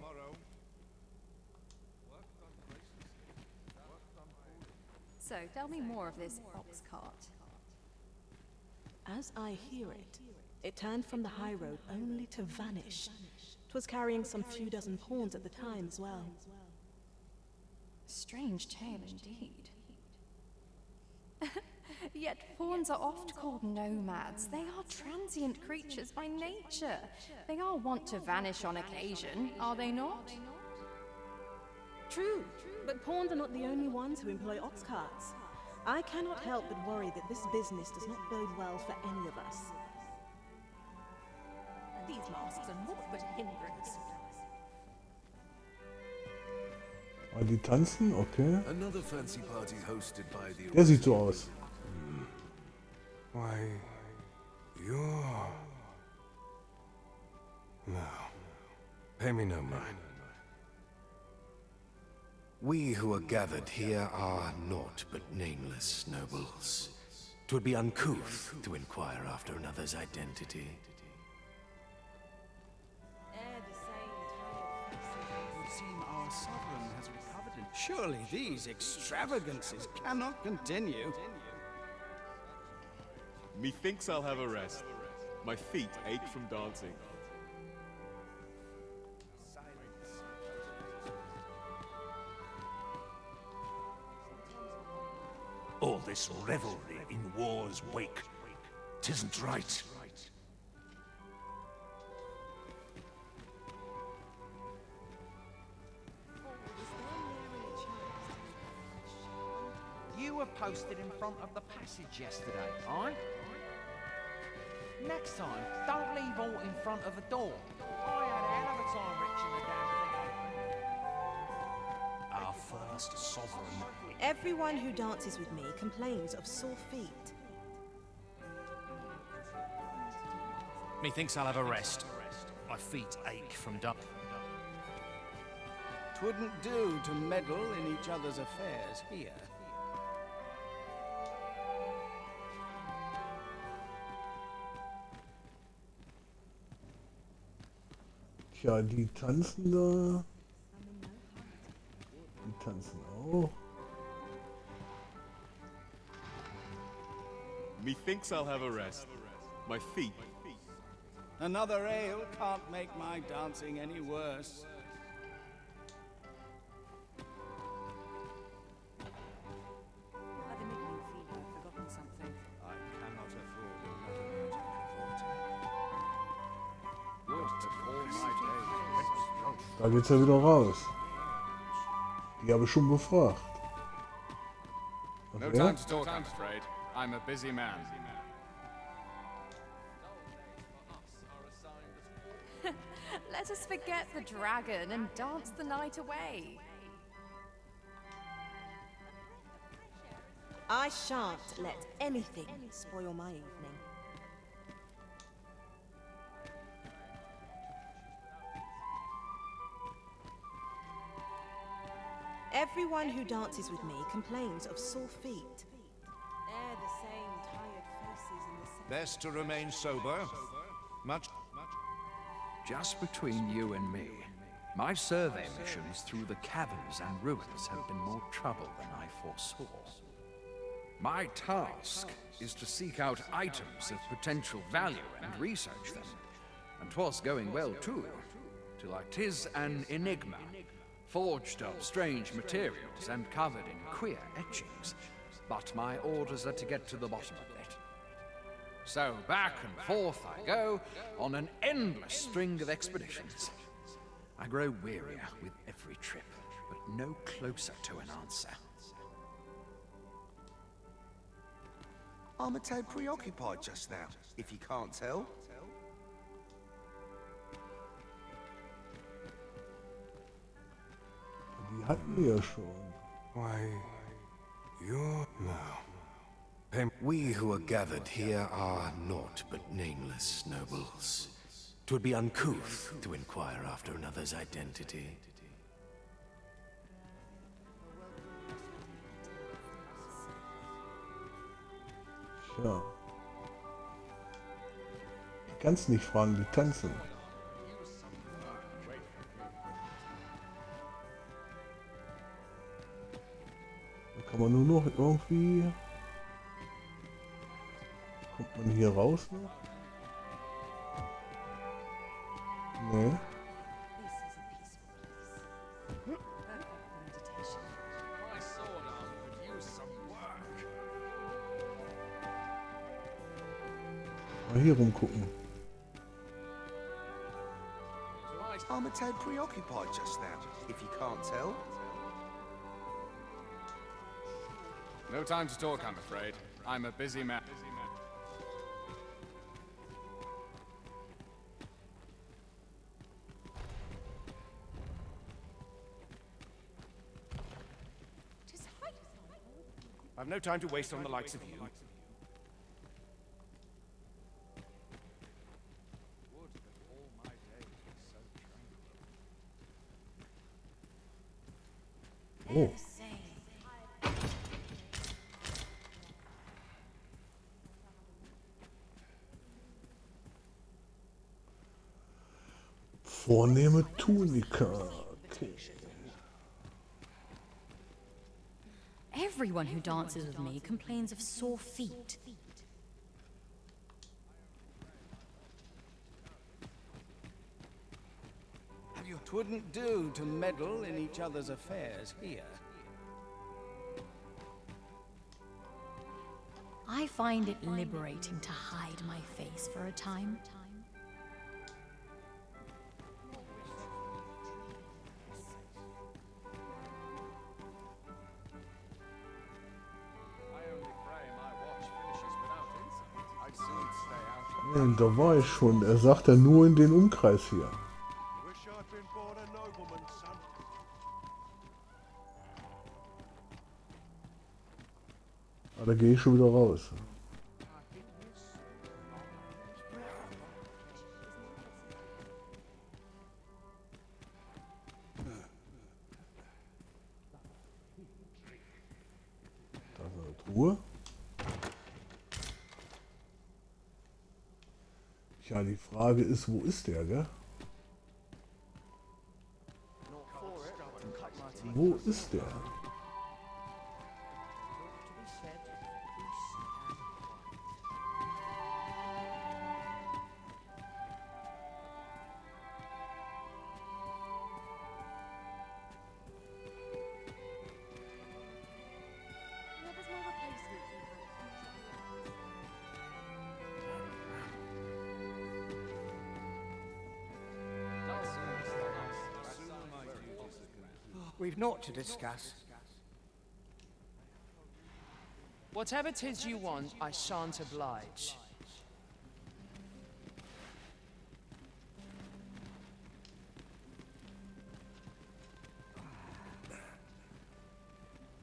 So, tell me more of this ox cart. As I hear it, it turned from the high road only to vanish. 'Twas carrying some few dozen pawns at the time as well. Strange tale indeed. Yet fawns are oft called nomads. They are transient creatures by nature. They are wont to vanish on occasion, are they not? True, but pawns are not the only ones who employ ox carts. I cannot help but worry that this business does not bode well for any of us. These masks are naught but a hindrance. Ah, die tanzen? Okay. Another fancy party hosted by the... Der sieht so aus. Why, you're... No. Pay me no mind. We who are gathered here are naught but nameless nobles. 'Twould be uncouth to inquire after another's identity. It would seem our sovereign has recovered and... Surely these extravagances cannot continue. Methinks I'll have a rest. My feet ache from dancing. All this revelry in war's wake, 'tisn't right. You were posted in front of the passage yesterday, aye? Next time, don't leave all in front of a door. I had a hell of a time reaching the damn thing open. Our first sovereign. Everyone who dances with me complains of sore feet. Methinks I'll have a rest. My feet ache from dancing. 'Twouldn't do to meddle in each other's affairs here. Tja, die tanzen da. Die tanzen auch. Methinks I'll have a rest. My feet. Another ale can't make my dancing any worse. Either make me feel I've forgotten something. I cannot afford another night of cavorting. Da geht's ja wieder raus. Die habe ich schon befragt. No Okay. time to talk, I'm afraid. I'm a busy man. Let us forget the dragon and dance the night away. I shan't let anything spoil my evening. Everyone who dances with me complains of sore feet. They're the same tired faces in the same... Best to remain sober. Much... Just between you and me, my survey missions through the caverns and ruins have been more trouble than I foresaw. My task is to seek out items of potential value and research them. And 'twas going well too, till 'tis an enigma, forged of strange materials and covered in queer etchings. But my orders are to get to the bottom of it. So back and forth I go on an endless string of expeditions. I grow wearier with every trip, but no closer to an answer. I'm a tad preoccupied just now, if you can't tell. Die hatten wir ja schon. Why, you're... No. We who are gathered here are naught but nameless nobles. 'Twould be uncouth to inquire after another's identity. Ja. Die kannst nicht fragen, die tanzen. Da kann man nur noch irgendwie... Kommt man hier raus noch? Nee. Mal hier rumgucken. I'm a tad preoccupied just now, if you can't tell. No time to talk, I'm afraid. I'm a busy man. I've no time to waste on the likes of you. Oh. Vornehme Tunika. Okay. Everyone who dances with me complains of sore feet. Twouldn't do to meddle in each other's affairs here. I find it liberating to hide my face for a time. Nein, da war ich schon. Er sagt ja nur in den Umkreis hier. Da gehe ich schon wieder raus. Da ist eine Truhe. Ja, die Frage ist, wo ist der, gell? Wo ist der? We've naught to discuss. Whatever 'tis you want, I shan't oblige.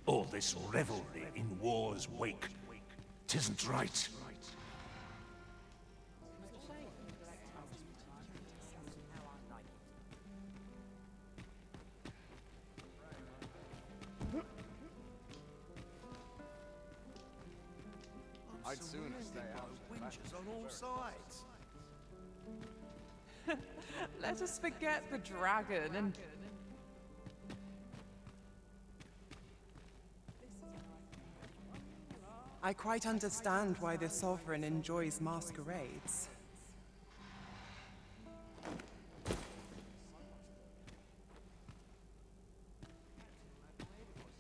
All this revelry in war's wake, 'tisn't right. I'd sooner stay out. Winches on all sides. Let us forget the dragon and... I quite understand why the Sovereign enjoys masquerades.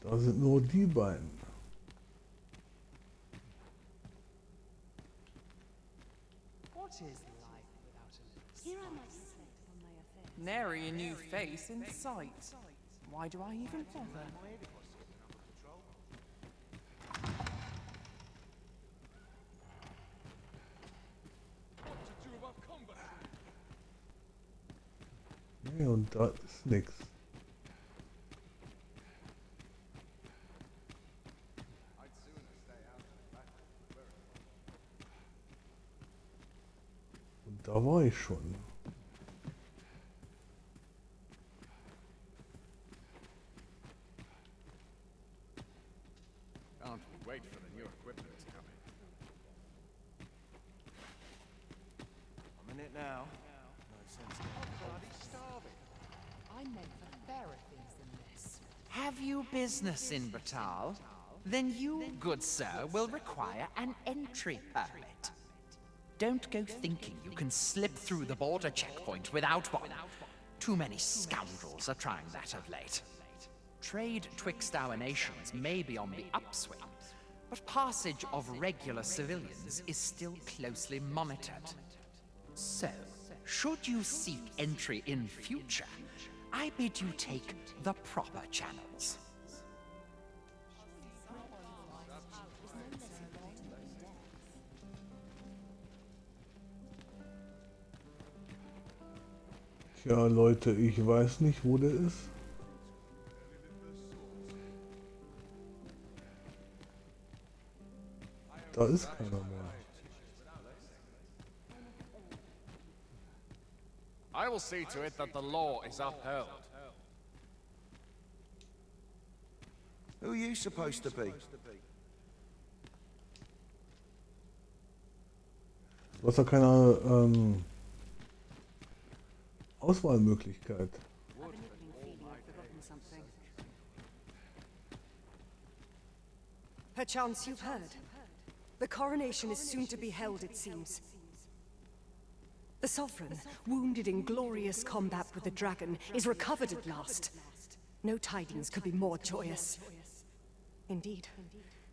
Da sind nur die beiden. What is life without a nary a new face in sight. Why do I even bother? Nee, und da ist nix. Und da war ich schon. Can't wait for the new equipment coming. I'm meant for fairer things than this. Have you business in Batal? Then you, good sir, will require an entry permit. Don't go thinking you can slip through the border checkpoint without one. Too many scoundrels are trying that of late. Trade twixt our nations may be on the upswing, but passage of regular civilians is still closely monitored. So, should you seek entry in future, I bid you take the proper channels. Tja, Leute, ich weiß nicht, wo der ist. Da ist keiner mehr. I will see to it that the law is upheld. Who are you supposed to be? Du hast ja keine Auswahlmöglichkeit. Perchance you've heard. The coronation is soon to be held, it seems. The Sovereign, wounded in glorious combat with the dragon, is recovered at last. No tidings could be more joyous. Indeed,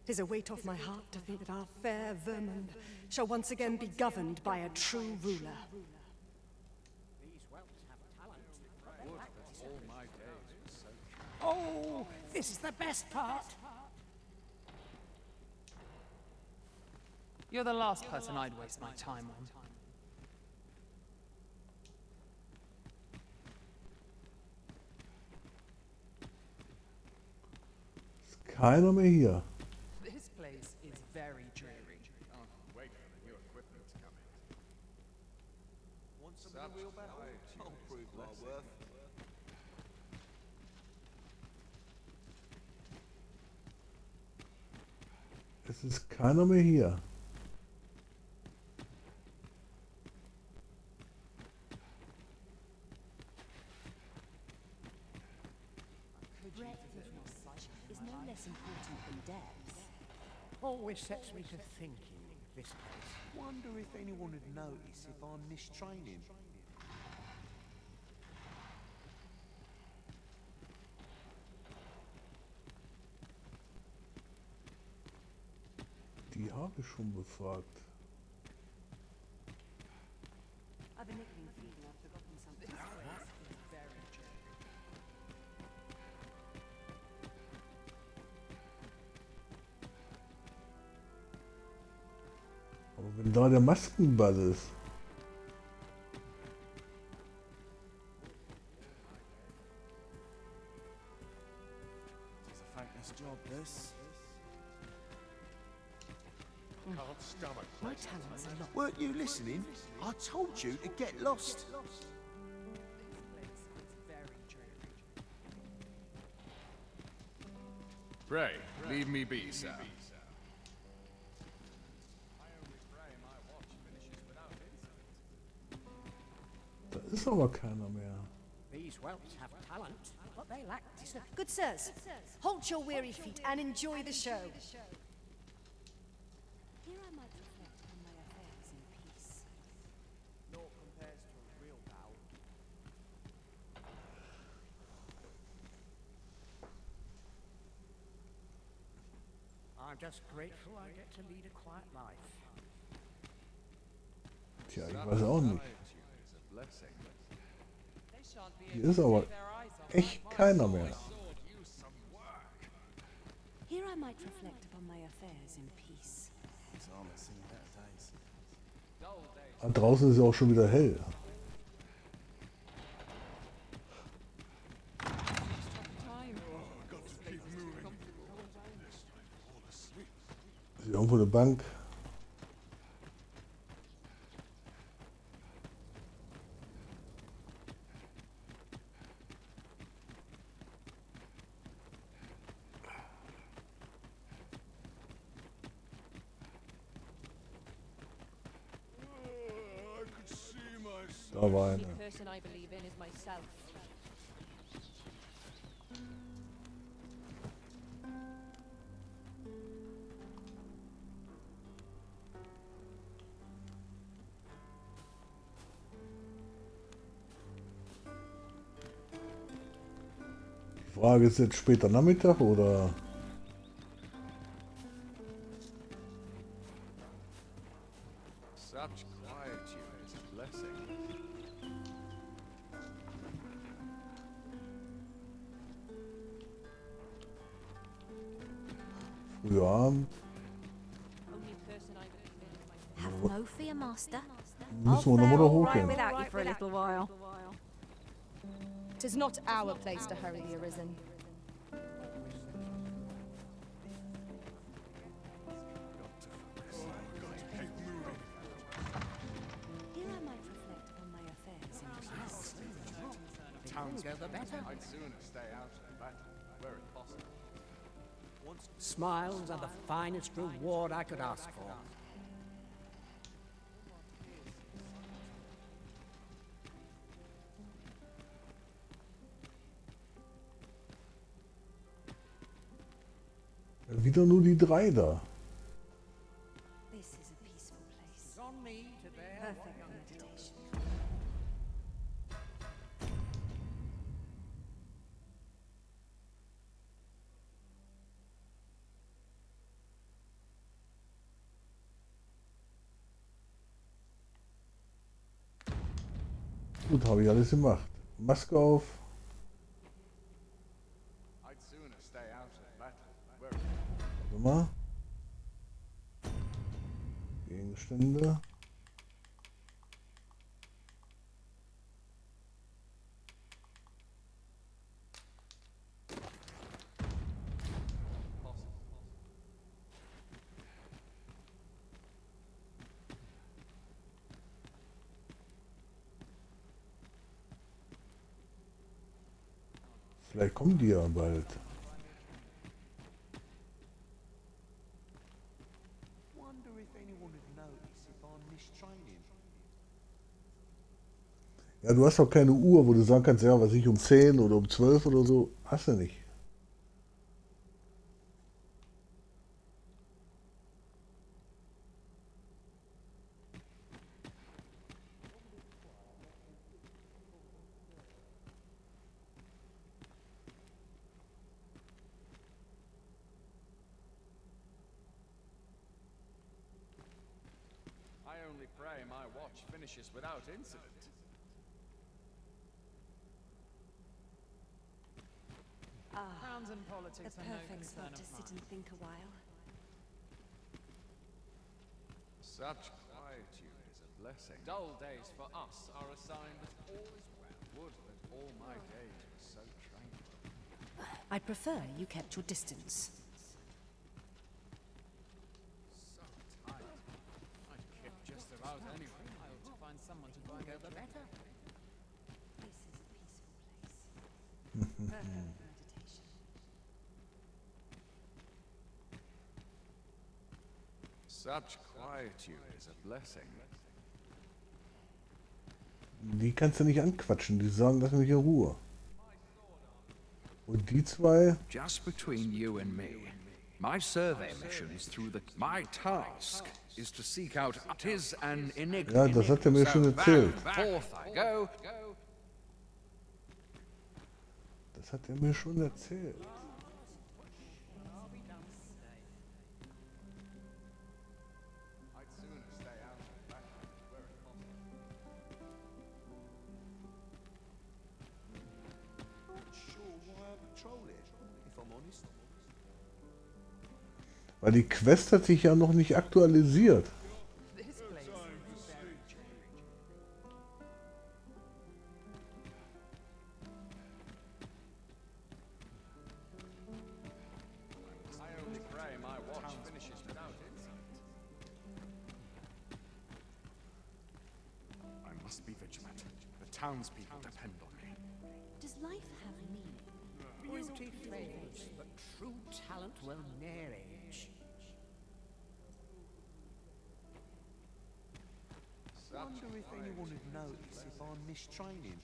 'tis a weight off my heart to think that our fair Vermund shall once again be governed by a true ruler. Oh, this is the best part. You're the last person I'd waste my time on. Ist keiner mehr hier. This place is very dreary. Wait for the new equipment to come in. Want some of the wheelbarrow? I'll prove my worth. Es ist keiner mehr hier. Is no less important than depth. Always sets me to thinking, this place. Wonder if anyone would notice if I'm mistraining. Die habe ich schon befragt. I've been nickling feet and I've forgotten something. This place is very dreary. Aber wenn da der Maskenball ist. It's a thankless job, this. Can't stomach. My talents are not. Weren't you listening? I told you to get lost. Pray, leave me be, sir. Da ist aber keiner mehr. These whelps have talent, but they lack discipline. Good sirs, halt your weary feet and enjoy the show. Here I might reflect on my affairs in peace. Naught compares to a real bow. I'm just grateful I get to lead a quiet life. Tja, ich weiß auch nicht. Hier ist aber echt keiner mehr. Here I might reflect upon my affairs in peace. Da draußen ist ja auch schon wieder hell. Ist hier irgendwo eine Bank? Da war The eine. only person I believe in is myself. Frage ist jetzt später Nachmittag oder... Such quietude is a blessing. Früher Abend. Have no fear, Master. Müssen wir nochmal da hochgehen. Without you for a little while. 'Tis not our place to hurry the Arisen. Here I might reflect upon my affairs in peace. The towns go the better. I'd sooner stay out of battle, were it possible. Smiles are the finest reward I could ask for. Wieder nur die 3 da. This is a peaceful place. It's on me to bear. Perfect for meditation. Gut, habe ich alles gemacht. Maske auf. I'd sooner stay out of battle, were it Warte mal. Gegenstände. Vielleicht kommen die ja bald. Wonder if anyone would notice if I'm mistraining. Ja, du hast doch keine Uhr, wo du sagen kannst, ja, was ich um 10 oder um 12 oder so. Hast du nicht. I only pray my watch finishes without incident. Crowns and politics the are no perfect concern spot to of sit mine. and think a while. Such quietude is a blessing. Dull days for us are a sign that all is well. Would that all my days were so tranquil. I'd prefer you kept your distance. So tight. I'd kick just about anyone. I ought to find someone to buy me The better. This is a peaceful place. Perfect for meditation. Such quietude is a blessing. Die kannst du nicht anquatschen. Die sagen, lass mich in Ruhe. Und die zwei... Just between you and me, my survey missions through the... My task is to seek out... Tis an enigma. Ja, das hat er mir schon erzählt. Forth I go. Das hat er mir schon erzählt. I'd sooner stay out of battle, were it possible. Not sure why I patrol it, if I'm honest. Weil die Quest hat sich ja noch nicht aktualisiert. This place is very I only pray my watch finishes without incident. I must be vigilant. The townspeople depend on me. Does life have meaning? Or is it Beauty fades, but true talent will ne'er age. Wonder if anyone would notice if I'm mistraining.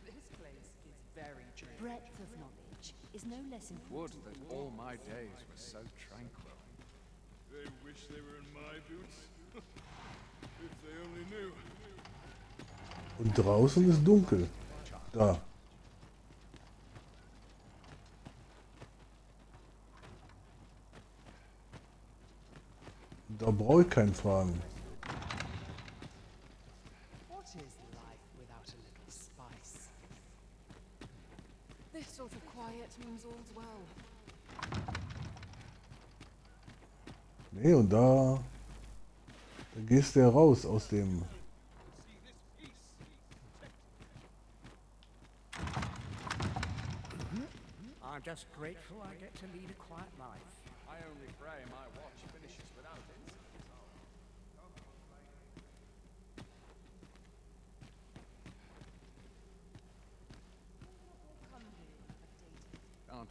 This place is very dreary. Breadth of knowledge is no less Would important. that all my days were so tranquil. They wish they were in my boots. Und draußen ist dunkel. Da. Da brauche ich keinen fragen. What is life without a little spice? This sort of quiet means all's well. Nee, und da gehst du ja raus aus dem... I'm just grateful I get to lead a quiet life. I only pray my watch finishes without incident.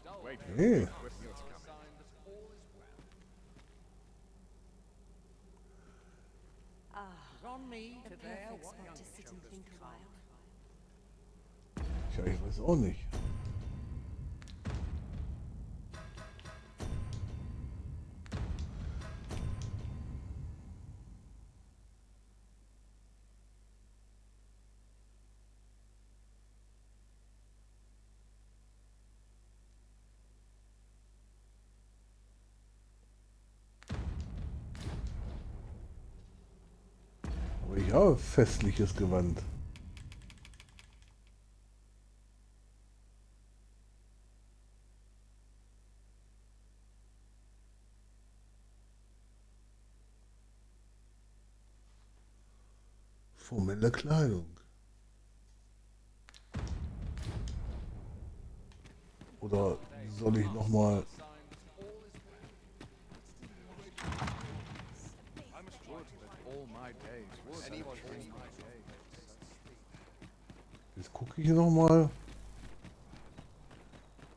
Can't wait for Hey. the equipment to come. It's on me A to bear perfect what spot young to sit and shoulders think a while. Tja, ich weiß auch nicht. Aber ich habe festliches Gewand. Formelle Kleidung. Oder soll ich noch mal... Jetzt gucke ich noch mal,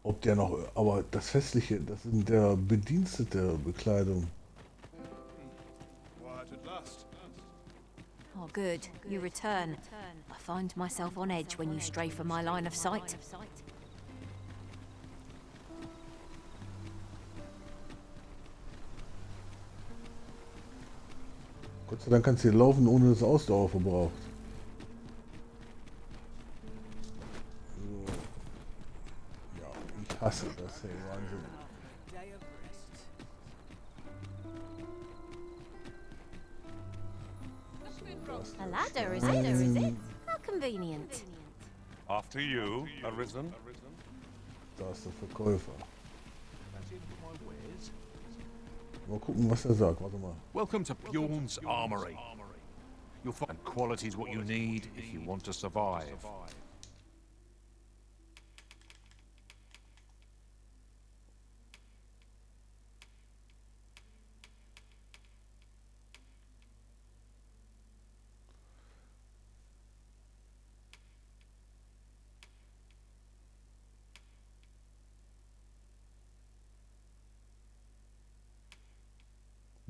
ob der noch... Aber das Festliche, das sind der Bedienstete Bekleidung. Oh, good. You return. I find myself on edge when you stray from my line of sight. Gott sei Dank kannst du hier laufen, ohne dass es Ausdauer verbraucht. So. Ja, ich hasse das, hey, Wahnsinn. A ladder, is it? How convenient. After you, Arisen. Da ist der Verkäufer. Mal gucken, was er sagt. Warte mal. Welcome to Bjorn's Armory. You'll find quality's what you need if you want to survive.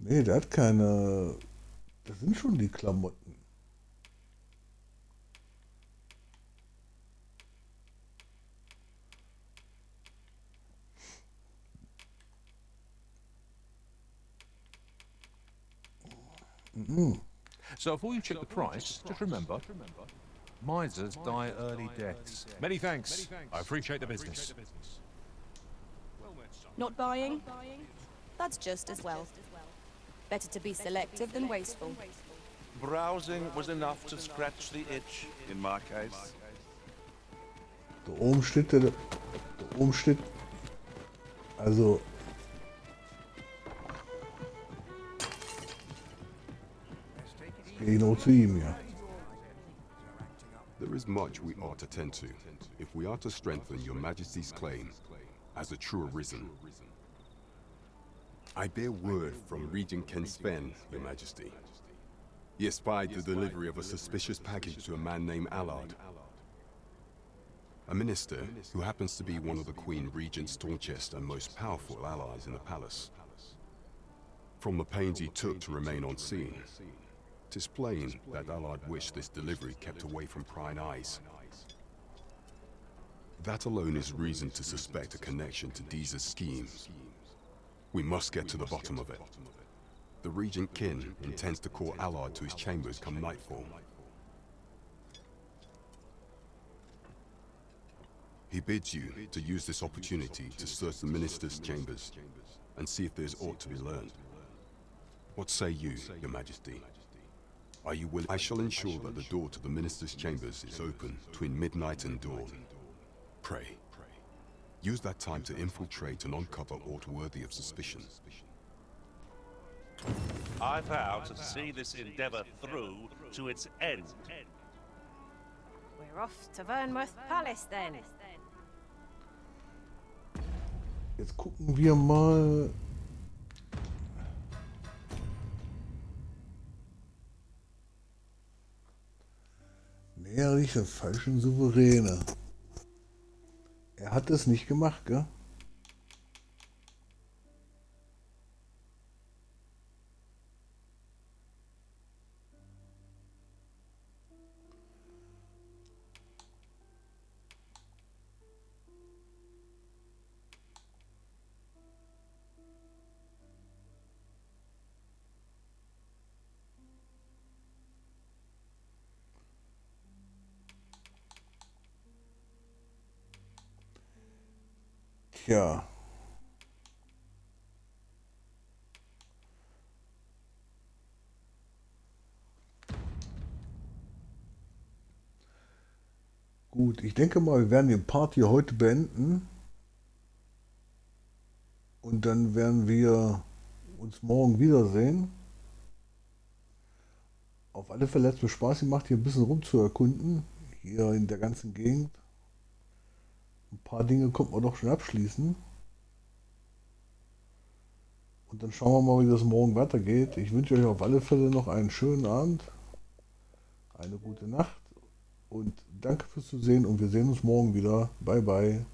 Nee, der hat keine... Das sind schon die Klamotten. So before you check the price, just remember, misers die early deaths. Many thanks. I appreciate the business. Not buying? That's just as well. Better to be selective than wasteful. Browsing was enough to scratch the itch, in my case. Da oben steht der... Da oben steht... Also... Jetzt gehe ich noch zu ihm, ja. There is much we ought to tend to, if we are to strengthen your Majesty's claim as a true Arisen. I bear word from Regent Ken Sven, Your Majesty. He espied the delivery of a suspicious package to a man named Allard. A minister who happens to be one of the Queen Regent's staunchest and most powerful allies in the palace. From the pains he took to remain on scene, 'tis plain that Allard wished this delivery kept away from prying eyes. That alone is reason to suspect a connection to Deeza's schemes. We must get to the bottom of it. The Regent Kin intends to call Allard to his chambers come nightfall. He bids you to use this opportunity to search the Minister's chambers and see if there's aught to be learned. What say you, Your Majesty? Are you willing? I shall ensure that the door to the Minister's chambers is open between midnight and dawn. Pray. Use that time to infiltrate and uncover aught worthy of suspicion. I vow to see this endeavor through to its end. We're off to Vernworth Palace then. Jetzt gucken wir mal. Näher dich des falschen Souveräne. Er hat es nicht gemacht, gell? Tja. Gut, ich denke mal, wir werden den Part hier heute beenden. Und dann werden wir uns morgen wiedersehen. Auf alle Fälle hat es mir Spaß gemacht, hier ein bisschen rumzuerkunden. Hier in der ganzen Gegend. Ein paar Dinge konnte man doch schon abschließen. Und dann schauen wir mal, wie das morgen weitergeht. Ich wünsche euch auf alle Fälle noch einen schönen Abend, eine gute Nacht und danke fürs Zusehen und wir sehen uns morgen wieder. Bye bye.